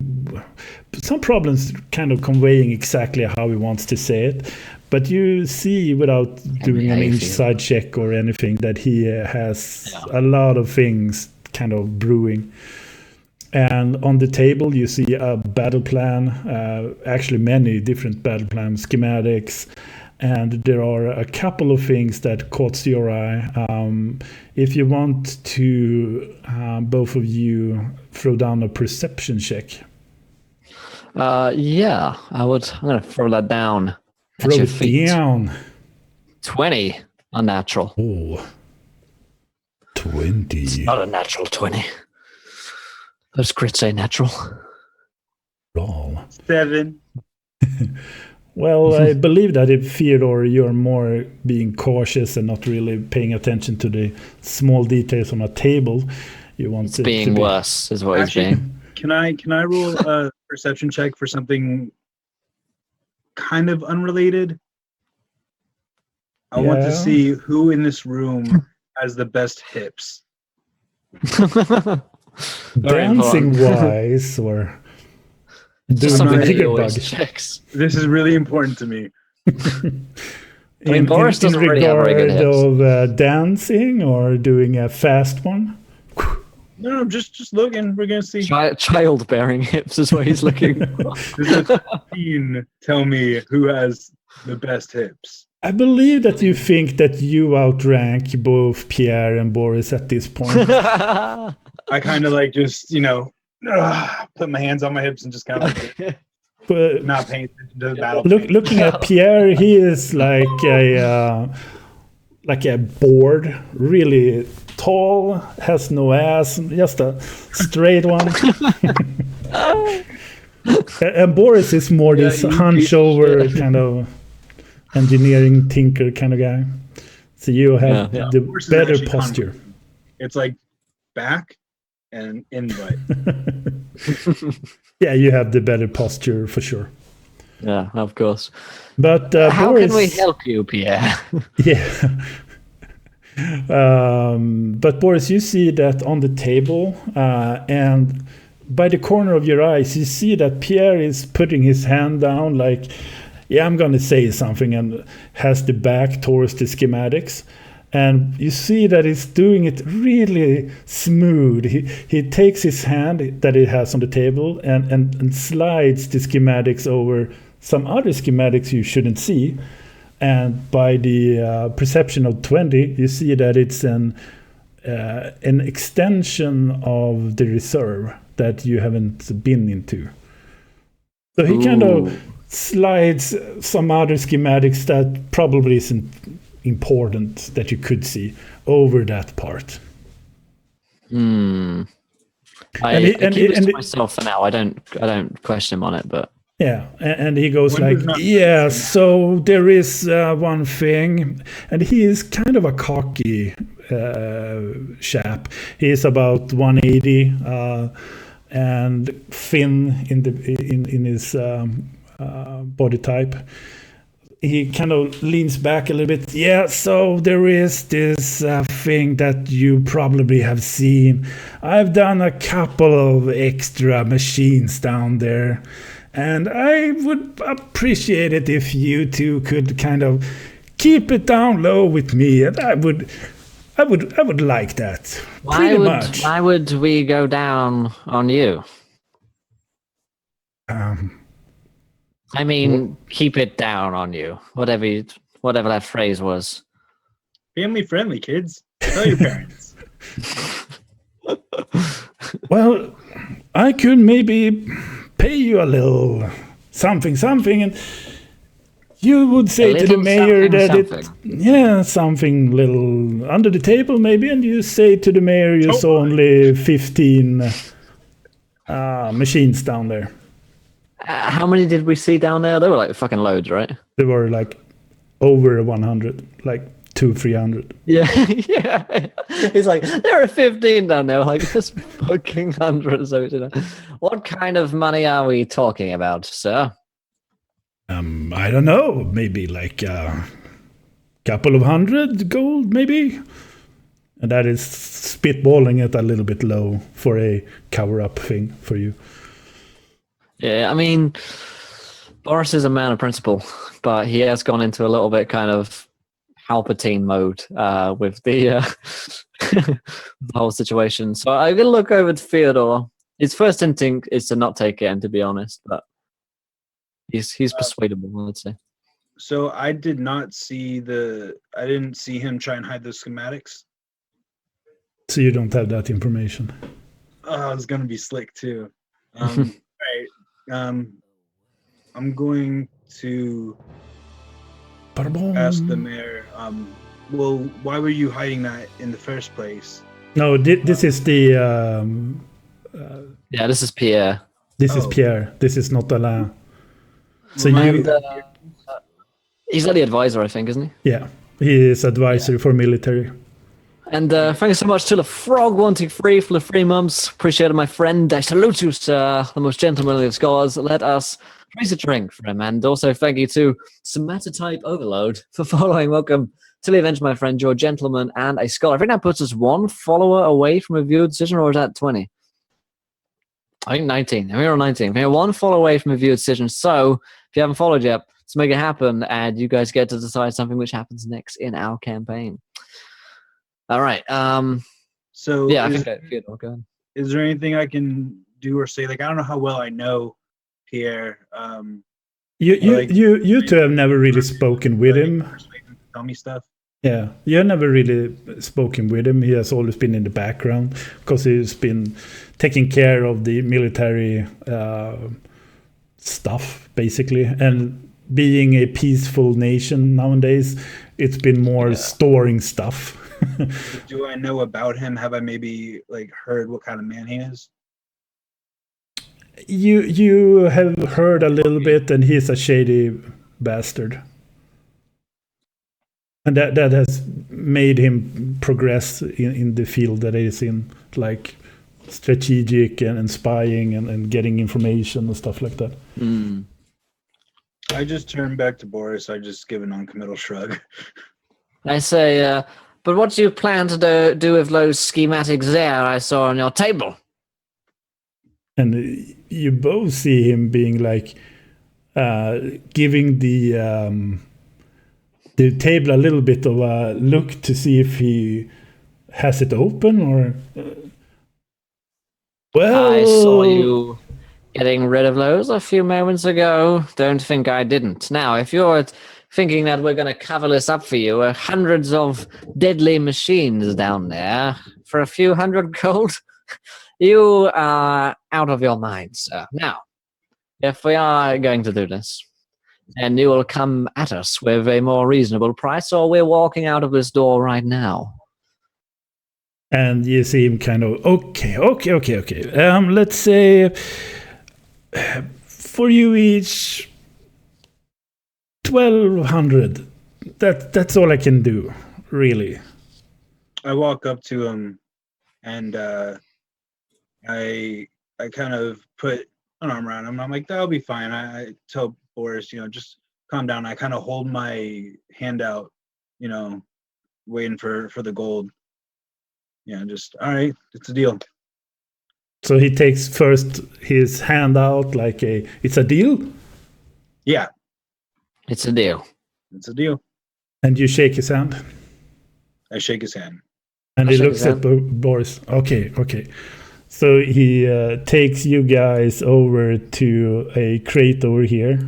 problems kind of conveying exactly how he wants to say it. But you see, without doing an inside check or anything, that he has a lot of things kind of brewing. And on the table, you see a battle plan, actually many different battle plans, schematics, and there are a couple of things that caught your eye. If you want to, both of you throw down a perception check. Yeah, I'm going to throw that down. Throw it down. 20, unnatural. Oh, 20. It's not a natural 20. Those crits say natural. Roll. 7. Well, I believe that if Theodore, you're more being cautious and not really paying attention to the small details on a table. You want it's being worse, is what Actually, he's being. Can I roll a perception check for something kind of unrelated? I want to see who in this room has the best hips. Dancing wise, or doing the bigger bug checks. This is really important to me. I mean, Boris doesn't really have very good hips. Of dancing or doing a fast one. No, just looking. We're gonna see. Childbearing hips is what he's looking for. Does a 15 tell me who has the best hips? I believe that you think that you outrank both Pierre and Boris at this point. I kind of like just, put my hands on my hips and just kind of like not paying attention to the battle. Looking at Pierre, he is like a board, really tall, has no ass, just a straight one. And Boris is more this hunch over kind of engineering tinker kind of guy. So you have the better posture. It's like back and in butt. Yeah, you have the better posture for sure. Yeah, of course. But how Boris, can we help you, Pierre? Yeah. But Boris, you see that on the table, and by the corner of your eyes, you see that Pierre is putting his hand down like, I'm going to say something, and has the back towards the schematics. And you see that he's doing it really smooth. He takes his hand that he has on the table and slides the schematics over some other schematics you shouldn't see. And by the perception of 20, you see that it's an extension of the reserve that you haven't been into. So he kind of slides some other schematics that probably isn't important that you could see over that part. I keep this to myself for now. I don't question him on it, but and he goes so there is one thing, and he is kind of a cocky chap. He is about 180 and thin in his body type. He kind of leans back a little bit. So there is this thing that you probably have seen. I've done a couple of extra machines down there, and I would appreciate it if you two could kind of keep it down low with me. And I would like that. Why would we go down on you? I mean, keep it down on you. Whatever that phrase was. Family friendly, kids. Tell your parents. Well, I could maybe pay you a little something, and you would say to the mayor something little under the table maybe, and you say to the mayor you saw only 15 machines down there. How many did we see down there? There were like fucking loads, right? There were like over 100, like 200-300. Yeah, yeah. He's like, there are 15 down there. Like, there's fucking hundreds of it. What kind of money are we talking about, sir? I don't know. Maybe like a couple of hundred gold, maybe. And that is spitballing it a little bit low for a cover-up thing for you. Yeah, I mean, Boris is a man of principle, but he has gone into a little bit kind of Palpatine mode with the, the whole situation. So I'm going to look over to Theodore. His first instinct is to not take it, and to be honest, but he's persuadable, I would say. So I didn't see him try and hide the schematics. So you don't have that information. Oh, it's gonna be slick too. Right. I'm going to ask the mayor. Well, why were you hiding that in the first place? No, this is the. Yeah, this is Pierre. This is Pierre. This is not Alain. So he's the advisor, I think, isn't he? Yeah, he is advisor for military. And thank you so much to the frog wanting free for the 3 months. Appreciate it, my friend. I salute you, sir, the most gentlemanly of scholars. Let us raise a drink for him. And also thank you to Somatotype Overload for following. Welcome to the event, my friend. You're a gentleman and a scholar. I think that puts us 1 follower away from a viewer decision, or is that 20? I think 19. We're on 19. We're 1 follower away from a viewer decision. So if you haven't followed yet, let's make it happen. And you guys get to decide something which happens next in our campaign. All right. So yeah, I think I feel good. Is there anything I can do or say? Like, I don't know how well I know Pierre. You two have never really spoken with him. Tell me stuff. Yeah, you have never really spoken with him. He has always been in the background because he's been taking care of the military stuff, basically. And being a peaceful nation nowadays, it's been more storing stuff. Do I know about him? Have I maybe heard what kind of man he is? You have heard a little bit, and he's a shady bastard. And that has made him progress in the field that he's in, like strategic and spying and getting information and stuff like that. Mm. I just turned back to Boris. I just give a non-committal shrug. I say, but what do you plan to do with those schematics there I saw on your table? And you both see him being giving the table a little bit of a look to see if he has it open or. Well, I saw you getting rid of those a few moments ago. Don't think I didn't. Now, if you're thinking that we're going to cover this up for you, hundreds of deadly machines down there for a few hundred gold, you are out of your mind, sir. Now, if we are going to do this, then you will come at us with a more reasonable price, or we're walking out of this door right now. And you see him kind of, okay. Let's say for you each 1,200. That's all I can do, really. I walk up to him and I kind of put an arm around him. I'm like, that'll be fine. I tell Boris, just calm down. I kind of hold my hand out, waiting for the gold. Yeah, just all right. It's a deal. So he takes first his hand out it's a deal? Yeah. It's a deal. It's a deal. And you shake his hand? I shake his hand. And he looks at Boris. Okay. So he takes you guys over to a crate over here.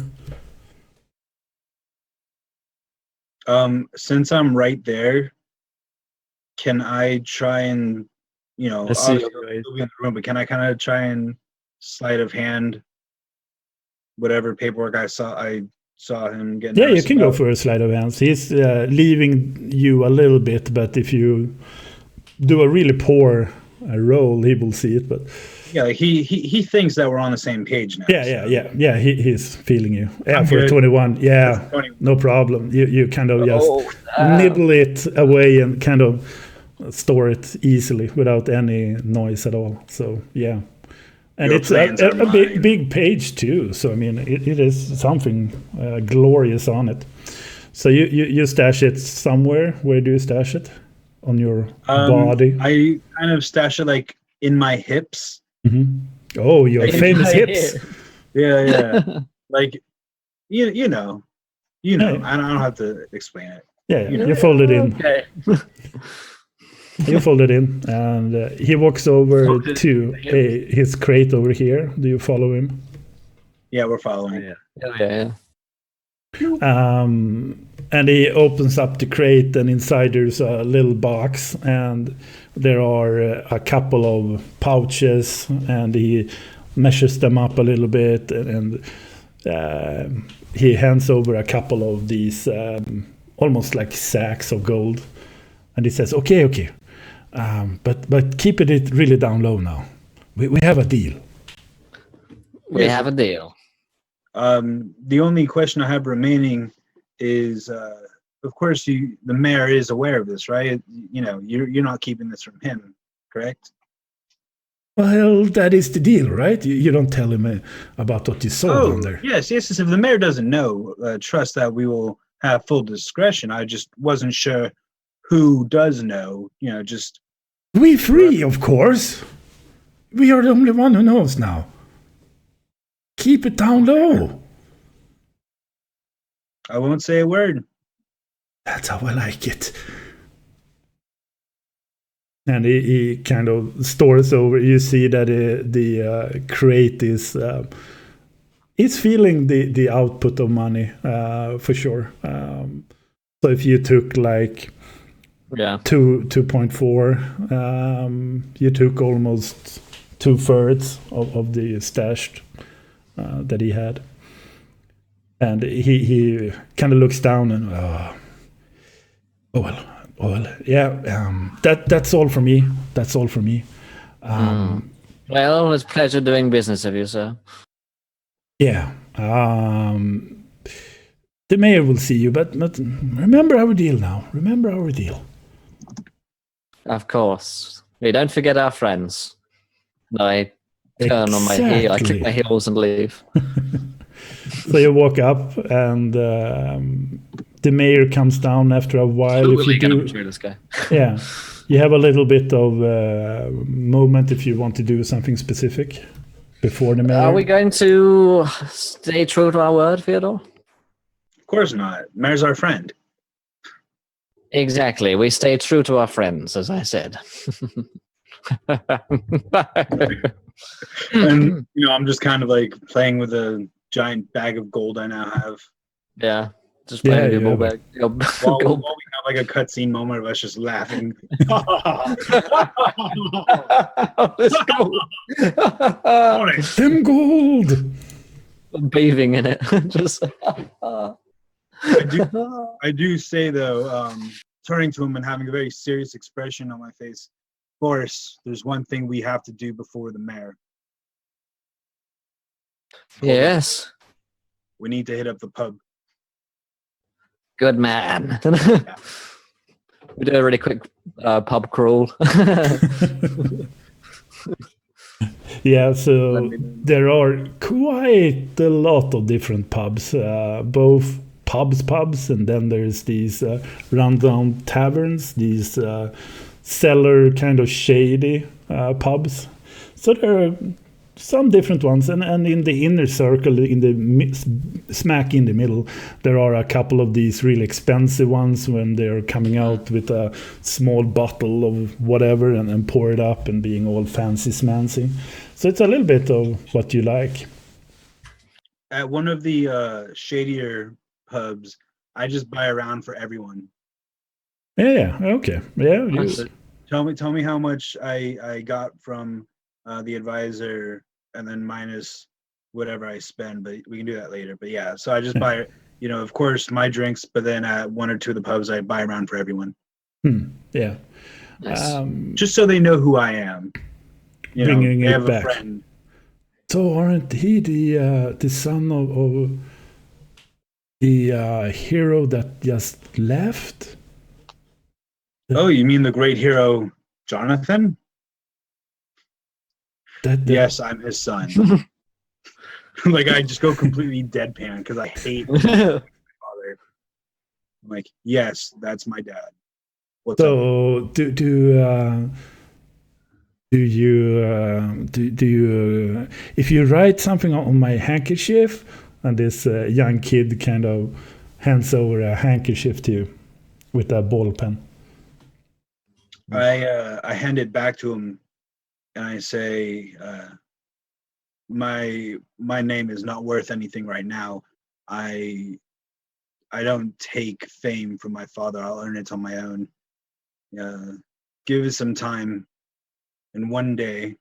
Since I'm right there, can I try and, obviously he'll be in the room, but can I kind of try and sleight of hand whatever paperwork I saw him getting? Yeah, you can go for a sleight of hands. He's leaving you a little bit, but if you do a really poor roll, he will see it. But Yeah, like he thinks that we're on the same page now. Yeah. He's feeling you. Yeah, I'm for good. 21. Yeah, 21. no problem. You kind of just damn. nibble it away and kind of store it easily without any noise at all. So yeah, and Your it's plans are a big mine. big page too. So I mean, it is something glorious on it. So you stash it somewhere. Where do you stash it? On your body? I kind of stash it like in my hips. Hmm. Oh, your Like, famous hips. Yeah. Like you know. Yeah. I don't have to explain it. Yeah, You know. you fold it in. Okay. You fold it in, and he walks over to his crate over here. Do you follow him? Yeah, we're following. Yeah. And he opens up the crate, and inside there's a little box, and there are a couple of pouches, and he measures them up a little bit, and he hands over a couple of these almost like sacks of gold, and he says, "Okay, but keep it really down low now. We have a deal." We have a deal. The only question I have remaining is, of course, the mayor is aware of this, right? You're not keeping this from him, correct? Well, that is the deal, right? You don't tell him about what you saw down there. Yes. If the mayor doesn't know, trust that we will have full discretion. I just wasn't sure who does know. Just We three, of course. We are the only one who knows now. Keep it down low. I won't say a word. That's how I like it. And he kind of stores over. You see that the crate is feeling the output of money for sure. So if you took like 2.4, you took almost 2/3 of the stashed that he had. And he kind of looks down and that's all for me. That's all for me. Well, it's a pleasure doing business with you, sir. Yeah. The mayor will see you, but remember our deal now. Remember our deal. Of course. We don't forget our friends. And I turn on my heel. I click my heels and leave. So you walk up, and the mayor comes down after a while. If you do, this guy. yeah, you have a little bit of moment if you want to do something specific before the mayor. Are we going to stay true to our word, Theodore? Of course not. Mayor's our friend. Exactly. We stay true to our friends, as I said. And I'm just kind of like playing with a giant bag of gold I now have. Yeah. Just playing with your ball bag. While we have like a cutscene moment of us just laughing. Let's go. Them gold. I'm bathing in it. Just. I do say though, turning to him and having a very serious expression on my face. Of course, there's one thing we have to do before the mayor. Yes. We need to hit up the pub. Good man. We do a really quick pub crawl. Yeah, so there are quite a lot of different pubs, both pubs, and then there's these rundown taverns, these cellar kind of shady pubs. So there are some different ones, and in the inner circle, in the smack in the middle, there are a couple of these really expensive ones when they're coming out with a small bottle of whatever and pour it up and being all fancy smancy. So it's a little bit of what you like. At one of the shadier pubs, I just buy around for everyone. Yeah, okay. Yeah. Tell me how much I got from the advisor, and then minus whatever I spend, but we can do that later. But yeah, so I just buy, of course, my drinks, but then at one or two of the pubs, I buy around for everyone. Yeah. Nice. Just so they know who I am. bringing they it have back. a friend. So aren't he the son of the hero that just left? Oh, you mean the great hero Jonathan? Yes, I'm his son. Like, I just go completely deadpan because I hate my father. I'm like, yes, that's my dad. What's up? So do you if you write something on my handkerchief, and this young kid kind of hands over a handkerchief to you with a ball pen? I hand it back to him and I say, my name is not worth anything right now. I don't take fame from my father. I'll earn it on my own. Give it some time, and one day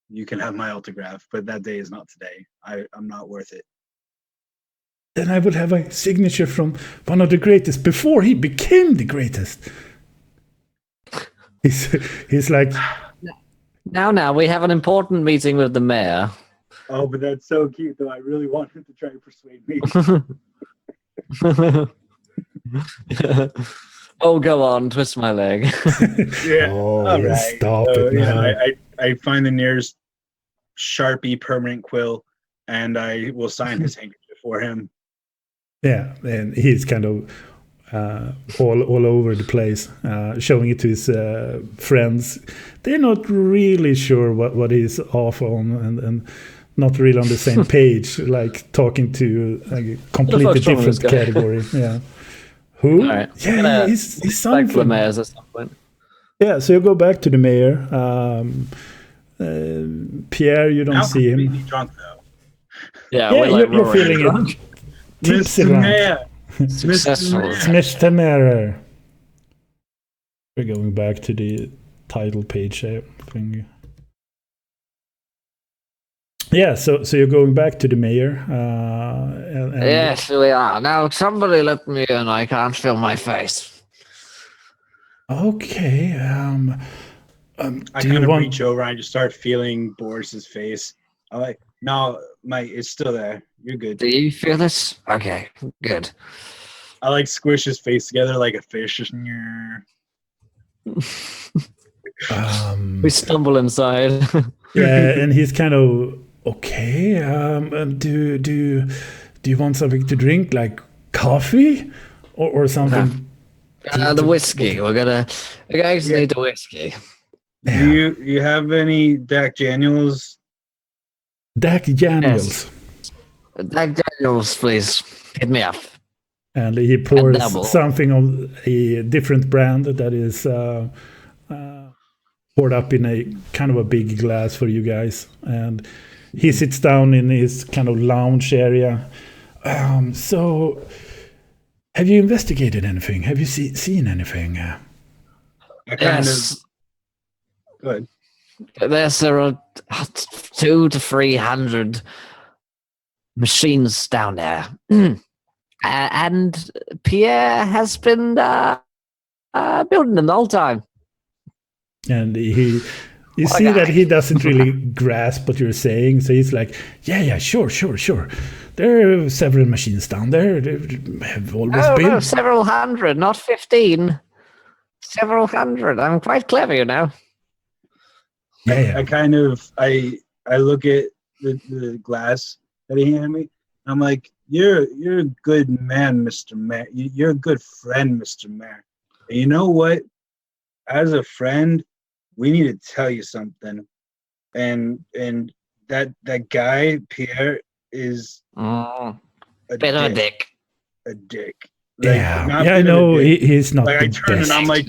you can have my autograph, but that day is not today. I'm not worth it. Then I would have a signature from one of the greatest before he became the greatest. He's like, Now, we have an important meeting with the mayor. Oh, but that's so cute, though. I really want him to try to persuade me. Oh, go on, twist my leg. Yeah. oh, All right. stop it now. I find the nearest Sharpie permanent quill, and I will sign his handkerchief for him. Yeah, and he's kind of all over the place, showing it to his friends. They're not really sure what he's off on, and not really on the same page, like talking to a completely different category. Yeah. Who? Right. Yeah, he's something. Back to the mayor's at some point. Yeah, so you go back to the mayor. Pierre, you don't see him. Completely drunk, though. Yeah, Yeah, we're like you're feeling drunk. it. Tipsy drunk. Mayor. Successful. Mr. Mayor. We're going back to the title page, I think. Yeah, so you're going back to the mayor. And Yes, we are. Now, somebody let me in. I can't feel my face. Okay. I do kind you of want? reach over and I just start feeling Boris's face. I'm like, no, Mike, it's still there. You're good. Do you feel this? Okay, good. I like squish his face together like a fish. Just We stumble inside. Yeah, and he's kind of okay. Do you want something to drink, like coffee or something? The whiskey. We're going to need the whiskey. Do you have any Jack Daniels? Jack Daniels. Jack Daniels, please. Hit me up. And he pours double. something of a different brand that is poured up in a kind of a big glass for you guys. And he sits down in his kind of lounge area. So, have you investigated anything? Have you seen anything? Yes. Good. There are 200 to 300 machines down there. And Pierre has been building them the whole time. And you see that he doesn't really grasp what you're saying. So he's like, yeah, sure. There are several machines down there. There have always been. No, several hundred, not 15. Several hundred. I'm quite clever, you know. Yeah. I look at the glass that he handed me. I'm like, you're a good man, Mr. Mayor. You're a good friend, Mr. Mayor. And you know what? As a friend, we need to tell you something. And that guy, Pierre, is a bit of a dick. A dick. Like, yeah, I know he's not. Like, the I turn best. and I'm like,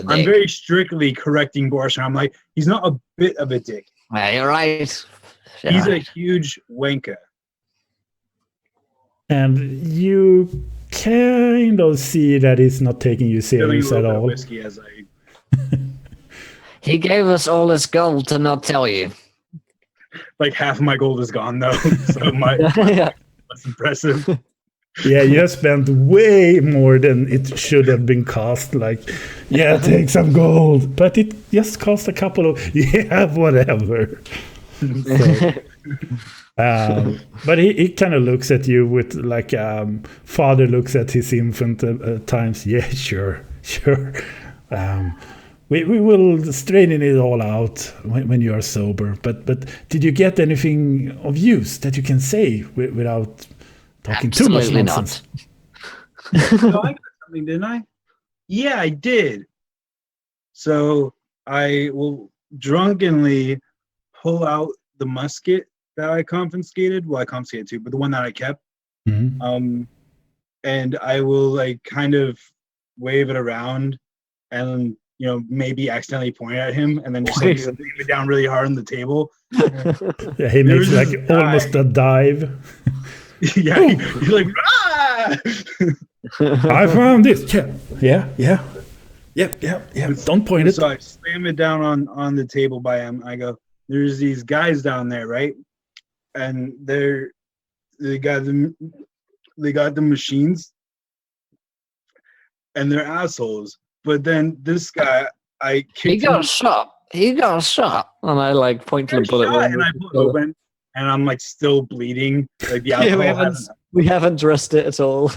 I'm very strictly correcting Boris, and I'm like, he's not a bit of a dick. Yeah, you're right. He's a huge wanker. And you kind of see that he's not taking you serious at all. Whiskey as He gave us all his gold to not tell you. Like half of my gold is gone though, so that's impressive. Yeah, you have spent way more than it should have been cost. Like, yeah, take some gold, but it just cost a couple of whatever. So, but he kind of looks at you with like father looks at his infant at times. Yeah, sure. We will straighten it all out when you are sober. But did you get anything of use that you can say without talking too much nonsense? No, I got something, didn't I? Yeah, I did. So I will drunkenly pull out the musket that I confiscated. Well, I confiscated too, but the one that I kept. Mm-hmm. And I will like kind of wave it around and maybe accidentally point at him and then just like slam it down really hard on the table. Yeah, he makes like almost a dive. Yeah, he's like, ah! I found this. Yeah. Don't point it. So I slam it down on the table by him. I go, there's these guys down there, right? And they got the machines and they're assholes. But then this guy, I kicked He got shot. And I like point to the bullet wound. And I pull it open, and I'm like still bleeding. Like the alcohol we haven't dressed it at all.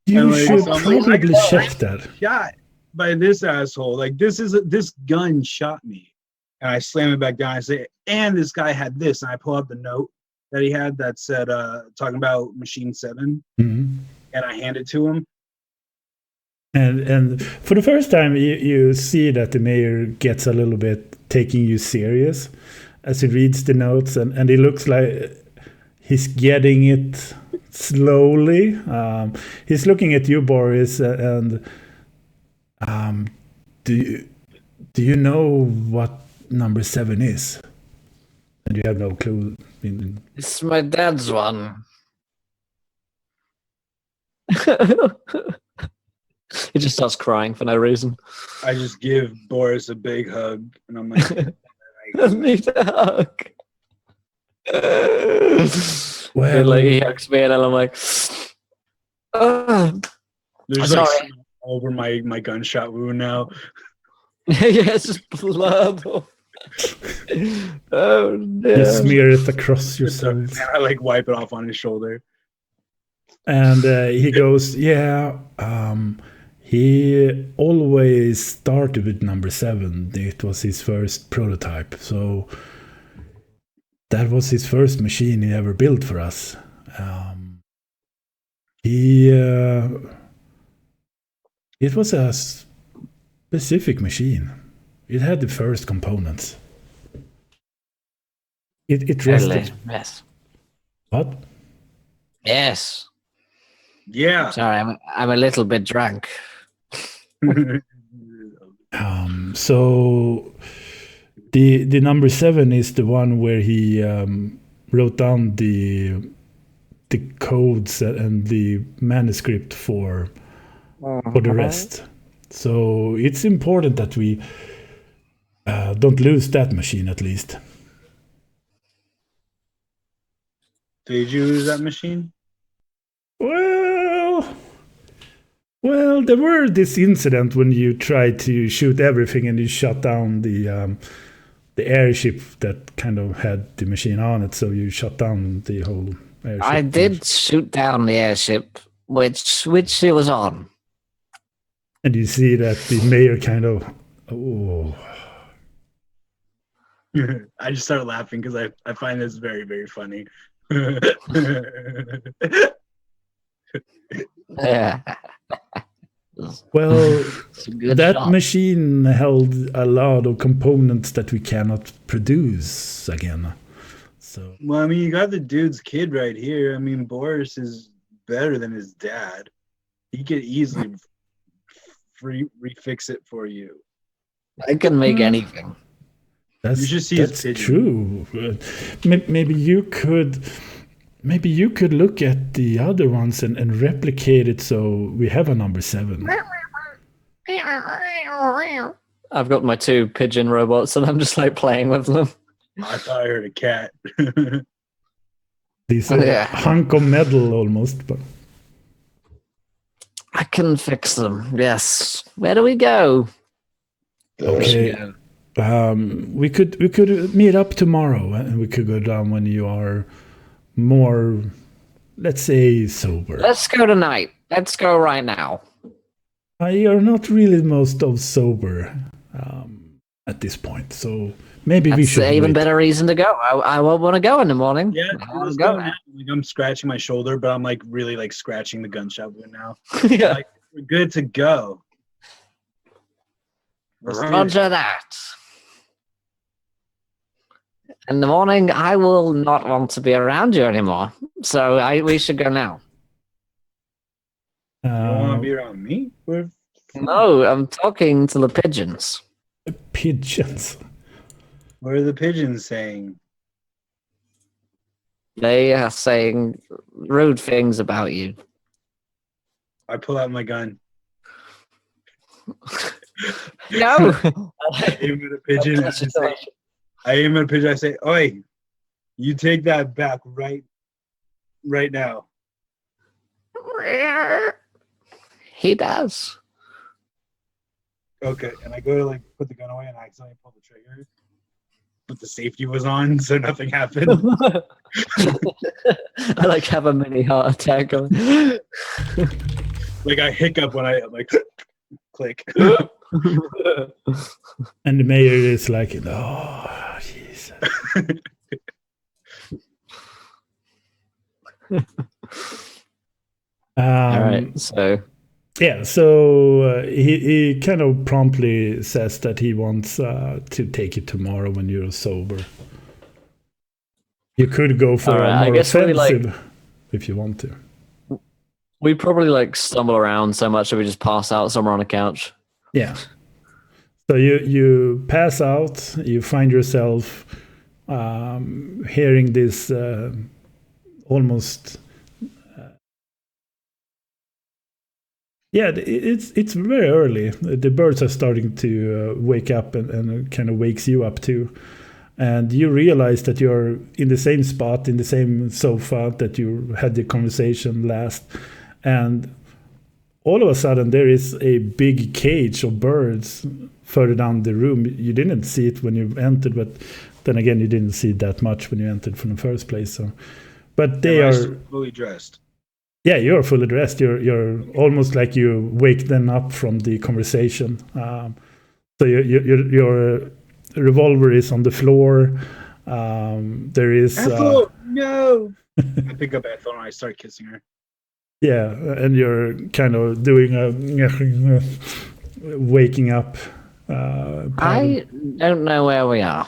You should probably check that. Shot by this asshole. Like this gun shot me, and I slam it back down. I say, and this guy had this, and I pull up the note that he had that said talking about Machine 7, mm-hmm. and I hand it to him. And for the first time, you see that the mayor gets a little bit taking you serious as he reads the notes, and it looks like he's getting it slowly. He's looking at you, Boris, and do you know what number 7 is? And you have no clue. It's my dad's one. He just starts crying for no reason. I just give Boris a big hug, and I'm like, I need a hug. Well, like he hugs me, and I'm like, there's like over my gunshot wound now. Yeah, it's just blood. Oh no! You smear it across yourself. And I like wipe it off on his shoulder. And he goes, yeah. He always started with number 7. It was his first prototype. So that was his first machine he ever built for us. It was a specific machine. It had the first components. It rested. Yes. What? Yes. Yeah. Sorry, I'm a little bit drunk. So the number 7 is the one where he wrote down the codes and the manuscript for the rest. So it's important that we don't lose that machine, at least. Did you lose that machine? Well, there were this incident when you tried to shoot everything and you shut down the airship that kind of had the machine on it. So you shut down the whole airship. I did shoot down the airship, which it was on. And you see that the mayor kind of, oh. I just started laughing because I find this very, very funny. Yeah. Well, that shot. machine held a lot of components that we cannot produce again. So, well, I mean, you got the dude's kid right here. I mean, Boris is better than his dad. He could easily refix it for you. I can make anything. You should see his pigeon. True. Maybe you could look at the other ones and replicate it so we have a number 7. I've got my 2 pigeon robots and I'm just like playing with them. I thought I heard a cat. This Yeah. hunk of metal almost. But I can fix them. Yes. Where do we go? okay, we could meet up tomorrow, and we could go down when you are more, let's say, sober. Let's go tonight. Let's go right now. You're not really most of sober at this point, so maybe we That's should an even wait. better reason to go. I won't want to go in the morning. Yeah, I wanna let's go go now. now. Like, I'm scratching my shoulder, but I'm like really like scratching the gunshot wound now. Yeah. Like, we're good to go. Let's do it. Roger that. In the morning, I will not want to be around you anymore. So we should go now. You don't want to be around me? No, I'm talking to the pigeons. Pigeons. What are the pigeons saying? They are saying rude things about you. I pull out my gun. No. I aim at a pigeon. And I aim at a pigeon. I say, "Oi, you take that back right now." He does. Okay, and I go to like put the gun away, and I accidentally pull the trigger, but the safety was on, so nothing happened. I like have a mini heart attack. Like I hiccup when I like click. And the mayor is like, oh, Jesus. All right, so yeah, so he kind of promptly says that he wants to take it tomorrow when you're sober. You could go for All right, a I more guess we, offensive if you want to. we probably like stumble around so much that we just pass out somewhere on a couch. Yeah. So you pass out, you find yourself hearing this almost... yeah, it's very early. The birds are starting to wake up and kind of wakes you up too. And you realize that you're in the same spot, in the same sofa that you had the conversation last. And all of a sudden there is a big cage of birds further down the room. You didn't see it when you entered, but then again, you didn't see that much when you entered from the first place. So, but they are fully dressed. Yeah, you're fully dressed. You're almost like you wake them up from the conversation. So your revolver is on the floor. There is Ethel, no. I pick up Ethel and I start kissing her. Yeah, and you're kind of doing a waking up. I don't know where we are.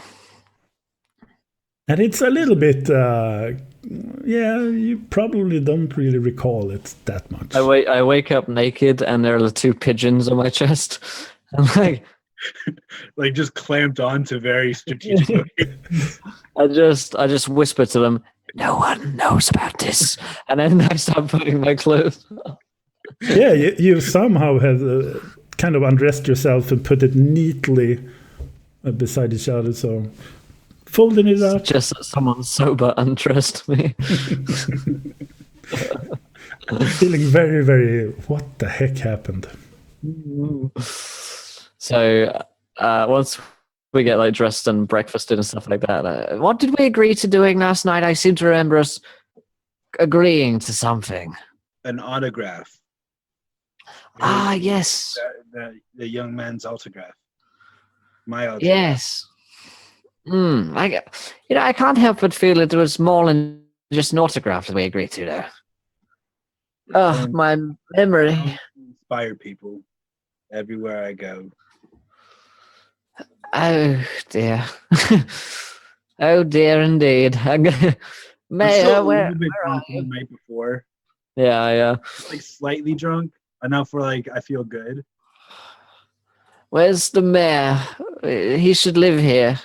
And it's a little bit, yeah, you probably don't really recall it that much. I wake up naked and there are the two pigeons on my chest. I'm like just clamped on to very strategic. I just whisper to them, "No one knows about this," and then I start putting my clothes on. Yeah, you somehow have kind of undressed yourself and put it neatly beside each other. So folding it up. Just that someone sober undressed me. Feeling very, very, what the heck happened? So once we get like dressed and breakfasted and stuff like that, what did we agree to doing last night? I seem to remember us agreeing to something. An autograph. Ah, yes. The young man's autograph. My autograph. Yes. I can't help but feel it was more than just an autograph that we agreed to there. Oh, my memory. Inspire people everywhere I go. Oh dear. Oh dear indeed. Mayor, where a bit are drunk you? the night before. Yeah. Like slightly drunk. Enough where like I feel good. Where's the mayor? He should live here.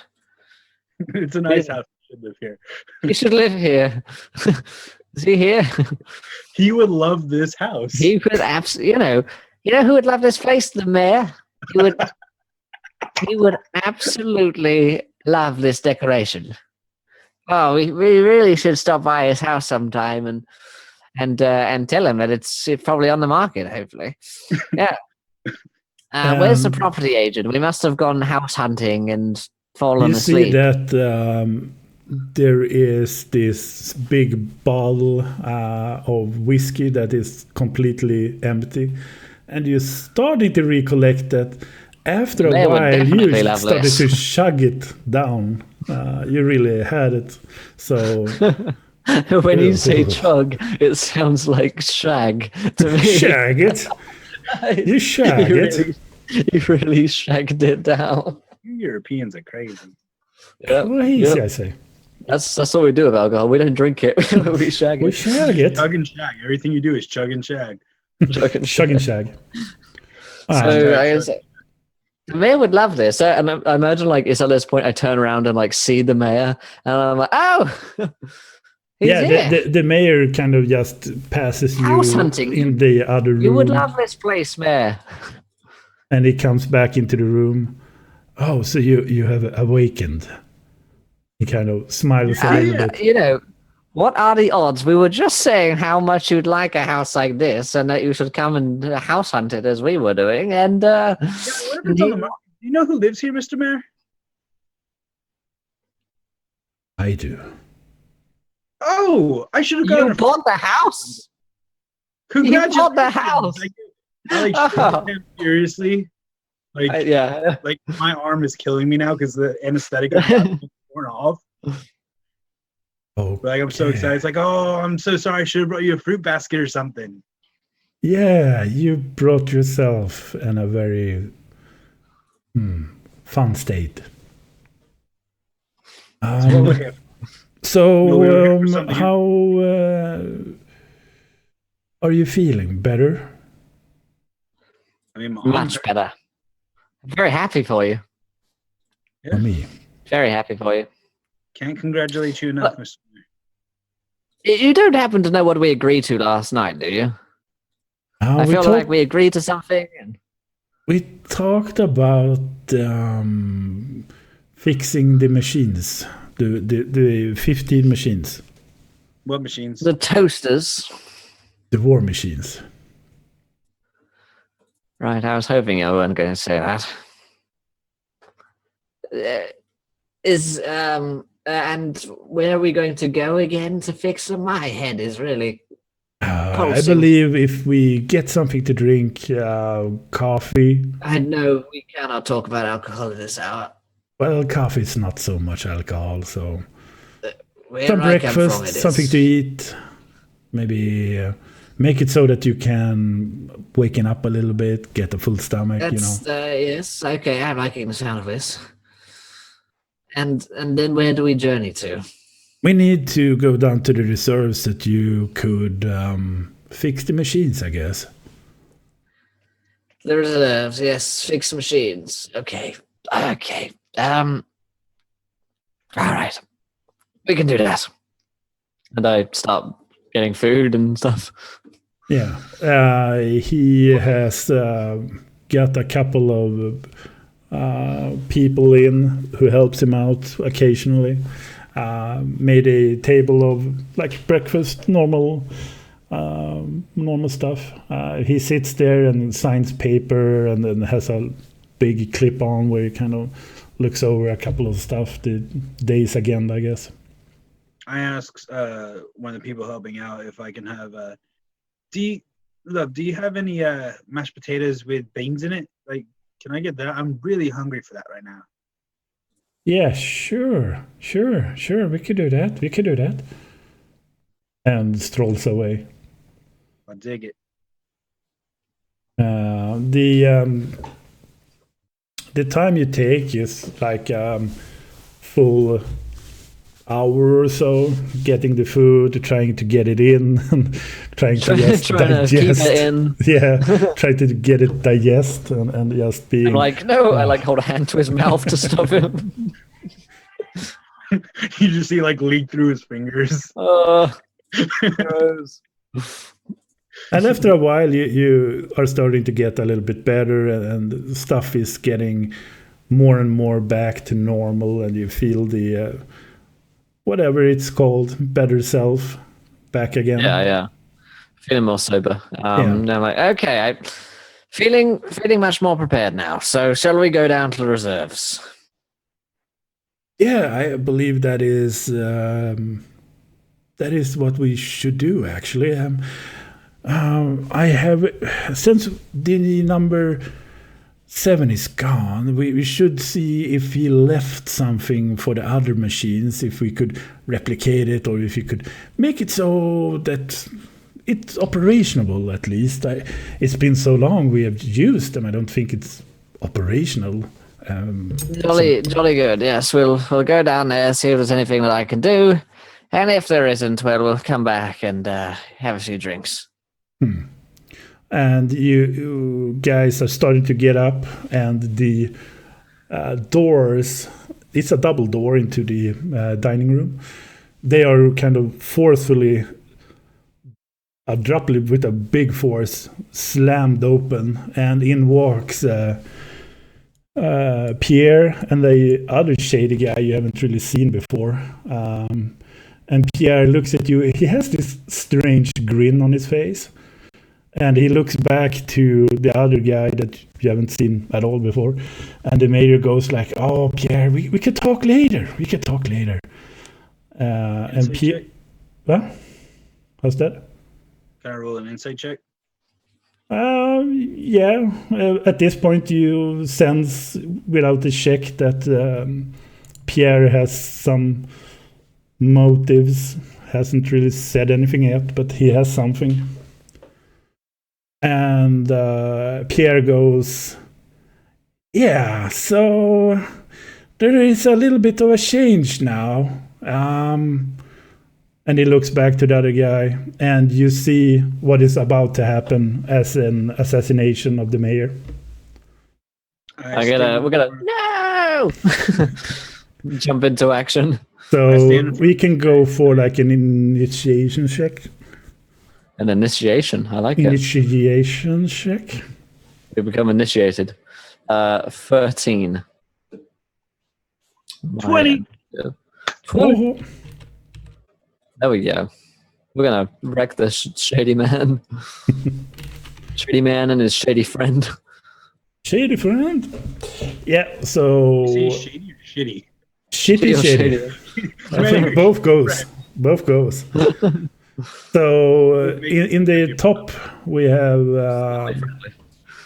It's a nice house. He should live here. He should live here. Is he here? He would love this house. He would absolutely, you know who would love this place? The mayor. He would absolutely love this decoration. Oh, we really should stop by his house sometime and tell him that it's probably on the market. Hopefully, yeah. Where's the property agent? We must have gone house hunting and fallen You asleep. see that there is this big bottle of whiskey that is completely empty, and you're starting to recollect that after a while you started to chug it down. You really had it. So when you say chug, it sounds like shag to me. Shag it. You shag it. You really shagged it down. You Europeans are crazy. Yep. Crazy, I say. That's what we do with alcohol. We don't drink it. We shag it. We shag it. Chug and shag. Everything you do is chug and shag. Chug and shag. So the mayor would love this. And I imagine, like, it's at this point I turn around and like see the mayor, and I'm like, oh, the mayor kind of just passes you house hunting in the other room. You would love this place, mayor. And he comes back into the room. Oh, so you have awakened. He kind of smiles a little bit. You know, what are the odds? We were just saying how much you'd like a house like this, and that you should come and house hunt it as we were doing. And do you know who lives here, Mr. Mayor? I do. Oh, I should have gone. You bought the house. Congratulations! You bought the house. I like him furiously. Like yeah. Like my arm is killing me now because the anesthetic is torn off. Oh, like I'm so excited. It's like, oh, I'm so sorry. I should have brought you a fruit basket or something. Yeah, you brought yourself in a very fun state. So, how are you feeling? Better? I mean, much better. I'm very happy for you. Yeah. For me. Very happy for you. Can't congratulate you enough, Mr. You don't happen to know what we agreed to last night, do you? I feel like we agreed to something. We talked about fixing the machines, the 15 machines. What machines? The toasters. The war machines. Right, I was hoping I weren't going to say that. And where are we going to go again to fix them? My head is really I believe if we get something to drink, coffee. I know we cannot talk about alcohol at this hour. Well, coffee is not so much alcohol, so some breakfast, something to eat, maybe make it so that you can waken up a little bit, get a full stomach. Yes, okay, I'm liking the sound of this. And then where do we journey to? We need to go down to the reserves that you could fix the machines, I guess. The reserves, yes, fix machines. Okay. All right. We can do that. And I start getting food and stuff. Yeah. He has got a couple of people in who helps him out occasionally. Made a table of like breakfast, normal stuff. He sits there and signs paper and then has a big clip on where he kind of looks over a couple of stuff, the day's agenda, I guess. I asked one of the people helping out if I can have do you have any mashed potatoes with beans in it? Like, can I get that? I'm really hungry for that right now. Yeah, sure. We could do that. And strolls away. I dig it. The time you take is like full hour or so getting the food, trying to get it in, and trying to just digest. To keep it in. Yeah, try to get it digest and just being. I'm like, no, I like hold a hand to his mouth to stop him. You just see like leak through his fingers. And after a while, you are starting to get a little bit better, and stuff is getting more and more back to normal, and you feel the whatever it's called, better self, back again. Yeah. Feeling more sober. Yeah. Now I'm like, okay, I feeling much more prepared now. So shall we go down to the reserves? Yeah, I believe that is what we should do. Actually, I have, since the number 7 is gone, we should see if he left something for the other machines, if we could replicate it, or if you could make it so that it's operational at least. It's been so long we have used them, I don't think it's operational. Jolly good. Yes, we'll go down there, see if there's anything that I can do, and if there isn't, well, we'll come back and have a few drinks. And you guys are starting to get up, and the doors, it's a double door into the dining room. They are kind of forcefully, abruptly, with a big force, slammed open, and in walks Pierre and the other shady guy you haven't really seen before. And Pierre looks at you. He has this strange grin on his face. And he looks back to the other guy that you haven't seen at all before. And the mayor goes like, "Oh, Pierre, we could talk later. We could talk later." And Pierre... What? How's that? Can I roll an insight check? Yeah. At this point, you sense without a check that Pierre has some motives. Hasn't really said anything yet, but he has something. And Pierre goes, "Yeah, so there is a little bit of a change now." And he looks back to the other guy, and you see what is about to happen as an assassination of the mayor. We're gonna no jump into action. So we can go for like an initiation check. An initiation, I like Initiation check. We become initiated. 13. 20. 20. There we go. We're gonna wreck this shady man. Shady man and his shady friend. Shady friend? Yeah, so... Is he shady or shitty? Shitty. I think both goes. Both goes. So in the top, we have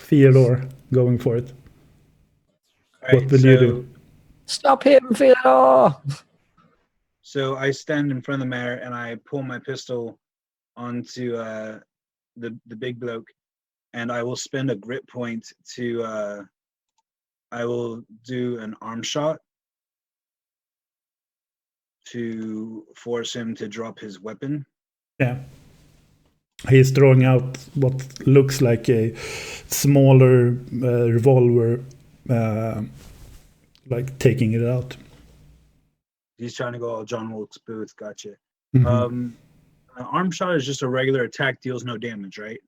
Theodore going for it. Right, what will you do? Stop him, Theodore! So I stand in front of the mayor and I pull my pistol onto the big bloke, and I will spend a grit point to I will do an arm shot to force him to drop his weapon. Yeah. He's throwing out what looks like a smaller revolver, like taking it out. He's trying to go all John Wilkes Booth. Gotcha. Mm-hmm. An arm shot is just a regular attack, deals no damage, right?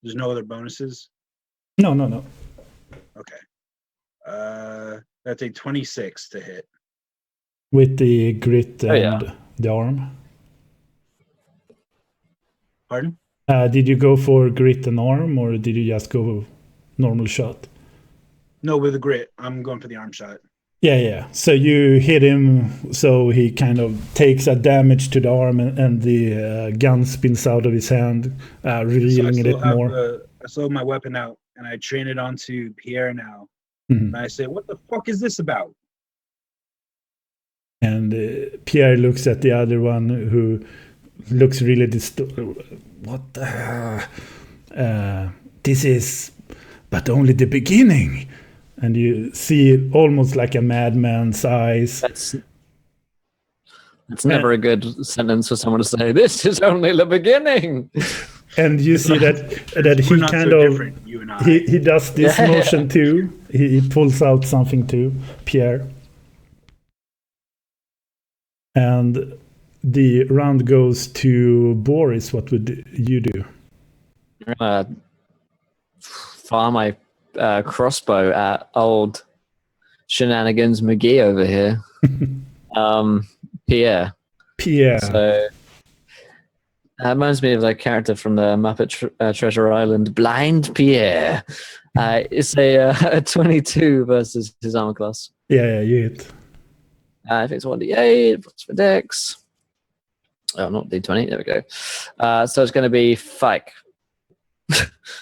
There's no other bonuses? No. Okay. That's a 26 to hit. With the grit and the arm? Pardon? Did you go for grit and arm, or did you just go normal shot? No, with the grit. I'm going for the arm shot. Yeah. So you hit him, so he kind of takes a damage to the arm, and the gun spins out of his hand, revealing it more. I still have my weapon out, and I train it onto Pierre now. Mm-hmm. And I say, "What the fuck is this about?" And Pierre looks at the other one, who looks really what the... this is but only the beginning. And you see almost like a madman's eyes. That's never a good sentence for someone to say. This is only the beginning. And you see that he kind of he does this motion too. He pulls out something too, Pierre. And the round goes to Boris. What would you do? I'm gonna fire my crossbow at old Shenanigans McGee over here. Pierre, Pierre. So that reminds me of that character from the Muppet Treasure Island, Blind Pierre. It's a 22 versus his armor class. Yeah, you hit. I think it's 1d8. What's for dex? Oh, not d20. There we go. So it's going to be fuck.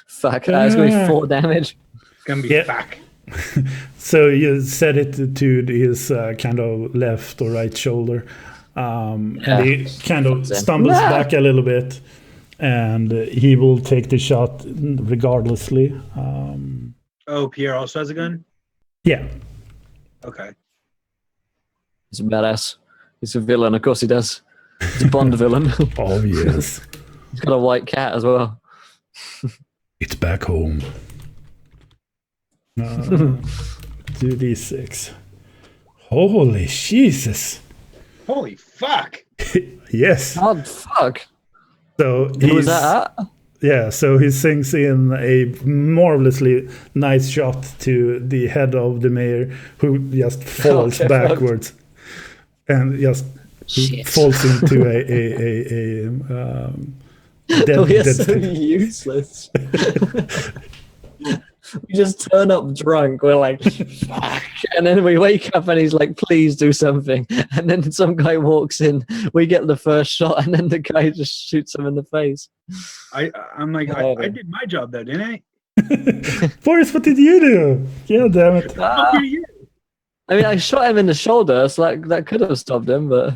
Fuck. It's going to be 4 damage. It's gonna be fuck. So you set it to his kind of left or right shoulder. And he kind of stumbles back a little bit, and he will take the shot regardlessly. Pierre also has a gun? Yeah. Okay. He's a badass. He's a villain. Of course he does. He's a Bond villain. Oh, yes. He's got a white cat as well. It's back home. 2d6. Holy Jesus. Holy fuck. Yes. God, fuck. So Who was that at? Yeah, so he sinks in a marvelously nice shot to the head of the mayor, who just falls backwards and just falls into a dead so state. useless. We just turn up drunk. We're like, fuck. And then we wake up and he's like, please do something. And then some guy walks in. We get the first shot and then the guy just shoots him in the face. I'm like, I did my job though, didn't I? Boris, what did you do? Yeah, damn it. How did you? I mean, I shot him in the shoulder, so that could have stopped him, but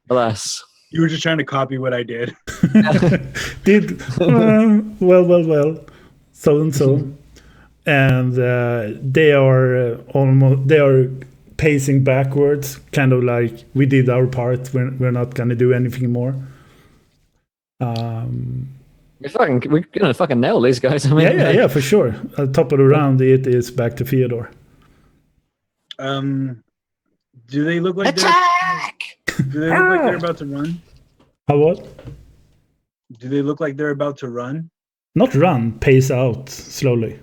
alas. You were just trying to copy what I did. Well. So and so. And they are pacing backwards, kind of like we did our part. We're not gonna do anything more. We're gonna fucking nail these guys. I mean, yeah, for sure. At the top of the round, it is back to Theodore. Do they look like they're about to run? How what? Do they look like they're about to run? Not run, pace out slowly.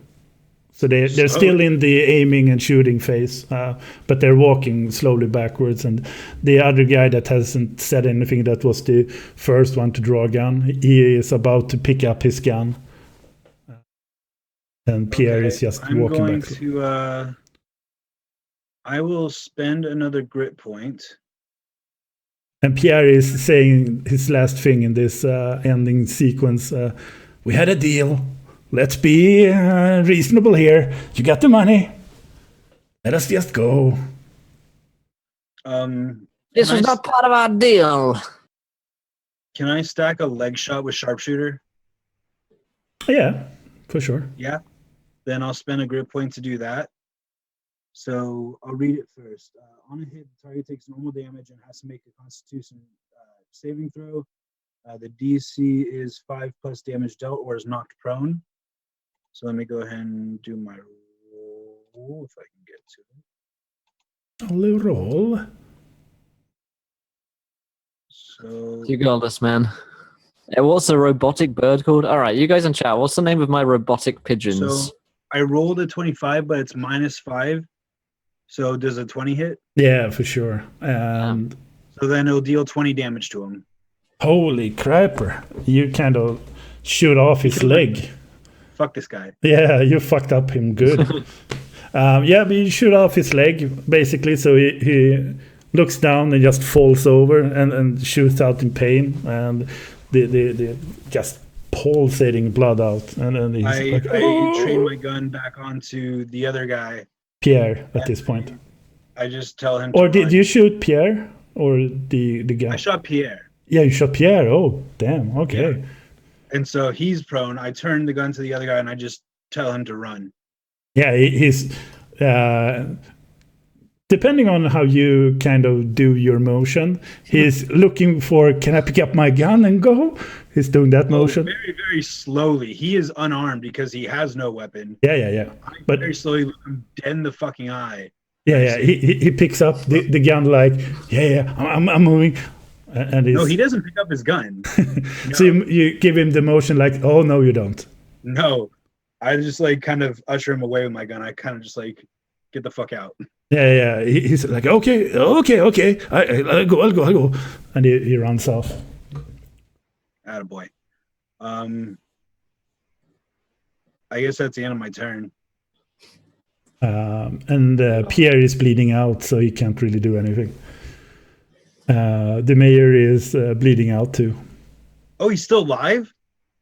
So they're still in the aiming and shooting phase, but they're walking slowly backwards. And the other guy that hasn't said anything, that was the first one to draw a gun, he is about to pick up his gun. And Pierre is just walking back. I will spend another grit point. And Pierre is saying his last thing in this ending sequence. We had a deal. Let's be reasonable here. You got the money. Let us just go. This was not part of our deal. Can I stack a leg shot with sharpshooter? Yeah, for sure. Yeah. Then I'll spend a grit point to do that. So I'll read it first. On a hit, the target takes normal damage and has to make a Constitution saving throw. The DC is 5 plus damage dealt or is knocked prone. So let me go ahead and do my roll if I can get to it. A little roll. So you got this, man. What's the robotic bird called? All right, you guys in chat. What's the name of my robotic pigeons? So I rolled a 25, but it's -5. So does a 20 hit? Yeah, for sure. And so then it'll deal 20 damage to him. Holy crapper. You kind of shoot off his leg. Fuck this guy. Yeah, you fucked up him good. But you shoot off his leg, basically, so he looks down and just falls over and shoots out in pain, and the just pulsating blood out. And then he's I train my gun back onto the other guy. Pierre, at this point. I just tell him Or did you shoot Pierre? Or the guy? I shot Pierre. Yeah, you shot Pierre. Oh, damn. Okay. Yeah. And so he's prone. I turn the gun to the other guy and I just tell him to run. Yeah, he's depending on how you kind of do your motion, he's looking for, can I pick up my gun and go? He's doing that motion. Very, very slowly. He is unarmed because he has no weapon. Yeah. But very slowly look him dead in the fucking eye. Yeah. He picks up the gun like, I'm moving. And no, he doesn't pick up his gun. No. So you give him the motion like, oh, no, you don't. No. I just like kind of usher him away with my gun. I kind of just like get the fuck out. Yeah. He's like, okay. I'll go. And he runs off. Attaboy. I guess that's the end of my turn. And Pierre is bleeding out, so he can't really do anything. The mayor is bleeding out too. Oh, he's still alive?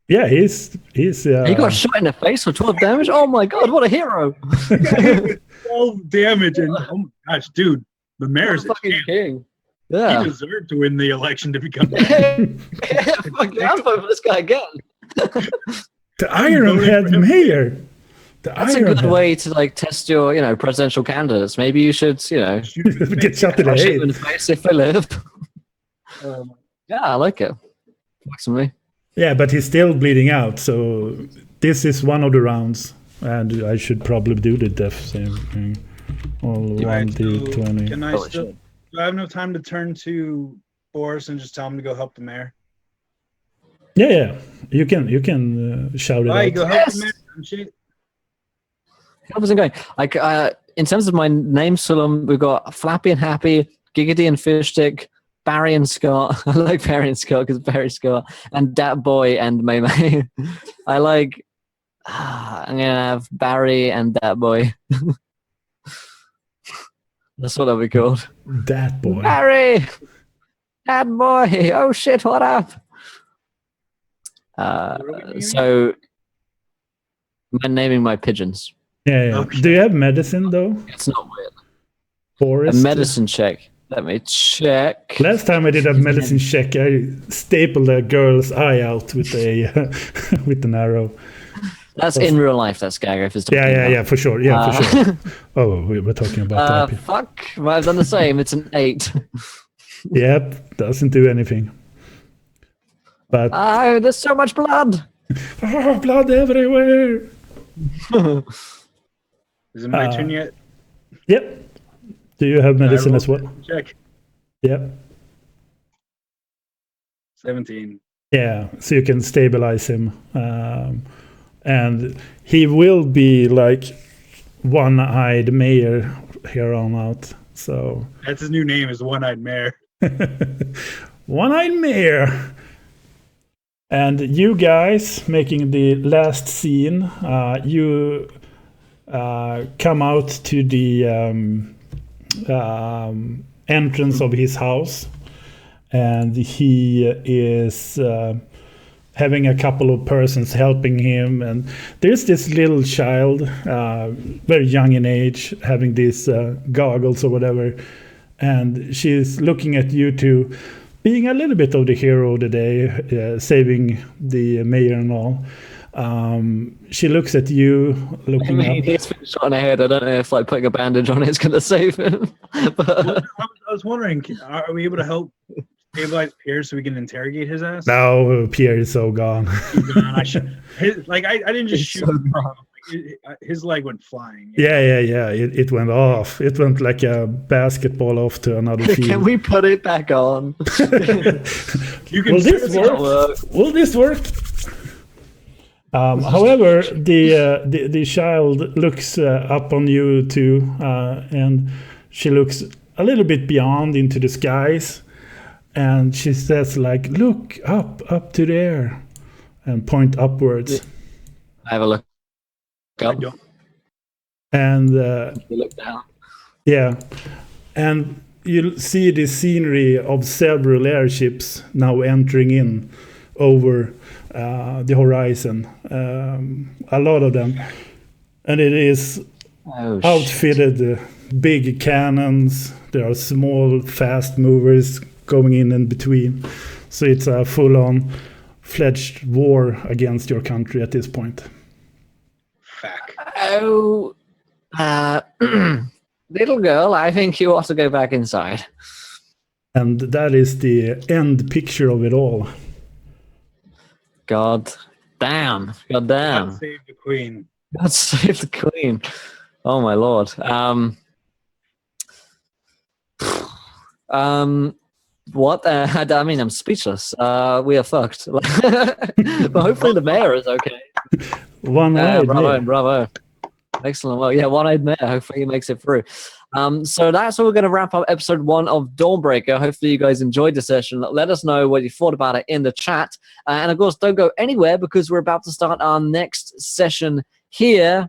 Yeah, he's. He got shot in the face for 12 damage. Oh my god, what a hero! 12 damage, and oh my gosh, dude, the mayor's a fucking champ. king. Yeah, He deserved to win the election to become. Fuck yeah, I'm voting for this guy again. The Ironhead mayor. That's a good way to like test your, presidential candidates. Maybe you should, get shot in the shoot them in the head. face if they live. Yeah, I like it. Works for me. Yeah, but he's still bleeding out. So this is one of the rounds, and I should probably do the death saving thing. All Right, 1d20. Can I Holy still? shit. Do I have enough time to turn to Boris and just tell him to go help the mayor? Yeah. You can shout it All right, out. go help the mayor. and shit. How was it going? Like, in terms of my name, Sulam, we've got Flappy and Happy, Giggity and Fishstick, Barry and Scott. I like Barry and Scott because Barry Scott, and Dat Boy and May May. I like. I'm gonna have Barry and Dat Boy. That's what I'll be called. That boy. Barry, Dat Boy. Oh shit! What up? So, I'm naming my pigeons. Yeah. Okay. Do you have medicine though? It's not weird. Forest? A medicine check. Let me check. Last time I did a medicine check, I stapled a girl's eye out with a with an arrow. That's in real life. That's Gagriff is talking about. Yeah, for sure. Yeah, for sure. Oh, we were talking about therapy. Fuck. Well, I've done the same. It's an 8. Yep, doesn't do anything. But Oh, there's so much blood. blood everywhere. Is it my turn yet? Yep. Do you have medicine I as well? rolled Check. Yep. 17. Yeah, so you can stabilize him. And he will be like one-eyed mayor here on out. So That's his new name. Is One-Eyed Mayor. one-eyed mayor. And you guys making the last scene, you come out to the entrance of his house, and he is having a couple of persons helping him, and there's this little child, very young in age, having these goggles or whatever, and she's looking at you two, being a little bit of the hero today, saving the mayor and all. She looks at you, looking up. He's been shot in the head. I don't know if like putting a bandage on it's going to save him. But I was wondering, are we able to help stabilize Pierre so we can interrogate his ass? No, Pierre is so gone. I didn't just shoot him. His leg went flying. Yeah. It went off. It went like a basketball off to another field. can we put it back on? You can Will this work? Will this work? However, the child looks up on you too, and she looks a little bit beyond into the skies, and she says, like, "Look up to there," and point upwards. I have a look up. And You look down. yeah, and you see the scenery of several airships now entering in over the horizon. A lot of them, and it is outfitted big cannons. There are small fast movers going in between, so it's a full-on fledged war against your country at this point. Fuck. Oh, little girl, I think you ought to go back inside. And that is the end picture of it all. God damn. God save the queen. God save the queen. Oh my lord. What? I mean, I'm speechless. We are fucked. But hopefully the mayor is okay. One eye. Bravo. Excellent. Well, yeah, one-eyed mare. Hopefully he makes it through. So that's how we're going to wrap up episode 1 of Dawnbreaker. Hopefully you guys enjoyed the session. Let us know what you thought about it in the chat. And of course, don't go anywhere because we're about to start our next session here,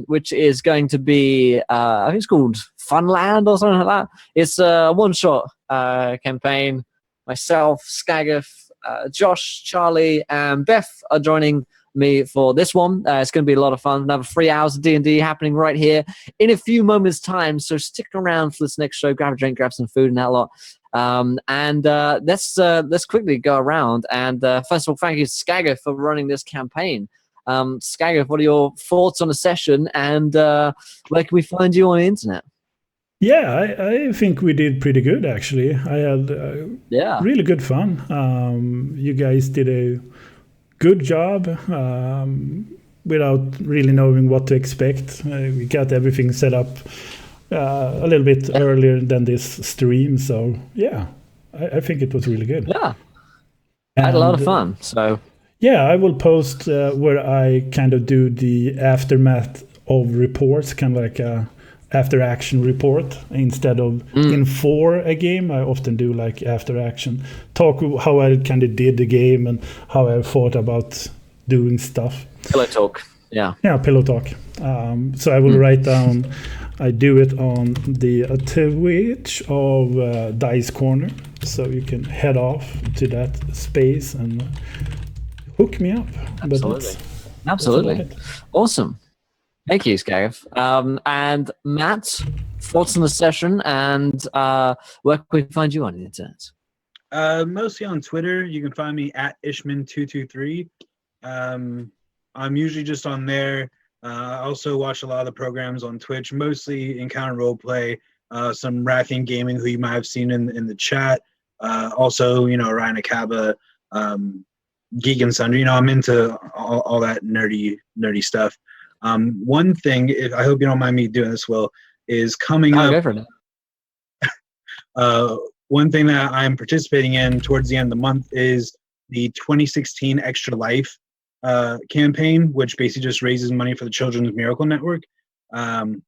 which is going to be, I think it's called Funland or something like that. It's a one-shot campaign. Myself, Skageth, Josh, Charlie, and Beth are joining me for this one. It's going to be a lot of fun. Another 3 hours of D&D happening right here in a few moments' time. So stick around for this next show. Grab a drink, grab some food, and that lot. Let's quickly go around. And first of all, thank you, Skageth, for running this campaign. Skageth, what are your thoughts on the session, and where can we find you on the internet? Yeah, I think we did pretty good, actually. I had really good fun. You guys did a good job without really knowing what to expect. We got everything set up a little bit earlier than this stream. So, yeah, I think it was really good. Yeah, I had a lot of fun. So, yeah, I will post where I kind of do the aftermath of reports, kind of like a after action report instead of in for a game. I often do like after action talk how I kind of did the game and how I thought about doing stuff. Pillow talk. Yeah, pillow talk. So I will write down. I do it on the Twitch of Dice Corner, so you can head off to that space and hook me up. Absolutely. That's awesome. Thank you, Skageth. And Matt, thoughts on the session, and where can we find you on the internet? Mostly on Twitter. You can find me at Ishman223. I'm usually just on there. I also watch a lot of the programs on Twitch, mostly Encounter Roleplay, some Rathian Gaming, who you might have seen in the chat. Also, Ryan Akaba, Geek and Sundry. I'm into all that nerdy stuff. One thing, I hope you don't mind me doing this, Will, is coming up. Go for it. One thing that I'm participating in towards the end of the month is the 2016 Extra Life campaign, which basically just raises money for the Children's Miracle Network. I'm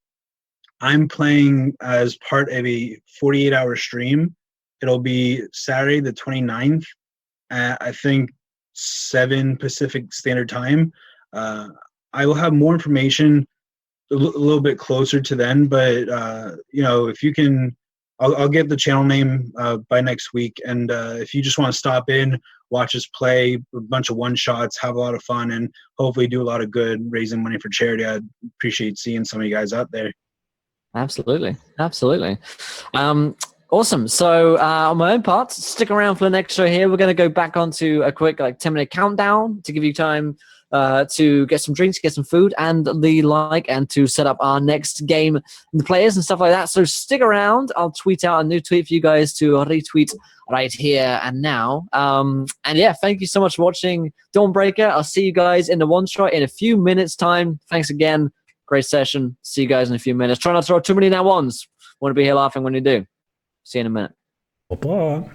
playing as part of a 48-hour stream. It'll be Saturday the 29th at, I think, 7 Pacific Standard Time. I will have more information a little bit closer to then, but if you can, I'll get the channel name by next week. And if you just want to stop in, watch us play a bunch of one-shots, have a lot of fun, and hopefully do a lot of good raising money for charity, I'd appreciate seeing some of you guys out there. Absolutely. Awesome. So on my own part, stick around for the next show here. We're going to go back onto a quick 10-minute countdown to give you time to get some drinks, get some food, and the like, and to set up our next game and the players and stuff like that. So stick around. I'll tweet out a new tweet for you guys to retweet right here and now. And yeah, thank you so much for watching Dawnbreaker. I'll see you guys in the one-shot in a few minutes' time. Thanks again. Great session. See you guys in a few minutes. Try not to throw too many now ones. Want to be here laughing when you do. See you in a minute. Bye-bye.